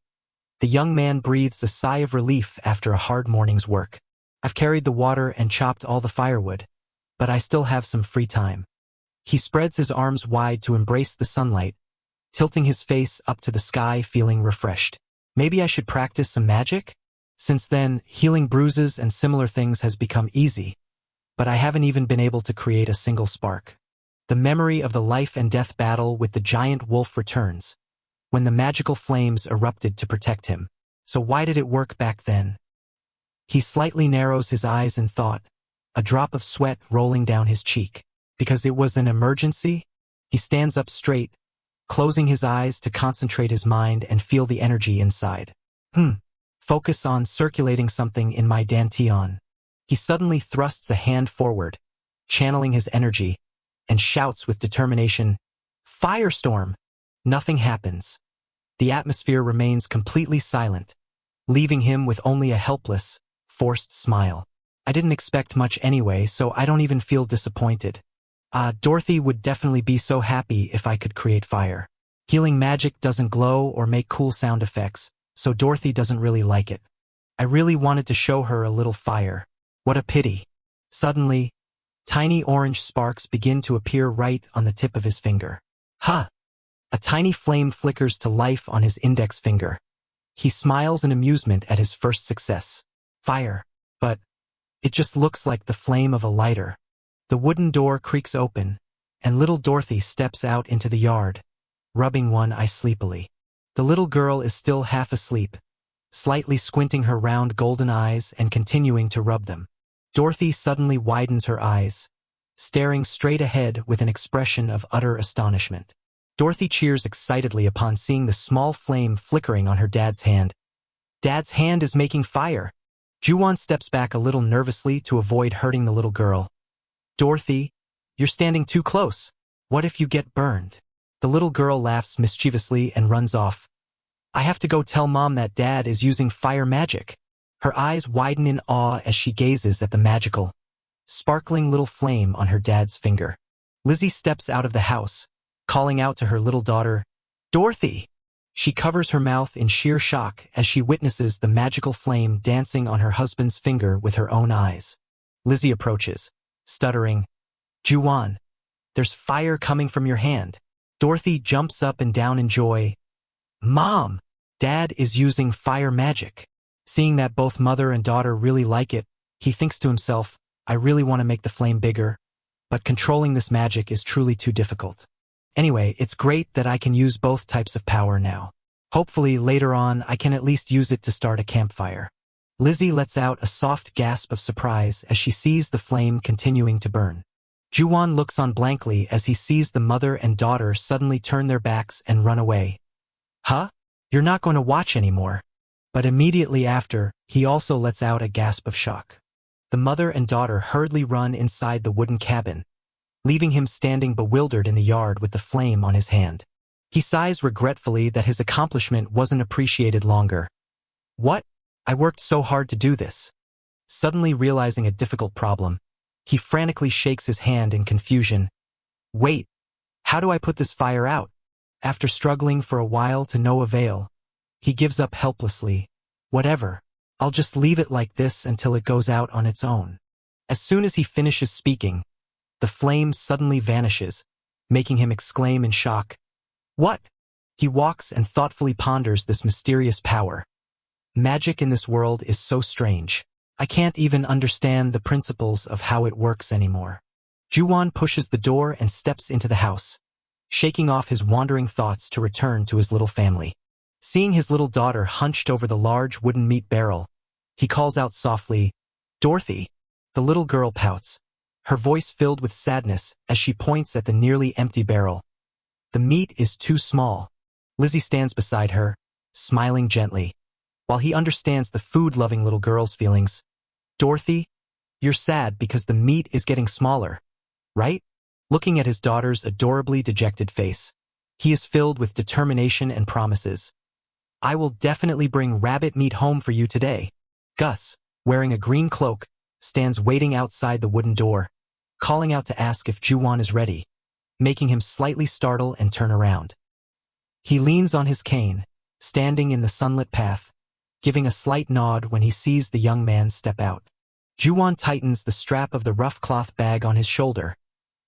the young man breathes a sigh of relief after a hard morning's work. I've carried the water and chopped all the firewood, but I still have some free time. He spreads his arms wide to embrace the sunlight, tilting his face up to the sky, feeling refreshed. Maybe I should practice some magic? Since then, healing bruises and similar things has become easy, but I haven't even been able to create a single spark. The memory of the life and death battle with the giant wolf returns, when the magical flames erupted to protect him. So why did it work back then? He slightly narrows his eyes in thought, a drop of sweat rolling down his cheek. Because it was an emergency? He stands up straight, closing his eyes to concentrate his mind and feel the energy inside. Focus on circulating something in my dantian. He suddenly thrusts a hand forward, channeling his energy, and shouts with determination, "Firestorm!" Nothing happens. The atmosphere remains completely silent, leaving him with only a helpless, forced smile. I didn't expect much anyway, so I don't even feel disappointed. Dorothy would definitely be so happy if I could create fire. Healing magic doesn't glow or make cool sound effects, so Dorothy doesn't really like it. I really wanted to show her a little fire. What a pity. Suddenly, tiny orange sparks begin to appear right on the tip of his finger. Ha! A tiny flame flickers to life on his index finger. He smiles in amusement at his first success. Fire. But it just looks like the flame of a lighter. The wooden door creaks open, and little Dorothy steps out into the yard, rubbing one eye sleepily. The little girl is still half asleep, slightly squinting her round golden eyes and continuing to rub them. Dorothy suddenly widens her eyes, staring straight ahead with an expression of utter astonishment. Dorothy cheers excitedly upon seeing the small flame flickering on her dad's hand. Dad's hand is making fire. Juwon steps back a little nervously to avoid hurting the little girl. Dorothy, you're standing too close. What if you get burned? The little girl laughs mischievously and runs off. I have to go tell Mom that Dad is using fire magic. Her eyes widen in awe as she gazes at the magical, sparkling little flame on her dad's finger. Lizzie steps out of the house, calling out to her little daughter, Dorothy! She covers her mouth in sheer shock as she witnesses the magical flame dancing on her husband's finger with her own eyes. Lizzie approaches, stuttering, Juwon, there's fire coming from your hand. Dorothy jumps up and down in joy. Mom, Dad is using fire magic. Seeing that both mother and daughter really like it, he thinks to himself, I really want to make the flame bigger, but controlling this magic is truly too difficult. Anyway, it's great that I can use both types of power now. Hopefully, later on, I can at least use it to start a campfire. Lizzie lets out a soft gasp of surprise as she sees the flame continuing to burn. Juwon looks on blankly as he sees the mother and daughter suddenly turn their backs and run away. Huh? You're not going to watch anymore. But immediately after, he also lets out a gasp of shock. The mother and daughter hurriedly run inside the wooden cabin, leaving him standing bewildered in the yard with the flame on his hand. He sighs regretfully that his accomplishment wasn't appreciated longer. What? I worked so hard to do this. Suddenly realizing a difficult problem, he frantically shakes his hand in confusion. Wait, how do I put this fire out? After struggling for a while to no avail, he gives up helplessly. Whatever, I'll just leave it like this until it goes out on its own. As soon as he finishes speaking, the flame suddenly vanishes, making him exclaim in shock. What? He walks and thoughtfully ponders this mysterious power. Magic in this world is so strange. I can't even understand the principles of how it works anymore. Juwon pushes the door and steps into the house, shaking off his wandering thoughts to return to his little family. Seeing his little daughter hunched over the large wooden meat barrel, he calls out softly, Dorothy. The little girl pouts, her voice filled with sadness as she points at the nearly empty barrel. The meat is too small. Lizzie stands beside her, smiling gently, while he understands the food-loving little girl's feelings. Dorothy, you're sad because the meat is getting smaller, right? Looking at his daughter's adorably dejected face, he is filled with determination and promises. I will definitely bring rabbit meat home for you today. Gus, wearing a green cloak, stands waiting outside the wooden door, calling out to ask if Juwon is ready, making him slightly startle and turn around. He leans on his cane, standing in the sunlit path, giving a slight nod when he sees the young man step out. Juwon tightens the strap of the rough cloth bag on his shoulder,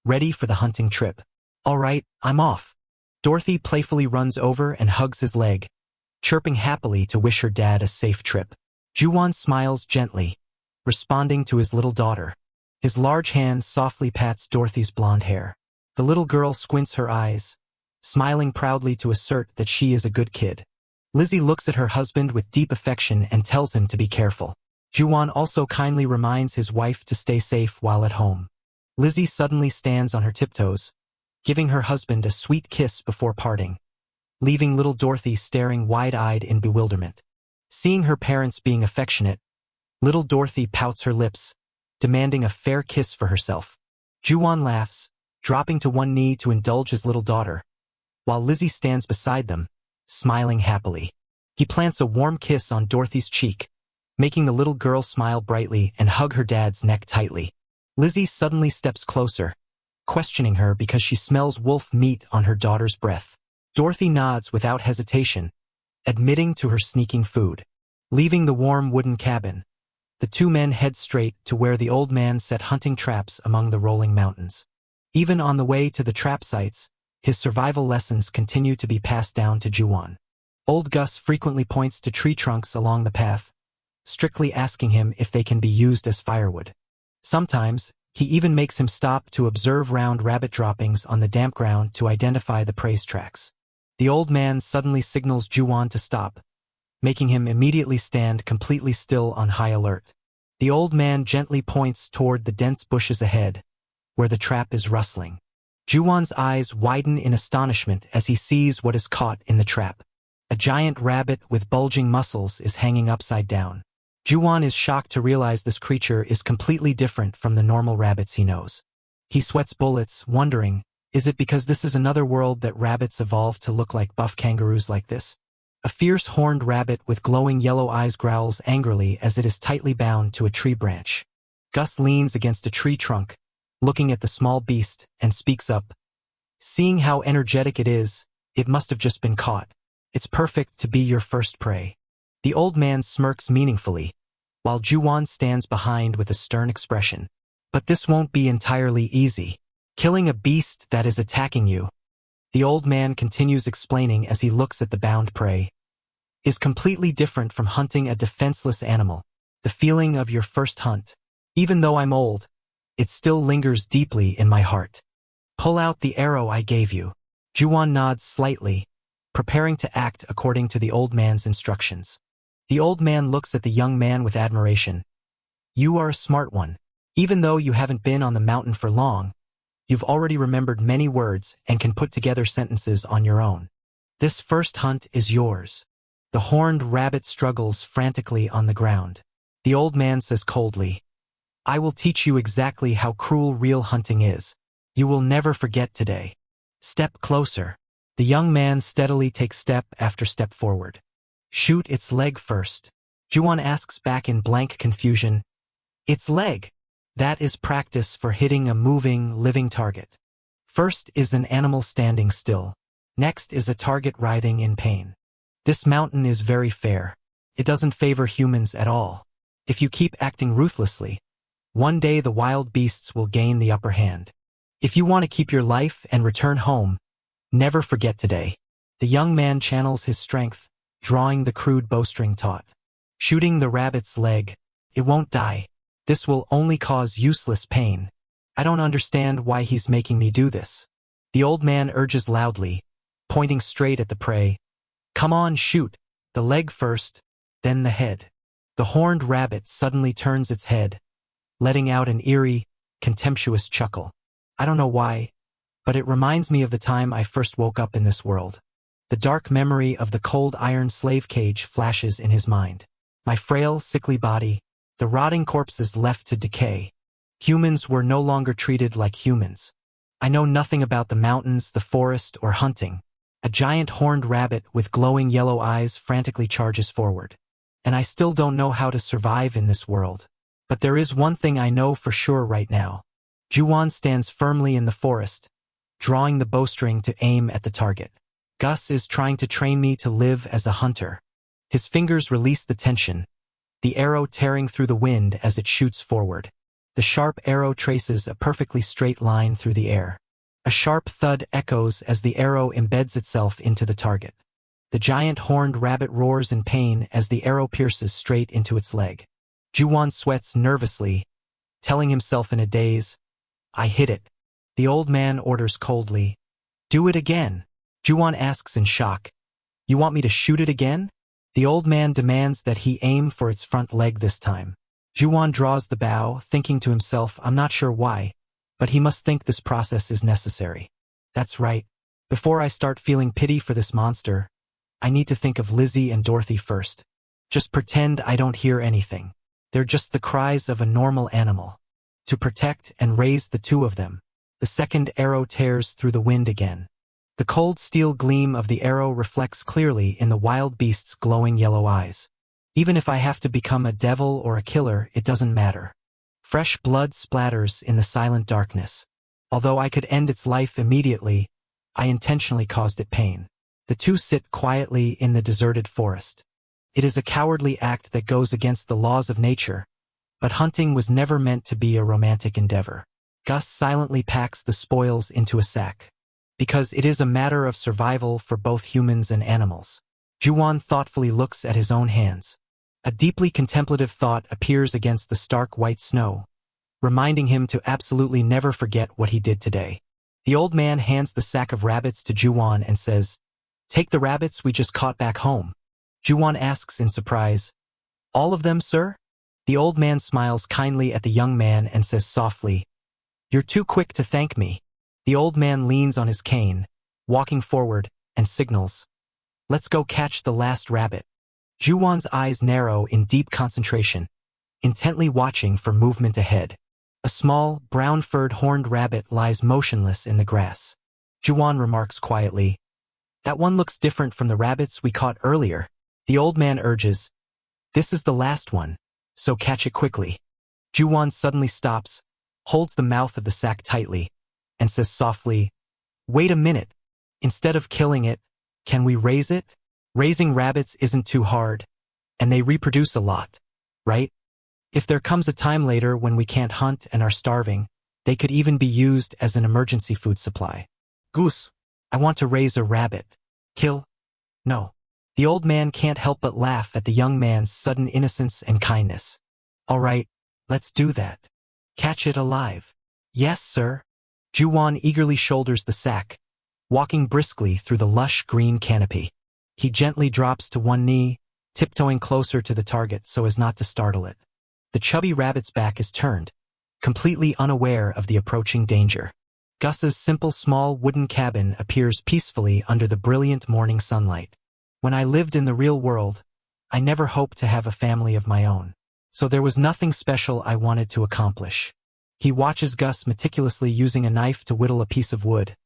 ready for the hunting trip. All right, I'm off. Dorothy playfully runs over and hugs his leg, chirping happily to wish her dad a safe trip. Juwon smiles gently, responding to his little daughter. His large hand softly pats Dorothy's blonde hair. The little girl squints her eyes, smiling proudly to assert that she is a good kid. Lizzie looks at her husband with deep affection and tells him to be careful. Juwon also kindly reminds his wife to stay safe while at home. Lizzie suddenly stands on her tiptoes, giving her husband a sweet kiss before parting, leaving little Dorothy staring wide-eyed in bewilderment. Seeing her parents being affectionate, little Dorothy pouts her lips, demanding a fair kiss for herself. Juwon laughs, dropping to one knee to indulge his little daughter, while Lizzie stands beside them, smiling happily. He plants a warm kiss on Dorothy's cheek, making the little girl smile brightly and hug her dad's neck tightly. Lizzie suddenly steps closer, questioning her because she smells wolf meat on her daughter's breath. Dorothy nods without hesitation, admitting to her sneaking food. Leaving the warm wooden cabin, the two men head straight to where the old man set hunting traps among the rolling mountains. Even on the way to the trap sites, his survival lessons continue to be passed down to Juwon. Old Gus frequently points to tree trunks along the path, strictly asking him if they can be used as firewood. Sometimes, he even makes him stop to observe round rabbit droppings on the damp ground to identify the prey's tracks. The old man suddenly signals Juwon to stop, making him immediately stand completely still on high alert. The old man gently points toward the dense bushes ahead, where the trap is rustling. Juwon's eyes widen in astonishment as he sees what is caught in the trap. A giant rabbit with bulging muscles is hanging upside down. Juwon is shocked to realize this creature is completely different from the normal rabbits he knows. He sweats bullets, wondering, is it because this is another world that rabbits evolved to look like buff kangaroos like this? A fierce horned rabbit with glowing yellow eyes growls angrily as it is tightly bound to a tree branch. Gus leans against a tree trunk, looking at the small beast, and speaks up. Seeing how energetic it is, it must have just been caught. It's perfect to be your first prey. The old man smirks meaningfully, while Juwon stands behind with a stern expression. But this won't be entirely easy. Killing a beast that is attacking you, the old man continues explaining as he looks at the bound prey, is completely different from hunting a defenseless animal. The feeling of your first hunt, even though I'm old, it still lingers deeply in my heart. Pull out the arrow I gave you. Juwon nods slightly, preparing to act according to the old man's instructions. The old man looks at the young man with admiration. You are a smart one. Even though you haven't been on the mountain for long, you've already remembered many words and can put together sentences on your own. This first hunt is yours. The horned rabbit struggles frantically on the ground. The old man says coldly, I will teach you exactly how cruel real hunting is. You will never forget today. Step closer. The young man steadily takes step after step forward. Shoot its leg first. Juwon asks back in blank confusion. Its leg. That is practice for hitting a moving, living target. First is an animal standing still. Next is a target writhing in pain. This mountain is very fair. It doesn't favor humans at all. If you keep acting ruthlessly, one day the wild beasts will gain the upper hand. If you want to keep your life and return home, never forget today. The young man channels his strength, drawing the crude bowstring taut. Shooting the rabbit's leg. It won't die. This will only cause useless pain. I don't understand why he's making me do this. The old man urges loudly, pointing straight at the prey. Come on, shoot. The leg first, then the head. The horned rabbit suddenly turns its head, letting out an eerie, contemptuous chuckle. I don't know why, but it reminds me of the time I first woke up in this world. The dark memory of the cold iron slave cage flashes in his mind. My frail, sickly body, the rotting corpses left to decay. Humans were no longer treated like humans. I know nothing about the mountains, the forest, or hunting. A giant horned rabbit with glowing yellow eyes frantically charges forward. And I still don't know how to survive in this world. But there is one thing I know for sure right now. Juwon stands firmly in the forest, drawing the bowstring to aim at the target. Gus is trying to train me to live as a hunter. His fingers release the tension, the arrow tearing through the wind as it shoots forward. The sharp arrow traces a perfectly straight line through the air. A sharp thud echoes as the arrow embeds itself into the target. The giant horned rabbit roars in pain as the arrow pierces straight into its leg. Juwon sweats nervously, telling himself in a daze, "I hit it." The old man orders coldly, "Do it again." Juwon asks in shock, "You want me to shoot it again?" The old man demands that he aim for its front leg this time. Juwon draws the bow, thinking to himself, I'm not sure why, but he must think this process is necessary. That's right. Before I start feeling pity for this monster, I need to think of Lizzie and Dorothy first. Just pretend I don't hear anything. They're just the cries of a normal animal. To protect and raise the two of them. The second arrow tears through the wind again. The cold steel gleam of the arrow reflects clearly in the wild beast's glowing yellow eyes. Even if I have to become a devil or a killer, it doesn't matter. Fresh blood splatters in the silent darkness. Although I could end its life immediately, I intentionally caused it pain. The two sit quietly in the deserted forest. It is a cowardly act that goes against the laws of nature, but hunting was never meant to be a romantic endeavor. Gus silently packs the spoils into a sack. Because it is a matter of survival for both humans and animals. Juwon thoughtfully looks at his own hands. A deeply contemplative thought appears against the stark white snow, reminding him to absolutely never forget what he did today. The old man hands the sack of rabbits to Juwon and says, "Take the rabbits we just caught back home." Juwon asks in surprise, "All of them, sir?" The old man smiles kindly at the young man and says softly, "You're too quick to thank me." The old man leans on his cane, walking forward, and signals, "Let's go catch the last rabbit." Juwon's eyes narrow in deep concentration, intently watching for movement ahead. A small, brown-furred horned rabbit lies motionless in the grass. Juwon remarks quietly, "That one looks different from the rabbits we caught earlier." The old man urges, "This is the last one, so catch it quickly." Juwon suddenly stops, holds the mouth of the sack tightly, and says softly, "Wait a minute. Instead of killing it, can we raise it? Raising rabbits isn't too hard, and they reproduce a lot, right? If there comes a time later when we can't hunt and are starving, they could even be used as an emergency food supply." "Goose, I want to raise a rabbit. Kill? No." The old man can't help but laugh at the young man's sudden innocence and kindness. "All right, let's do that. Catch it alive." "Yes, sir." Juwon eagerly shoulders the sack, walking briskly through the lush green canopy. He gently drops to one knee, tiptoeing closer to the target so as not to startle it. The chubby rabbit's back is turned, completely unaware of the approaching danger. Gus's simple small wooden cabin appears peacefully under the brilliant morning sunlight. When I lived in the real world, I never hoped to have a family of my own. So there was nothing special I wanted to accomplish. He watches Gus meticulously using a knife to whittle a piece of wood,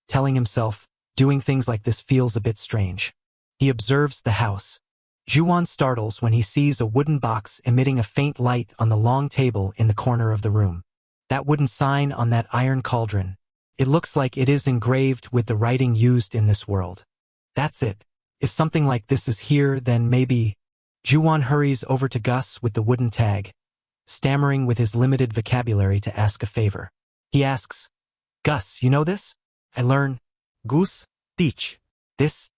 telling himself, doing things like this feels a bit strange. He observes the house. Juwon startles when he sees a wooden box emitting a faint light on the long table in the corner of the room. That wooden sign on that iron cauldron. It looks like it is engraved with the writing used in this world. That's it. If something like this is here, then maybe... Juwon hurries over to Gus with the wooden tag, stammering with his limited vocabulary to ask a favor. He asks, "Gus, you know this?" "I learn." "Goose, teach." This.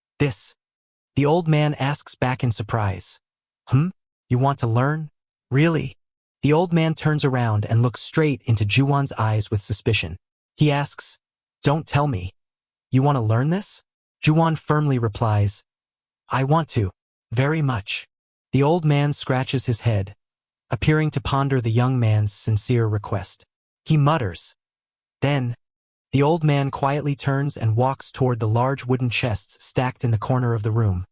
The old man asks back in surprise. You want to learn? Really?" The old man turns around and looks straight into Juwon's eyes with suspicion. He asks, "Don't tell me. You want to learn this?" Juwon firmly replies, "I want to. Very much." The old man scratches his head, appearing to ponder the young man's sincere request. He mutters. Then, the old man quietly turns and walks toward the large wooden chests stacked in the corner of the room.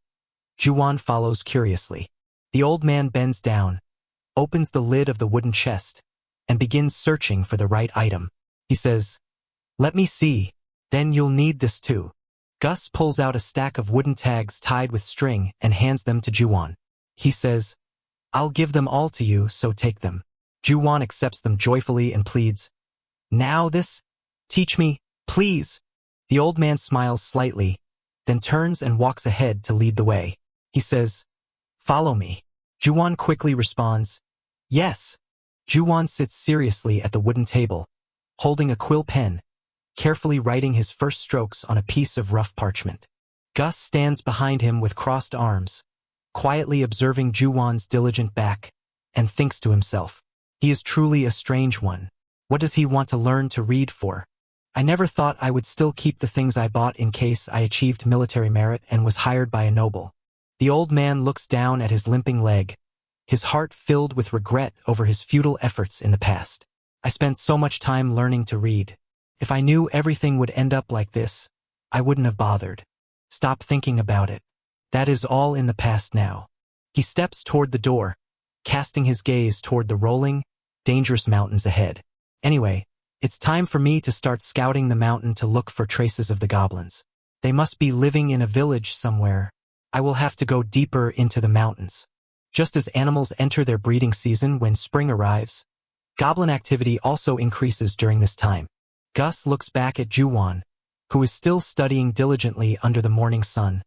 Juwon follows curiously. The old man bends down, opens the lid of the wooden chest, and begins searching for the right item. He says, Let me see. Then you'll need this too. Gus pulls out a stack of wooden tags tied with string and hands them to Juwon. He says, I'll give them all to you, so take them. Juwon accepts them joyfully and pleads, Now this? Teach me, please. The old man smiles slightly, then turns and walks ahead to lead the way. He says, Follow me. Juwon quickly responds, Yes. Juwon sits seriously at the wooden table, holding a quill pen, carefully writing his first strokes on a piece of rough parchment. Gus stands behind him with crossed arms, quietly observing Juwon's diligent back, and thinks to himself, He is truly a strange one. What does he want to learn to read for? I never thought I would still keep the things I bought in case I achieved military merit and was hired by a noble. The old man looks down at his limping leg, his heart filled with regret over his futile efforts in the past. I spent so much time learning to read. If I knew everything would end up like this, I wouldn't have bothered. Stop thinking about it. That is all in the past now. He steps toward the door, casting his gaze toward the rolling, dangerous mountains ahead. Anyway, it's time for me to start scouting the mountain to look for traces of the goblins. They must be living in a village somewhere. I will have to go deeper into the mountains. Just as animals enter their breeding season when spring arrives, goblin activity also increases during this time. Gus looks back at Juwon, who is still studying diligently under the morning sun,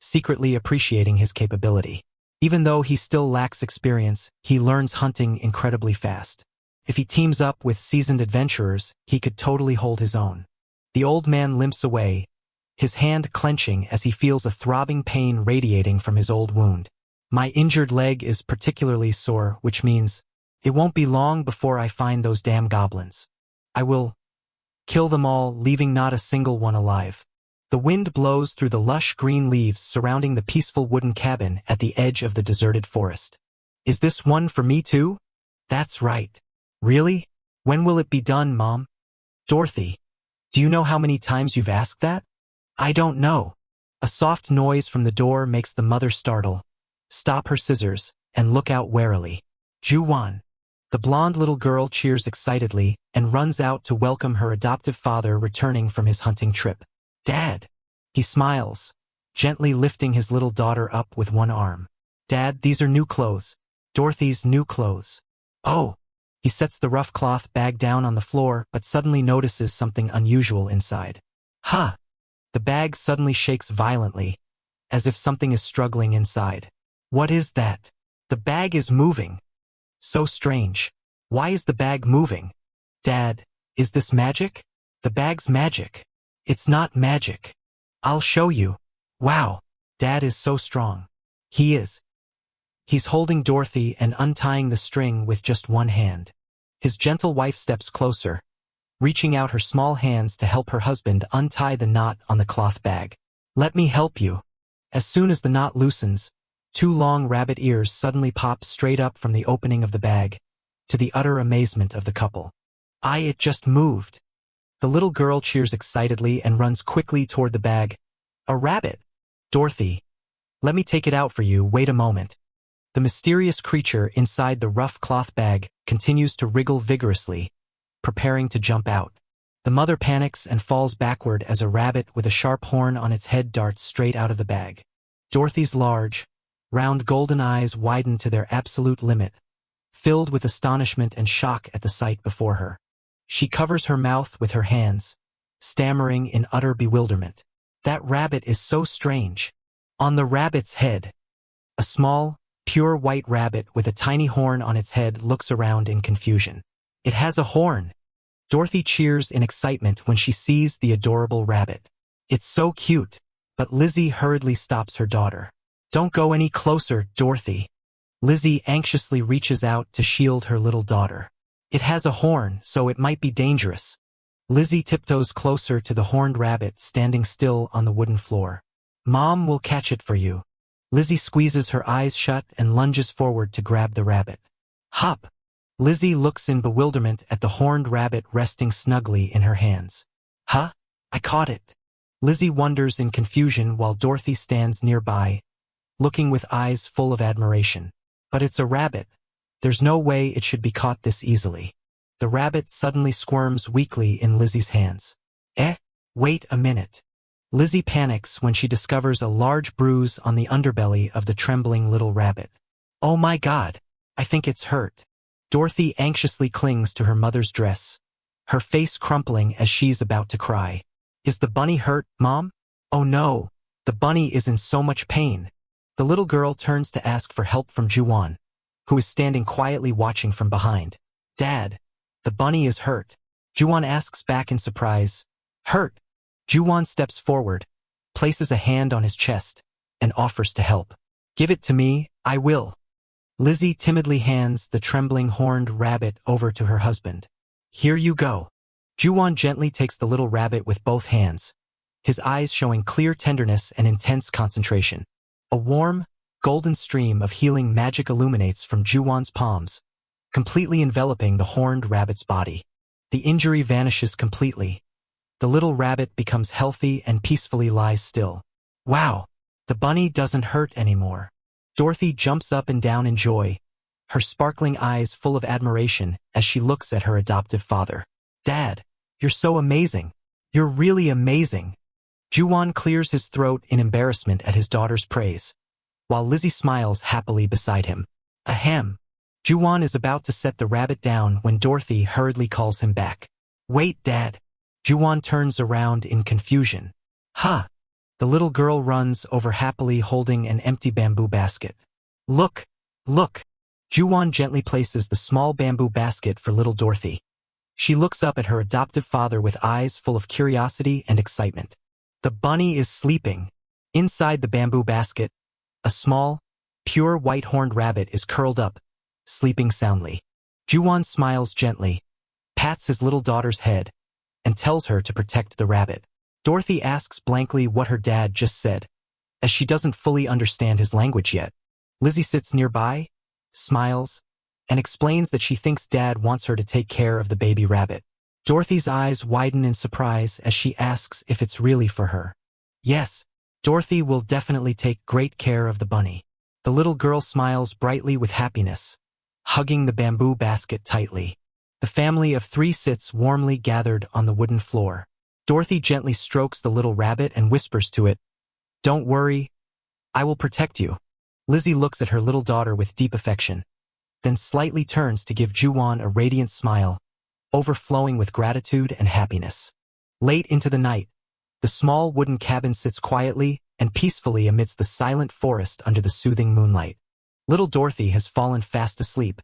secretly appreciating his capability. Even though he still lacks experience, he learns hunting incredibly fast. If he teams up with seasoned adventurers, he could totally hold his own. The old man limps away, his hand clenching as he feels a throbbing pain radiating from his old wound. My injured leg is particularly sore, which means it won't be long before I find those damn goblins. I will kill them all, leaving not a single one alive. The wind blows through the lush green leaves surrounding the peaceful wooden cabin at the edge of the deserted forest. Is this one for me too? That's right. Really? When will it be done, Mom? Dorothy, do you know how many times you've asked that? I don't know. A soft noise from the door makes the mother startle, stop her scissors, and look out warily. Juwon. The blonde little girl cheers excitedly and runs out to welcome her adoptive father returning from his hunting trip. Dad. He smiles, gently lifting his little daughter up with one arm. Dad, these are new clothes. Dorothy's new clothes. Oh. He sets the rough cloth bag down on the floor but suddenly notices something unusual inside. Huh. The bag suddenly shakes violently, as if something is struggling inside. What is that? The bag is moving. So strange. Why is the bag moving? Dad, is this magic? The bag's magic. It's not magic. I'll show you. Wow. Dad is so strong. He is. He's holding Dorothy and untying the string with just one hand. His gentle wife steps closer, reaching out her small hands to help her husband untie the knot on the cloth bag. Let me help you. As soon as the knot loosens, two long rabbit ears suddenly pop straight up from the opening of the bag, to the utter amazement of the couple. It just moved. The little girl cheers excitedly and runs quickly toward the bag. A rabbit. Dorothy, let me take it out for you, wait a moment. The mysterious creature inside the rough cloth bag continues to wriggle vigorously, preparing to jump out. The mother panics and falls backward as a rabbit with a sharp horn on its head darts straight out of the bag. Dorothy's large, round golden eyes widen to their absolute limit, filled with astonishment and shock at the sight before her. She covers her mouth with her hands, stammering in utter bewilderment. That rabbit is so strange. On the rabbit's head, a small, pure white rabbit with a tiny horn on its head looks around in confusion. It has a horn. Dorothy cheers in excitement when she sees the adorable rabbit. It's so cute, but Lizzie hurriedly stops her daughter. Don't go any closer, Dorothy. Lizzie anxiously reaches out to shield her little daughter. It has a horn, so it might be dangerous. Lizzie tiptoes closer to the horned rabbit standing still on the wooden floor. Mom will catch it for you. Lizzie squeezes her eyes shut and lunges forward to grab the rabbit. Hop! Lizzie looks in bewilderment at the horned rabbit resting snugly in her hands. Huh? I caught it. Lizzie wonders in confusion while Dorothy stands nearby, looking with eyes full of admiration. But it's a rabbit. There's no way it should be caught this easily. The rabbit suddenly squirms weakly in Lizzie's hands. Wait a minute. Lizzie panics when she discovers a large bruise on the underbelly of the trembling little rabbit. Oh my God, I think it's hurt. Dorothy anxiously clings to her mother's dress, her face crumpling as she's about to cry. Is the bunny hurt, Mom? Oh no, the bunny is in so much pain. The little girl turns to ask for help from Juwon, who is standing quietly watching from behind. Dad, the bunny is hurt. Juwon asks back in surprise. Hurt? Juwon steps forward, places a hand on his chest, and offers to help. Give it to me, I will. Lizzie timidly hands the trembling horned rabbit over to her husband. Here you go. Juwon gently takes the little rabbit with both hands, his eyes showing clear tenderness and intense concentration. A warm, golden stream of healing magic illuminates from Juwon's palms, completely enveloping the horned rabbit's body. The injury vanishes completely. The little rabbit becomes healthy and peacefully lies still. Wow, the bunny doesn't hurt anymore. Dorothy jumps up and down in joy, her sparkling eyes full of admiration as she looks at her adoptive father. Dad, you're so amazing. You're really amazing. Juwon clears his throat in embarrassment at his daughter's praise, while Lizzie smiles happily beside him. Ahem. Juwon is about to set the rabbit down when Dorothy hurriedly calls him back. Wait, Dad. Juwon turns around in confusion. Ha! The little girl runs over happily holding an empty bamboo basket. Look! Look! Juwon gently places the small bamboo basket for little Dorothy. She looks up at her adoptive father with eyes full of curiosity and excitement. The bunny is sleeping. Inside the bamboo basket, a small, pure white-horned rabbit is curled up, sleeping soundly. Juwon smiles gently, pats his little daughter's head, and tells her to protect the rabbit. Dorothy asks blankly what her dad just said, as she doesn't fully understand his language yet. Lizzie sits nearby, smiles, and explains that she thinks Dad wants her to take care of the baby rabbit. Dorothy's eyes widen in surprise as she asks if it's really for her. Yes, Dorothy will definitely take great care of the bunny. The little girl smiles brightly with happiness, hugging the bamboo basket tightly. The family of 3 sits warmly gathered on the wooden floor. Dorothy gently strokes the little rabbit and whispers to it, "Don't worry, I will protect you." Lizzie looks at her little daughter with deep affection, then slightly turns to give Juwon a radiant smile, overflowing with gratitude and happiness. Late into the night, the small wooden cabin sits quietly and peacefully amidst the silent forest under the soothing moonlight. Little Dorothy has fallen fast asleep,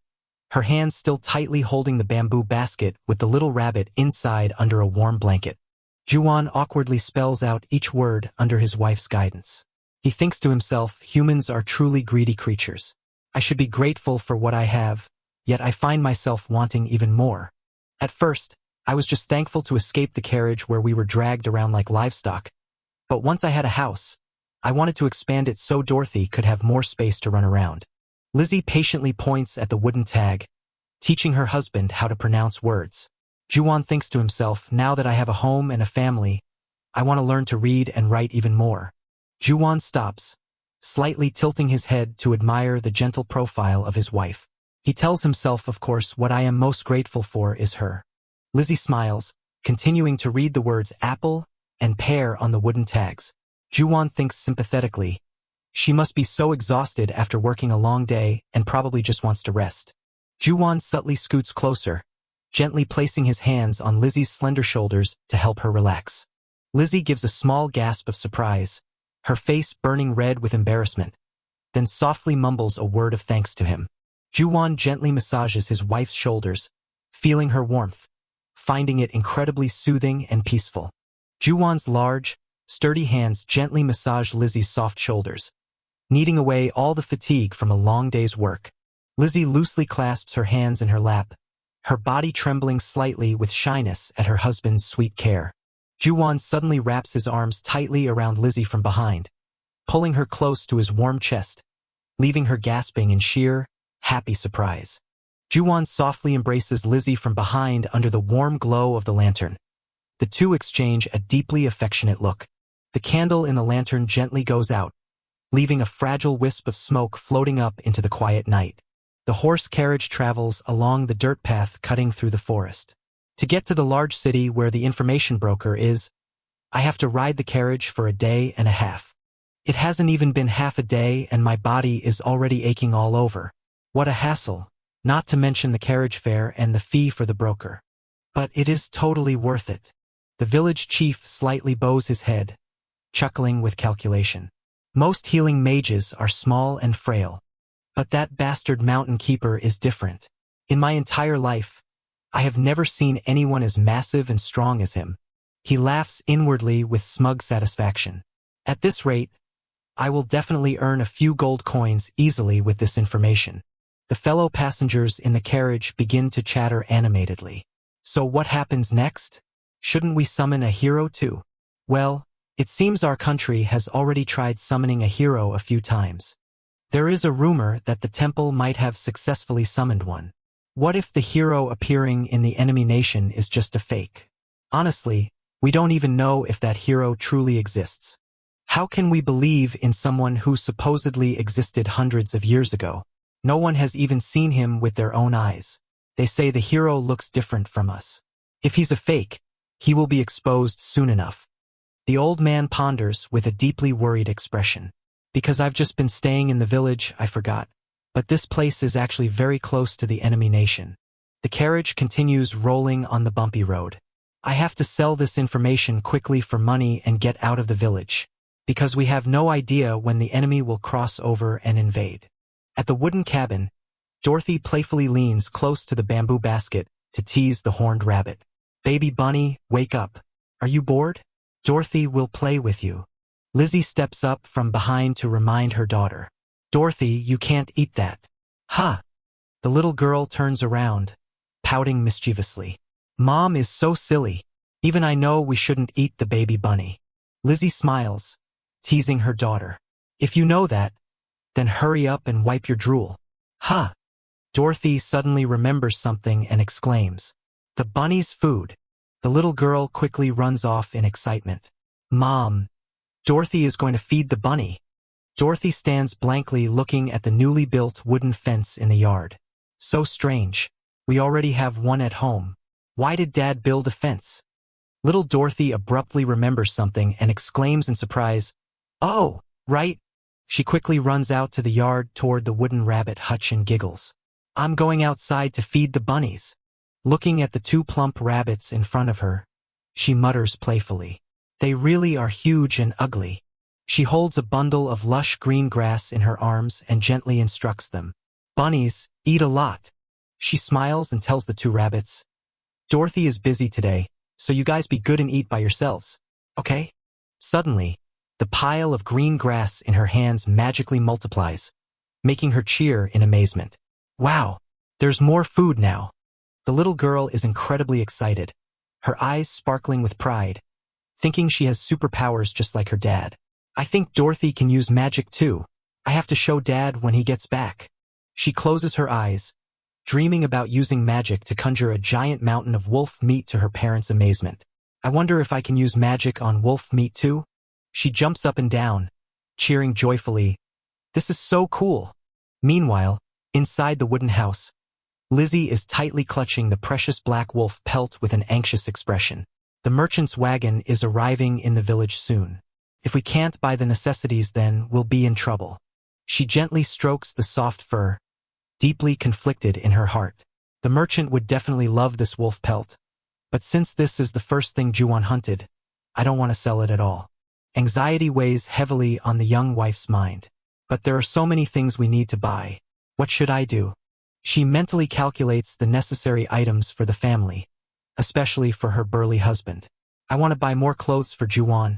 her hands still tightly holding the bamboo basket with the little rabbit inside under a warm blanket. Juwon awkwardly spells out each word under his wife's guidance. He thinks to himself, humans are truly greedy creatures. I should be grateful for what I have, yet I find myself wanting even more. At first, I was just thankful to escape the carriage where we were dragged around like livestock. But once I had a house, I wanted to expand it so Dorothy could have more space to run around. Lizzie patiently points at the wooden tag, teaching her husband how to pronounce words. Juwon thinks to himself, now that I have a home and a family, I want to learn to read and write even more. Juwon stops, slightly tilting his head to admire the gentle profile of his wife. He tells himself, of course, what I am most grateful for is her. Lizzie smiles, continuing to read the words apple and pear on the wooden tags. Juwon thinks sympathetically. She must be so exhausted after working a long day and probably just wants to rest. Juwon subtly scoots closer, gently placing his hands on Lizzie's slender shoulders to help her relax. Lizzie gives a small gasp of surprise, her face burning red with embarrassment, then softly mumbles a word of thanks to him. Juwon gently massages his wife's shoulders, feeling her warmth, finding it incredibly soothing and peaceful. Juwon's large, sturdy hands gently massage Lizzie's soft shoulders, kneading away all the fatigue from a long day's work. Lizzie loosely clasps her hands in her lap, her body trembling slightly with shyness at her husband's sweet care. Juwon suddenly wraps his arms tightly around Lizzie from behind, pulling her close to his warm chest, leaving her gasping in sheer, happy surprise. Juwon softly embraces Lizzie from behind under the warm glow of the lantern. The two exchange a deeply affectionate look. The candle in the lantern gently goes out, leaving a fragile wisp of smoke floating up into the quiet night. The horse carriage travels along the dirt path cutting through the forest. To get to the large city where the information broker is, I have to ride the carriage for a day and a half. It hasn't even been half a day and my body is already aching all over. What a hassle, not to mention the carriage fare and the fee for the broker. But it is totally worth it. The village chief slightly bows his head, chuckling with calculation. Most healing mages are small and frail. But that bastard mountain keeper is different. In my entire life, I have never seen anyone as massive and strong as him. He laughs inwardly with smug satisfaction. At this rate, I will definitely earn a few gold coins easily with this information. The fellow passengers in the carriage begin to chatter animatedly. So what happens next? Shouldn't we summon a hero too? Well, it seems our country has already tried summoning a hero a few times. There is a rumor that the temple might have successfully summoned one. What if the hero appearing in the enemy nation is just a fake? Honestly, we don't even know if that hero truly exists. How can we believe in someone who supposedly existed hundreds of years ago? No one has even seen him with their own eyes. They say the hero looks different from us. If he's a fake, he will be exposed soon enough. The old man ponders with a deeply worried expression. Because I've just been staying in the village, I forgot. But this place is actually very close to the enemy nation. The carriage continues rolling on the bumpy road. I have to sell this information quickly for money and get out of the village. Because we have no idea when the enemy will cross over and invade. At the wooden cabin, Dorothy playfully leans close to the bamboo basket to tease the horned rabbit. Baby bunny, wake up. Are you bored? Dorothy will play with you. Lizzie steps up from behind to remind her daughter. Dorothy, you can't eat that. Ha! The little girl turns around, pouting mischievously. Mom is so silly. Even I know we shouldn't eat the baby bunny. Lizzie smiles, teasing her daughter. If you know that, then hurry up and wipe your drool. Ha! Dorothy suddenly remembers something and exclaims. The bunny's food. The little girl quickly runs off in excitement. Mom, Dorothy is going to feed the bunny. Dorothy stands blankly looking at the newly built wooden fence in the yard. So strange. We already have one at home. Why did Dad build a fence? Little Dorothy abruptly remembers something and exclaims in surprise, Oh, right. She quickly runs out to the yard toward the wooden rabbit hutch and giggles. I'm going outside to feed the bunnies. Looking at the two plump rabbits in front of her, she mutters playfully. They really are huge and ugly. She holds a bundle of lush green grass in her arms and gently instructs them. Bunnies, eat a lot. She smiles and tells the two rabbits. Dorothy is busy today, so you guys be good and eat by yourselves, okay? Suddenly, the pile of green grass in her hands magically multiplies, making her cheer in amazement. Wow, there's more food now. The little girl is incredibly excited, her eyes sparkling with pride, thinking she has superpowers just like her dad. I think Dorothy can use magic too. I have to show Dad when he gets back. She closes her eyes, dreaming about using magic to conjure a giant mountain of wolf meat to her parents' amazement. I wonder if I can use magic on wolf meat too? She jumps up and down, cheering joyfully. This is so cool. Meanwhile, inside the wooden house, Lizzie is tightly clutching the precious black wolf pelt with an anxious expression. The merchant's wagon is arriving in the village soon. If we can't buy the necessities, then we'll be in trouble. She gently strokes the soft fur, deeply conflicted in her heart. The merchant would definitely love this wolf pelt, but since this is the first thing Ju-won hunted, I don't want to sell it at all. Anxiety weighs heavily on the young wife's mind. But there are so many things we need to buy. What should I do? She mentally calculates the necessary items for the family, especially for her burly husband. I want to buy more clothes for Ju-won,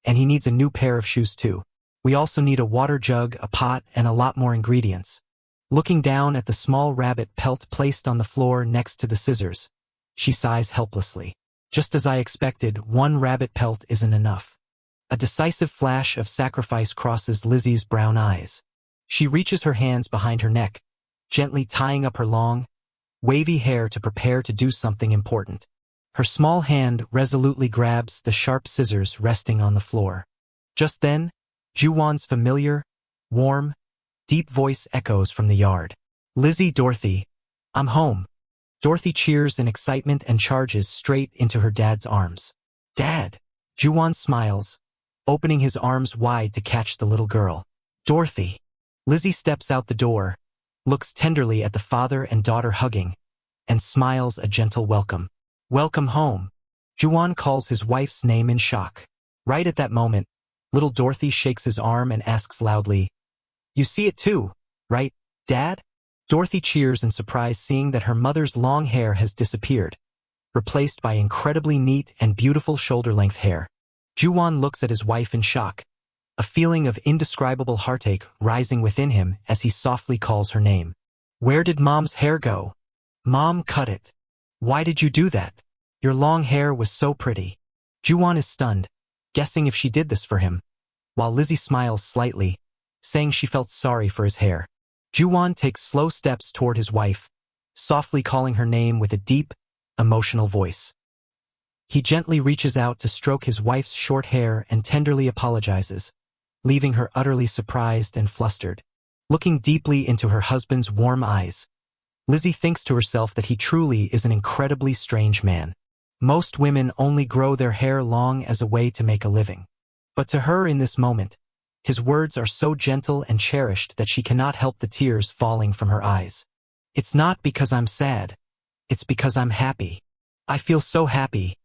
and he needs a new pair of shoes too. We also need a water jug, a pot, and a lot more ingredients. Looking down at the small rabbit pelt placed on the floor next to the scissors, she sighs helplessly. Just as I expected, one rabbit pelt isn't enough. A decisive flash of sacrifice crosses Lizzie's brown eyes. She reaches her hands behind her neck, gently tying up her long, wavy hair to prepare to do something important. Her small hand resolutely grabs the sharp scissors resting on the floor. Just then, Ju-won's familiar, warm, deep voice echoes from the yard. Lizzie, Dorothy, I'm home. Dorothy cheers in excitement and charges straight into her dad's arms. Dad! Juwon smiles, opening his arms wide to catch the little girl. Dorothy! Lizzie steps out the door, looks tenderly at the father and daughter hugging, and smiles a gentle welcome. Welcome home. Juwon calls his wife's name in shock. Right at that moment, little Dorothy shakes his arm and asks loudly, You see it too, right, Dad? Dorothy cheers in surprise seeing that her mother's long hair has disappeared, replaced by incredibly neat and beautiful shoulder-length hair. Juwon looks at his wife in shock, a feeling of indescribable heartache rising within him as he softly calls her name. Where did Mom's hair go? Mom cut it. Why did you do that? Your long hair was so pretty. Juwon is stunned, guessing if she did this for him, while Lizzie smiles slightly, saying she felt sorry for his hair. Juwon takes slow steps toward his wife, softly calling her name with a deep, emotional voice. He gently reaches out to stroke his wife's short hair and tenderly apologizes, leaving her utterly surprised and flustered. Looking deeply into her husband's warm eyes, Lizzie thinks to herself that he truly is an incredibly strange man. Most women only grow their hair long as a way to make a living. But to her in this moment, his words are so gentle and cherished that she cannot help the tears falling from her eyes. It's not because I'm sad. It's because I'm happy. I feel so happy,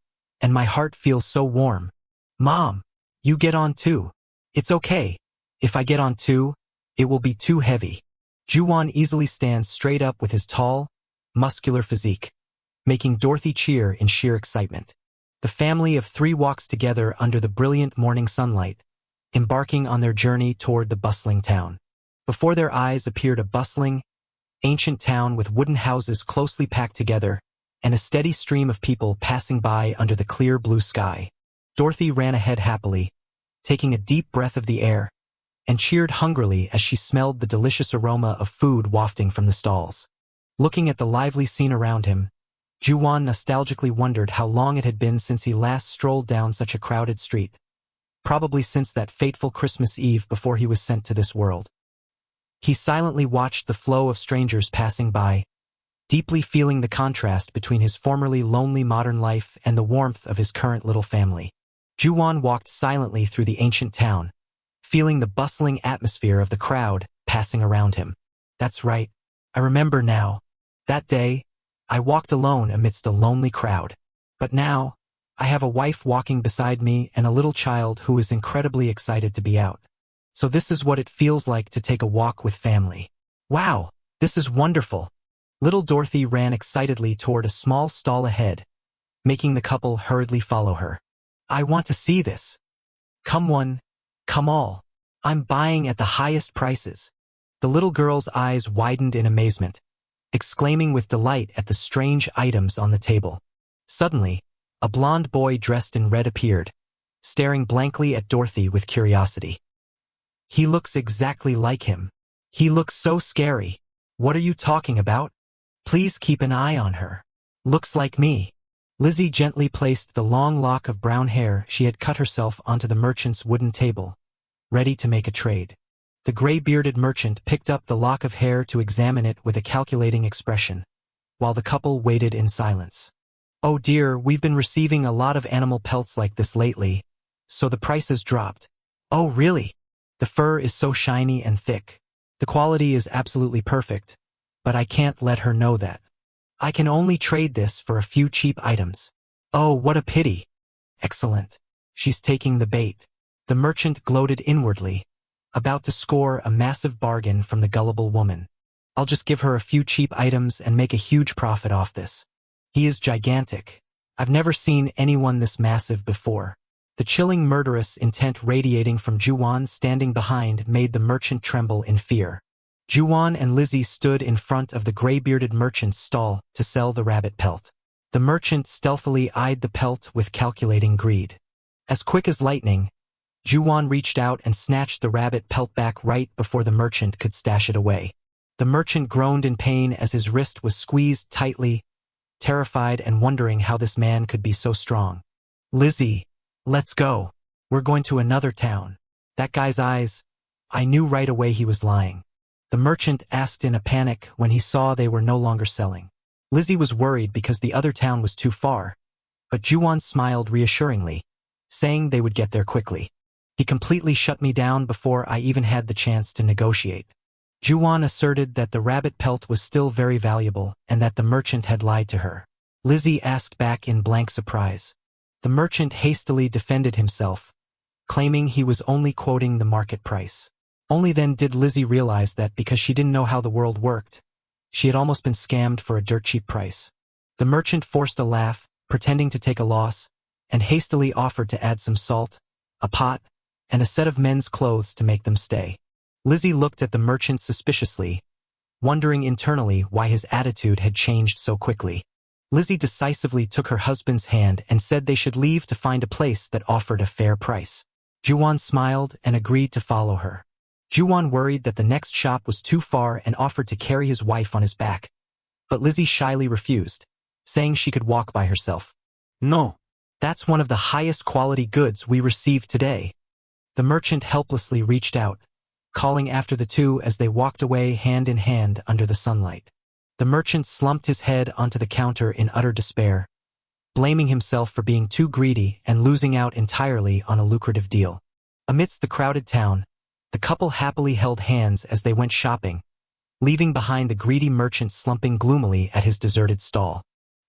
and my heart feels so warm. Mom, you get on too. It's okay. If I get on too, it will be too heavy. Juwon easily stands straight up with his tall, muscular physique, making Dorothy cheer in sheer excitement. The family of three walks together under the brilliant morning sunlight, embarking on their journey toward the bustling town. Before their eyes appeared a bustling, ancient town with wooden houses closely packed together, and a steady stream of people passing by under the clear blue sky. Dorothy ran ahead happily, taking a deep breath of the air, and cheered hungrily as she smelled the delicious aroma of food wafting from the stalls. Looking at the lively scene around him, Juwon nostalgically wondered how long it had been since he last strolled down such a crowded street, probably since that fateful Christmas Eve before he was sent to this world. He silently watched the flow of strangers passing by, deeply feeling the contrast between his formerly lonely modern life and the warmth of his current little family. Juwon walked silently through the ancient town, feeling the bustling atmosphere of the crowd passing around him. That's right, I remember now. That day, I walked alone amidst a lonely crowd. But now, I have a wife walking beside me and a little child who is incredibly excited to be out. So this is what it feels like to take a walk with family. Wow, this is wonderful. Little Dorothy ran excitedly toward a small stall ahead, making the couple hurriedly follow her. I want to see this. Come one, come all. I'm buying at the highest prices. The little girl's eyes widened in amazement, exclaiming with delight at the strange items on the table. Suddenly, a blond boy dressed in red appeared, staring blankly at Dorothy with curiosity. He looks exactly like him. He looks so scary. What are you talking about? Please keep an eye on her. Looks like me. Lizzie gently placed the long lock of brown hair she had cut herself onto the merchant's wooden table, ready to make a trade. The gray-bearded merchant picked up the lock of hair to examine it with a calculating expression, while the couple waited in silence. Oh dear, we've been receiving a lot of animal pelts like this lately, so the price has dropped. Oh really? The fur is so shiny and thick. The quality is absolutely perfect, but I can't let her know that. I can only trade this for a few cheap items. Oh, what a pity. Excellent. She's taking the bait. The merchant gloated inwardly, about to score a massive bargain from the gullible woman. I'll just give her a few cheap items and make a huge profit off this. He is gigantic. I've never seen anyone this massive before. The chilling murderous intent radiating from Juwon standing behind made the merchant tremble in fear. Juwon and Lizzie stood in front of the gray-bearded merchant's stall to sell the rabbit pelt. The merchant stealthily eyed the pelt with calculating greed. As quick as lightning, Juwon reached out and snatched the rabbit pelt back right before the merchant could stash it away. The merchant groaned in pain as his wrist was squeezed tightly, terrified and wondering how this man could be so strong. Lizzie, let's go. We're going to another town. That guy's eyes, I knew right away he was lying. The merchant asked in a panic when he saw they were no longer selling. Lizzie was worried because the other town was too far, but Juwon smiled reassuringly, saying they would get there quickly. He completely shut me down before I even had the chance to negotiate. Juwon asserted that the rabbit pelt was still very valuable and that the merchant had lied to her. Lizzie asked back in blank surprise. The merchant hastily defended himself, claiming he was only quoting the market price. Only then did Lizzie realize that because she didn't know how the world worked, she had almost been scammed for a dirt cheap price. The merchant forced a laugh, pretending to take a loss, and hastily offered to add some salt, a pot, and a set of men's clothes to make them stay. Lizzie looked at the merchant suspiciously, wondering internally why his attitude had changed so quickly. Lizzie decisively took her husband's hand and said they should leave to find a place that offered a fair price. Juwon smiled and agreed to follow her. Juwon worried that the next shop was too far and offered to carry his wife on his back, but Lizzie shyly refused, saying she could walk by herself. No, that's one of the highest quality goods we received today. The merchant helplessly reached out, calling after the two as they walked away hand in hand under the sunlight. The merchant slumped his head onto the counter in utter despair, blaming himself for being too greedy and losing out entirely on a lucrative deal. Amidst the crowded town, the couple happily held hands as they went shopping, leaving behind the greedy merchant slumping gloomily at his deserted stall.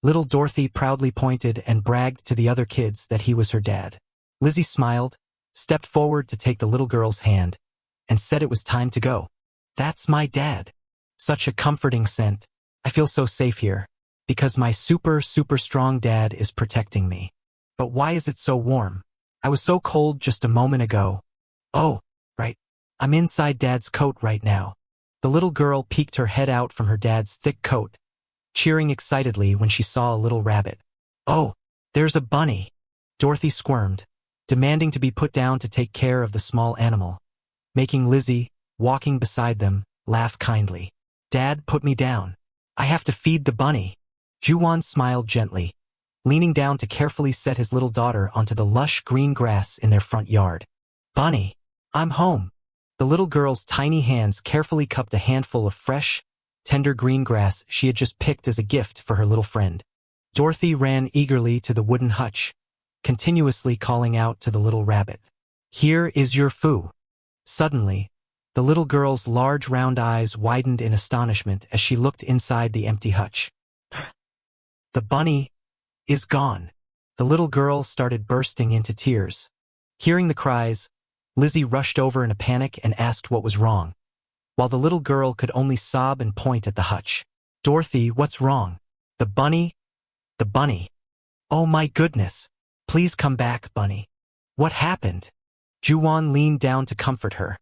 Little Dorothy proudly pointed and bragged to the other kids that he was her dad. Lizzie smiled, stepped forward to take the little girl's hand, and said it was time to go. That's my dad. Such a comforting scent. I feel so safe here, because my super strong dad is protecting me. But why is it so warm? I was so cold just a moment ago. Oh, right. I'm inside Dad's coat right now. The little girl peeked her head out from her dad's thick coat, cheering excitedly when she saw a little rabbit. Oh, there's a bunny. Dorothy squirmed, demanding to be put down to take care of the small animal, making Lizzie, walking beside them, laugh kindly. Dad, put me down. I have to feed the bunny. Juwon smiled gently, leaning down to carefully set his little daughter onto the lush green grass in their front yard. Bunny, I'm home. The little girl's tiny hands carefully cupped a handful of fresh, tender green grass she had just picked as a gift for her little friend. Dorothy ran eagerly to the wooden hutch, continuously calling out to the little rabbit. Here is your foo. Suddenly, the little girl's large round eyes widened in astonishment as she looked inside the empty hutch. The bunny is gone. The little girl started bursting into tears. Hearing the cries, Lizzie rushed over in a panic and asked what was wrong, while the little girl could only sob and point at the hutch. Dorothy, what's wrong? The bunny? The bunny. Oh my goodness. Please come back, bunny. What happened? Juwon leaned down to comfort her,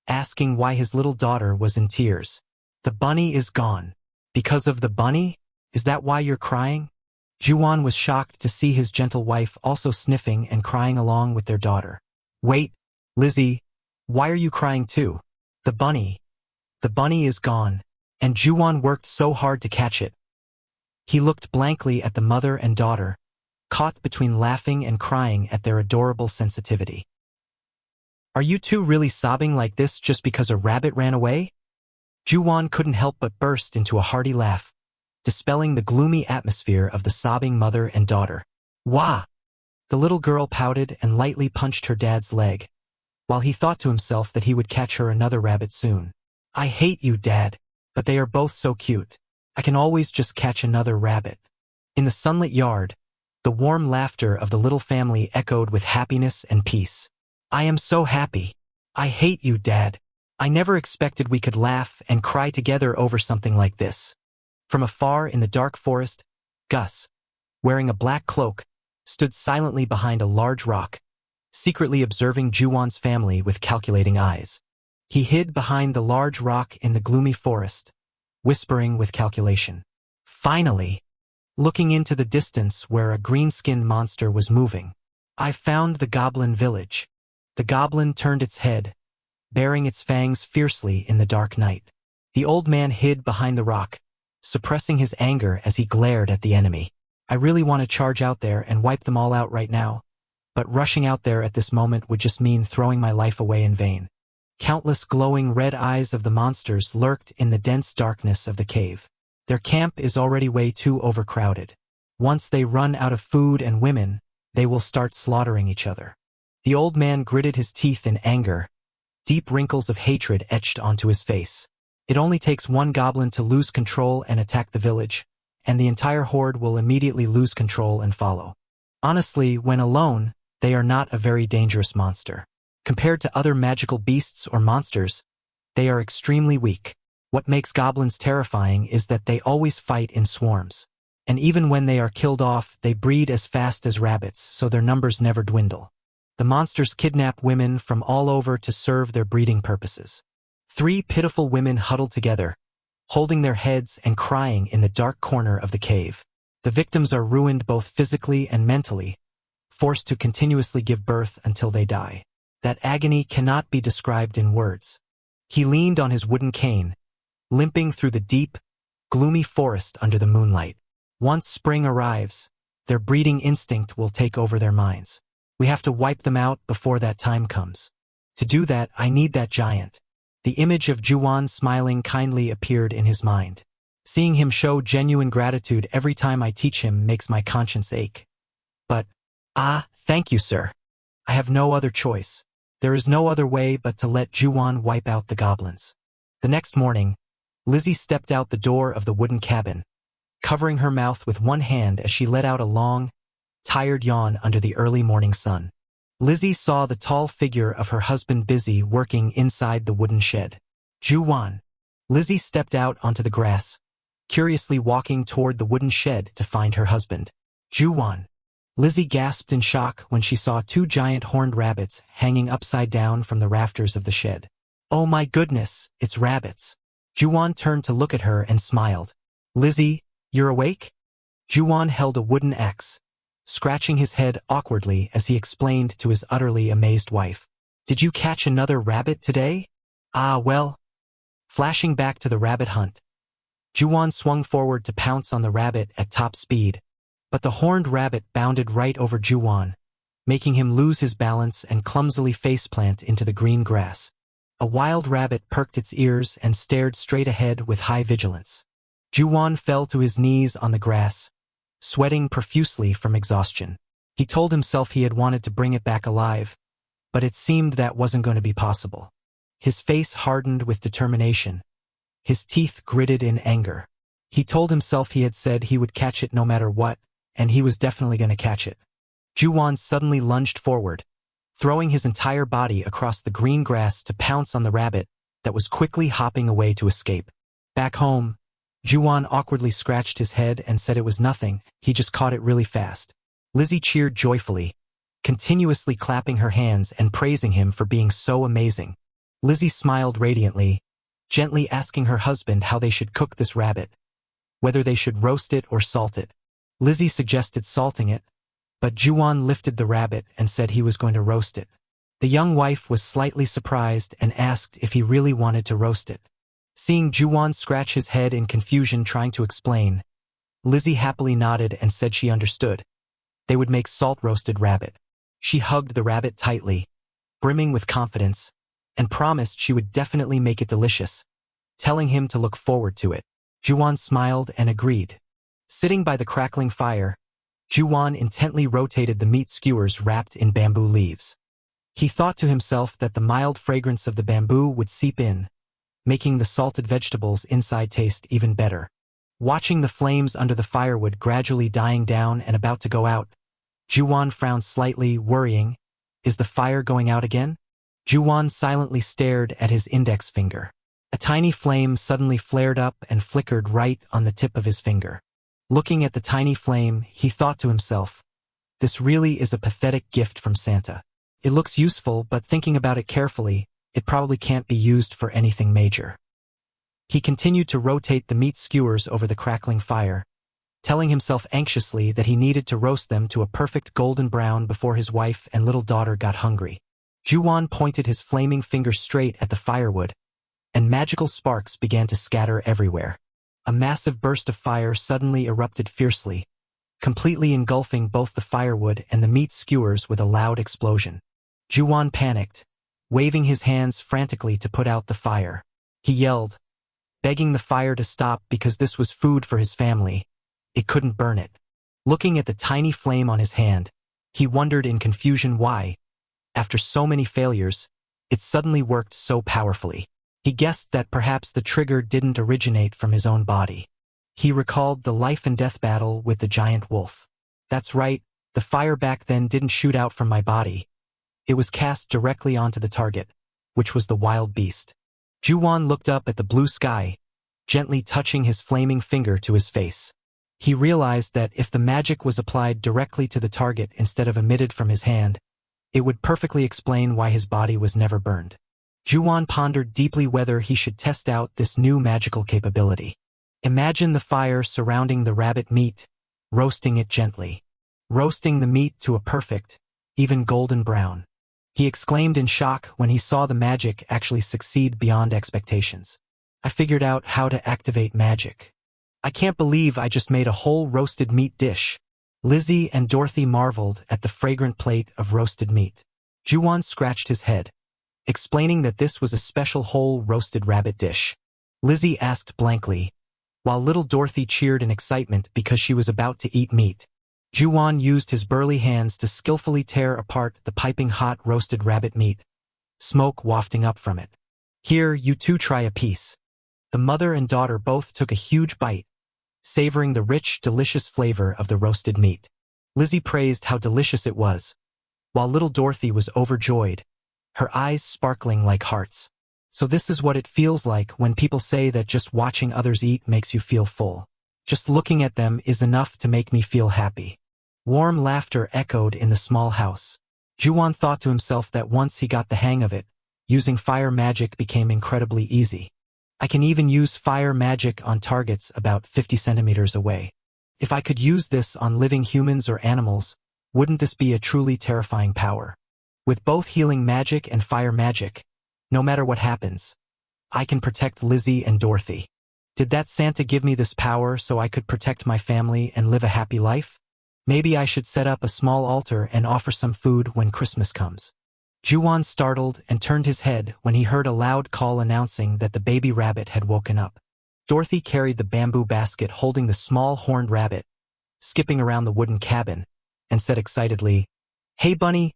asking why his little daughter was in tears. The bunny is gone. Because of the bunny? Is that why you're crying? Juwon was shocked to see his gentle wife also sniffing and crying along with their daughter. Wait, Lizzie, why are you crying too? The bunny is gone, and Juwon worked so hard to catch it. He looked blankly at the mother and daughter, caught between laughing and crying at their adorable sensitivity. Are you two really sobbing like this just because a rabbit ran away? Juwon couldn't help but burst into a hearty laugh, dispelling the gloomy atmosphere of the sobbing mother and daughter. Wah! The little girl pouted and lightly punched her dad's leg, while he thought to himself that he would catch her another rabbit soon. I hate you, Dad, but they are both so cute. I can always just catch another rabbit. In the sunlit yard, the warm laughter of the little family echoed with happiness and peace. I am so happy. I hate you, Dad. I never expected we could laugh and cry together over something like this. From afar in the dark forest, Gus, wearing a black cloak, stood silently behind a large rock, secretly observing Juwon's family with calculating eyes. He hid behind the large rock in the gloomy forest, whispering with calculation. Finally, looking into the distance where a green-skinned monster was moving. I found the goblin village. The goblin turned its head, baring its fangs fiercely in the dark night. The old man hid behind the rock, suppressing his anger as he glared at the enemy. I really want to charge out there and wipe them all out right now, but rushing out there at this moment would just mean throwing my life away in vain. Countless glowing red eyes of the monsters lurked in the dense darkness of the cave. Their camp is already way too overcrowded. Once they run out of food and women, they will start slaughtering each other. The old man gritted his teeth in anger, deep wrinkles of hatred etched onto his face. It only takes one goblin to lose control and attack the village, and the entire horde will immediately lose control and follow. Honestly, when alone, they are not a very dangerous monster. Compared to other magical beasts or monsters, they are extremely weak. What makes goblins terrifying is that they always fight in swarms. And even when they are killed off, they breed as fast as rabbits, so their numbers never dwindle. The monsters kidnap women from all over to serve their breeding purposes. 3 pitiful women huddled together, holding their heads and crying in the dark corner of the cave. The victims are ruined both physically and mentally, forced to continuously give birth until they die. That agony cannot be described in words. He leaned on his wooden cane, limping through the deep, gloomy forest under the moonlight. Once spring arrives, their breeding instinct will take over their minds. We have to wipe them out before that time comes. To do that, I need that giant. The image of Juwan smiling kindly appeared in his mind. Seeing him show genuine gratitude every time I teach him makes my conscience ache. But, thank you, sir. I have no other choice. There is no other way but to let Juwan wipe out the goblins. The next morning, Lizzie stepped out the door of the wooden cabin, covering her mouth with one hand as she let out a long, tired yawn under the early morning sun. Lizzie saw the tall figure of her husband busy working inside the wooden shed. Juwan. Lizzie stepped out onto the grass, curiously walking toward the wooden shed to find her husband. Juwan. Lizzie gasped in shock when she saw 2 giant horned rabbits hanging upside down from the rafters of the shed. Oh my goodness, it's rabbits. Juwan turned to look at her and smiled. Lizzie, you're awake? Juwan held a wooden axe, scratching his head awkwardly as he explained to his utterly amazed wife. Did you catch another rabbit today? Well. Flashing back to the rabbit hunt, Juwan swung forward to pounce on the rabbit at top speed, but the horned rabbit bounded right over Juwan, making him lose his balance and clumsily faceplant into the green grass. A wild rabbit perked its ears and stared straight ahead with high vigilance. Juwan fell to his knees on the grass, sweating profusely from exhaustion. He told himself he had wanted to bring it back alive, but it seemed that wasn't going to be possible. His face hardened with determination, his teeth gritted in anger. He told himself he had said he would catch it no matter what, and he was definitely going to catch it. Juwan suddenly lunged forward, throwing his entire body across the green grass to pounce on the rabbit that was quickly hopping away to escape. Back home, Juwan awkwardly scratched his head and said it was nothing, he just caught it really fast. Lizzie cheered joyfully, continuously clapping her hands and praising him for being so amazing. Lizzie smiled radiantly, gently asking her husband how they should cook this rabbit, whether they should roast it or salt it. Lizzie suggested salting it, but Juwan lifted the rabbit and said he was going to roast it. The young wife was slightly surprised and asked if he really wanted to roast it. Seeing Juwan scratch his head in confusion trying to explain, Lizzie happily nodded and said she understood. They would make salt-roasted rabbit. She hugged the rabbit tightly, brimming with confidence, and promised she would definitely make it delicious, telling him to look forward to it. Juwan smiled and agreed. Sitting by the crackling fire, Juwan intently rotated the meat skewers wrapped in bamboo leaves. He thought to himself that the mild fragrance of the bamboo would seep in, making the salted vegetables inside taste even better. Watching the flames under the firewood gradually dying down and about to go out, Juwan frowned slightly, worrying, is the fire going out again? Juwan silently stared at his index finger. A tiny flame suddenly flared up and flickered right on the tip of his finger. Looking at the tiny flame, he thought to himself, this really is a pathetic gift from Santa. It looks useful, but thinking about it carefully, it probably can't be used for anything major. He continued to rotate the meat skewers over the crackling fire, telling himself anxiously that he needed to roast them to a perfect golden brown before his wife and little daughter got hungry. Juwan pointed his flaming finger straight at the firewood, and magical sparks began to scatter everywhere. A massive burst of fire suddenly erupted fiercely, completely engulfing both the firewood and the meat skewers with a loud explosion. Juwan panicked, waving his hands frantically to put out the fire. He yelled, begging the fire to stop because this was food for his family. It couldn't burn it. Looking at the tiny flame on his hand, he wondered in confusion why, after so many failures, it suddenly worked so powerfully. He guessed that perhaps the trigger didn't originate from his own body. He recalled the life and death battle with the giant wolf. That's right, the fire back then didn't shoot out from my body. It was cast directly onto the target, which was the wild beast. Ju-won looked up at the blue sky, gently touching his flaming finger to his face. He realized that if the magic was applied directly to the target instead of emitted from his hand, it would perfectly explain why his body was never burned. Ju-won pondered deeply whether he should test out this new magical capability. Imagine the fire surrounding the rabbit meat, roasting it gently. Roasting the meat to a perfect, even golden brown. He exclaimed in shock when he saw the magic actually succeed beyond expectations. I figured out how to activate magic. I can't believe I just made a whole roasted meat dish. Lizzie and Dorothy marveled at the fragrant plate of roasted meat. Ju-won scratched his head, explaining that this was a special whole roasted rabbit dish. Lizzie asked blankly, while little Dorothy cheered in excitement because she was about to eat meat. Ju-won used his burly hands to skillfully tear apart the piping hot roasted rabbit meat, smoke wafting up from it. Here, you two try a piece. The mother and daughter both took a huge bite, savoring the rich, delicious flavor of the roasted meat. Lizzie praised how delicious it was, while little Dorothy was overjoyed, her eyes sparkling like hearts. So this is what it feels like when people say that just watching others eat makes you feel full. Just looking at them is enough to make me feel happy. Warm laughter echoed in the small house. Ju-won thought to himself that once he got the hang of it, using fire magic became incredibly easy. I can even use fire magic on targets about 50 centimeters away. If I could use this on living humans or animals, wouldn't this be a truly terrifying power? With both healing magic and fire magic, no matter what happens, I can protect Lizzie and Dorothy. Did that Santa give me this power so I could protect my family and live a happy life? Maybe I should set up a small altar and offer some food when Christmas comes. Ju-won startled and turned his head when he heard a loud call announcing that the baby rabbit had woken up. Dorothy carried the bamboo basket holding the small horned rabbit, skipping around the wooden cabin, and said excitedly, "Hey Bunny,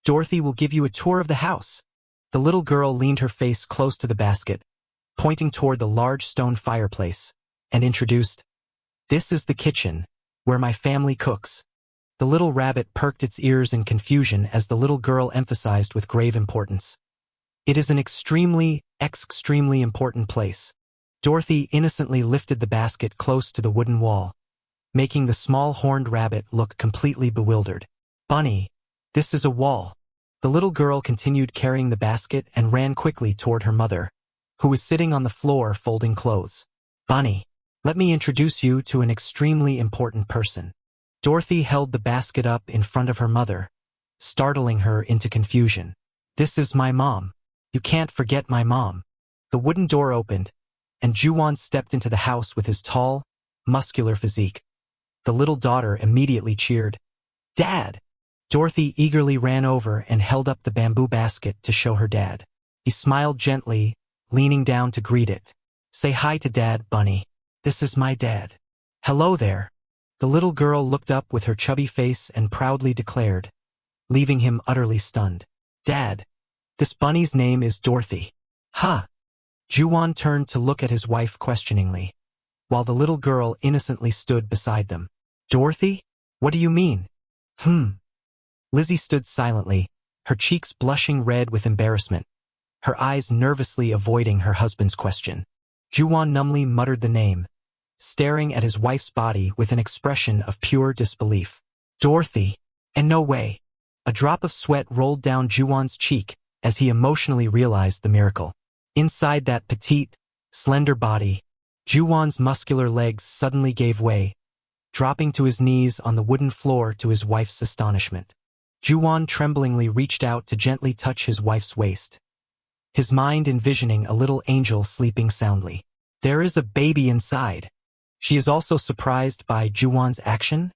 Dorothy will give you a tour of the house." The little girl leaned her face close to the basket, pointing toward the large stone fireplace, and introduced, "This is the kitchen, where my family cooks." The little rabbit perked its ears in confusion as the little girl emphasized with grave importance, "It is an extremely important place." Dorothy innocently lifted the basket close to the wooden wall, making the small horned rabbit look completely bewildered. "Bunny, this is a wall." The little girl continued carrying the basket and ran quickly toward her mother, who was sitting on the floor folding clothes. "Bunny, let me introduce you to an extremely important person." Dorothy held the basket up in front of her mother, startling her into confusion. "This is my mom. You can't forget my mom." The wooden door opened, and Ju-won stepped into the house with his tall, muscular physique. The little daughter immediately cheered, "Dad!" Dorothy eagerly ran over and held up the bamboo basket to show her dad. He smiled gently, leaning down to greet it. "Say hi to Dad, Bunny. This is my dad." "Hello there." The little girl looked up with her chubby face and proudly declared, leaving him utterly stunned. "Dad, this bunny's name is Dorothy." "Huh?" Ju-won turned to look at his wife questioningly, while the little girl innocently stood beside them. "Dorothy? What do you mean?" Lizzie stood silently, her cheeks blushing red with embarrassment, her eyes nervously avoiding her husband's question. Ju-won numbly muttered the name, staring at his wife's body with an expression of pure disbelief. "Dorothy? And no way." A drop of sweat rolled down Ju-won's cheek as he emotionally realized the miracle. Inside that petite, slender body, Ju-won's muscular legs suddenly gave way, dropping to his knees on the wooden floor to his wife's astonishment. Ju-won tremblingly reached out to gently touch his wife's waist, his mind envisioning a little angel sleeping soundly. There is a baby inside. She is also surprised by Ju-won's action,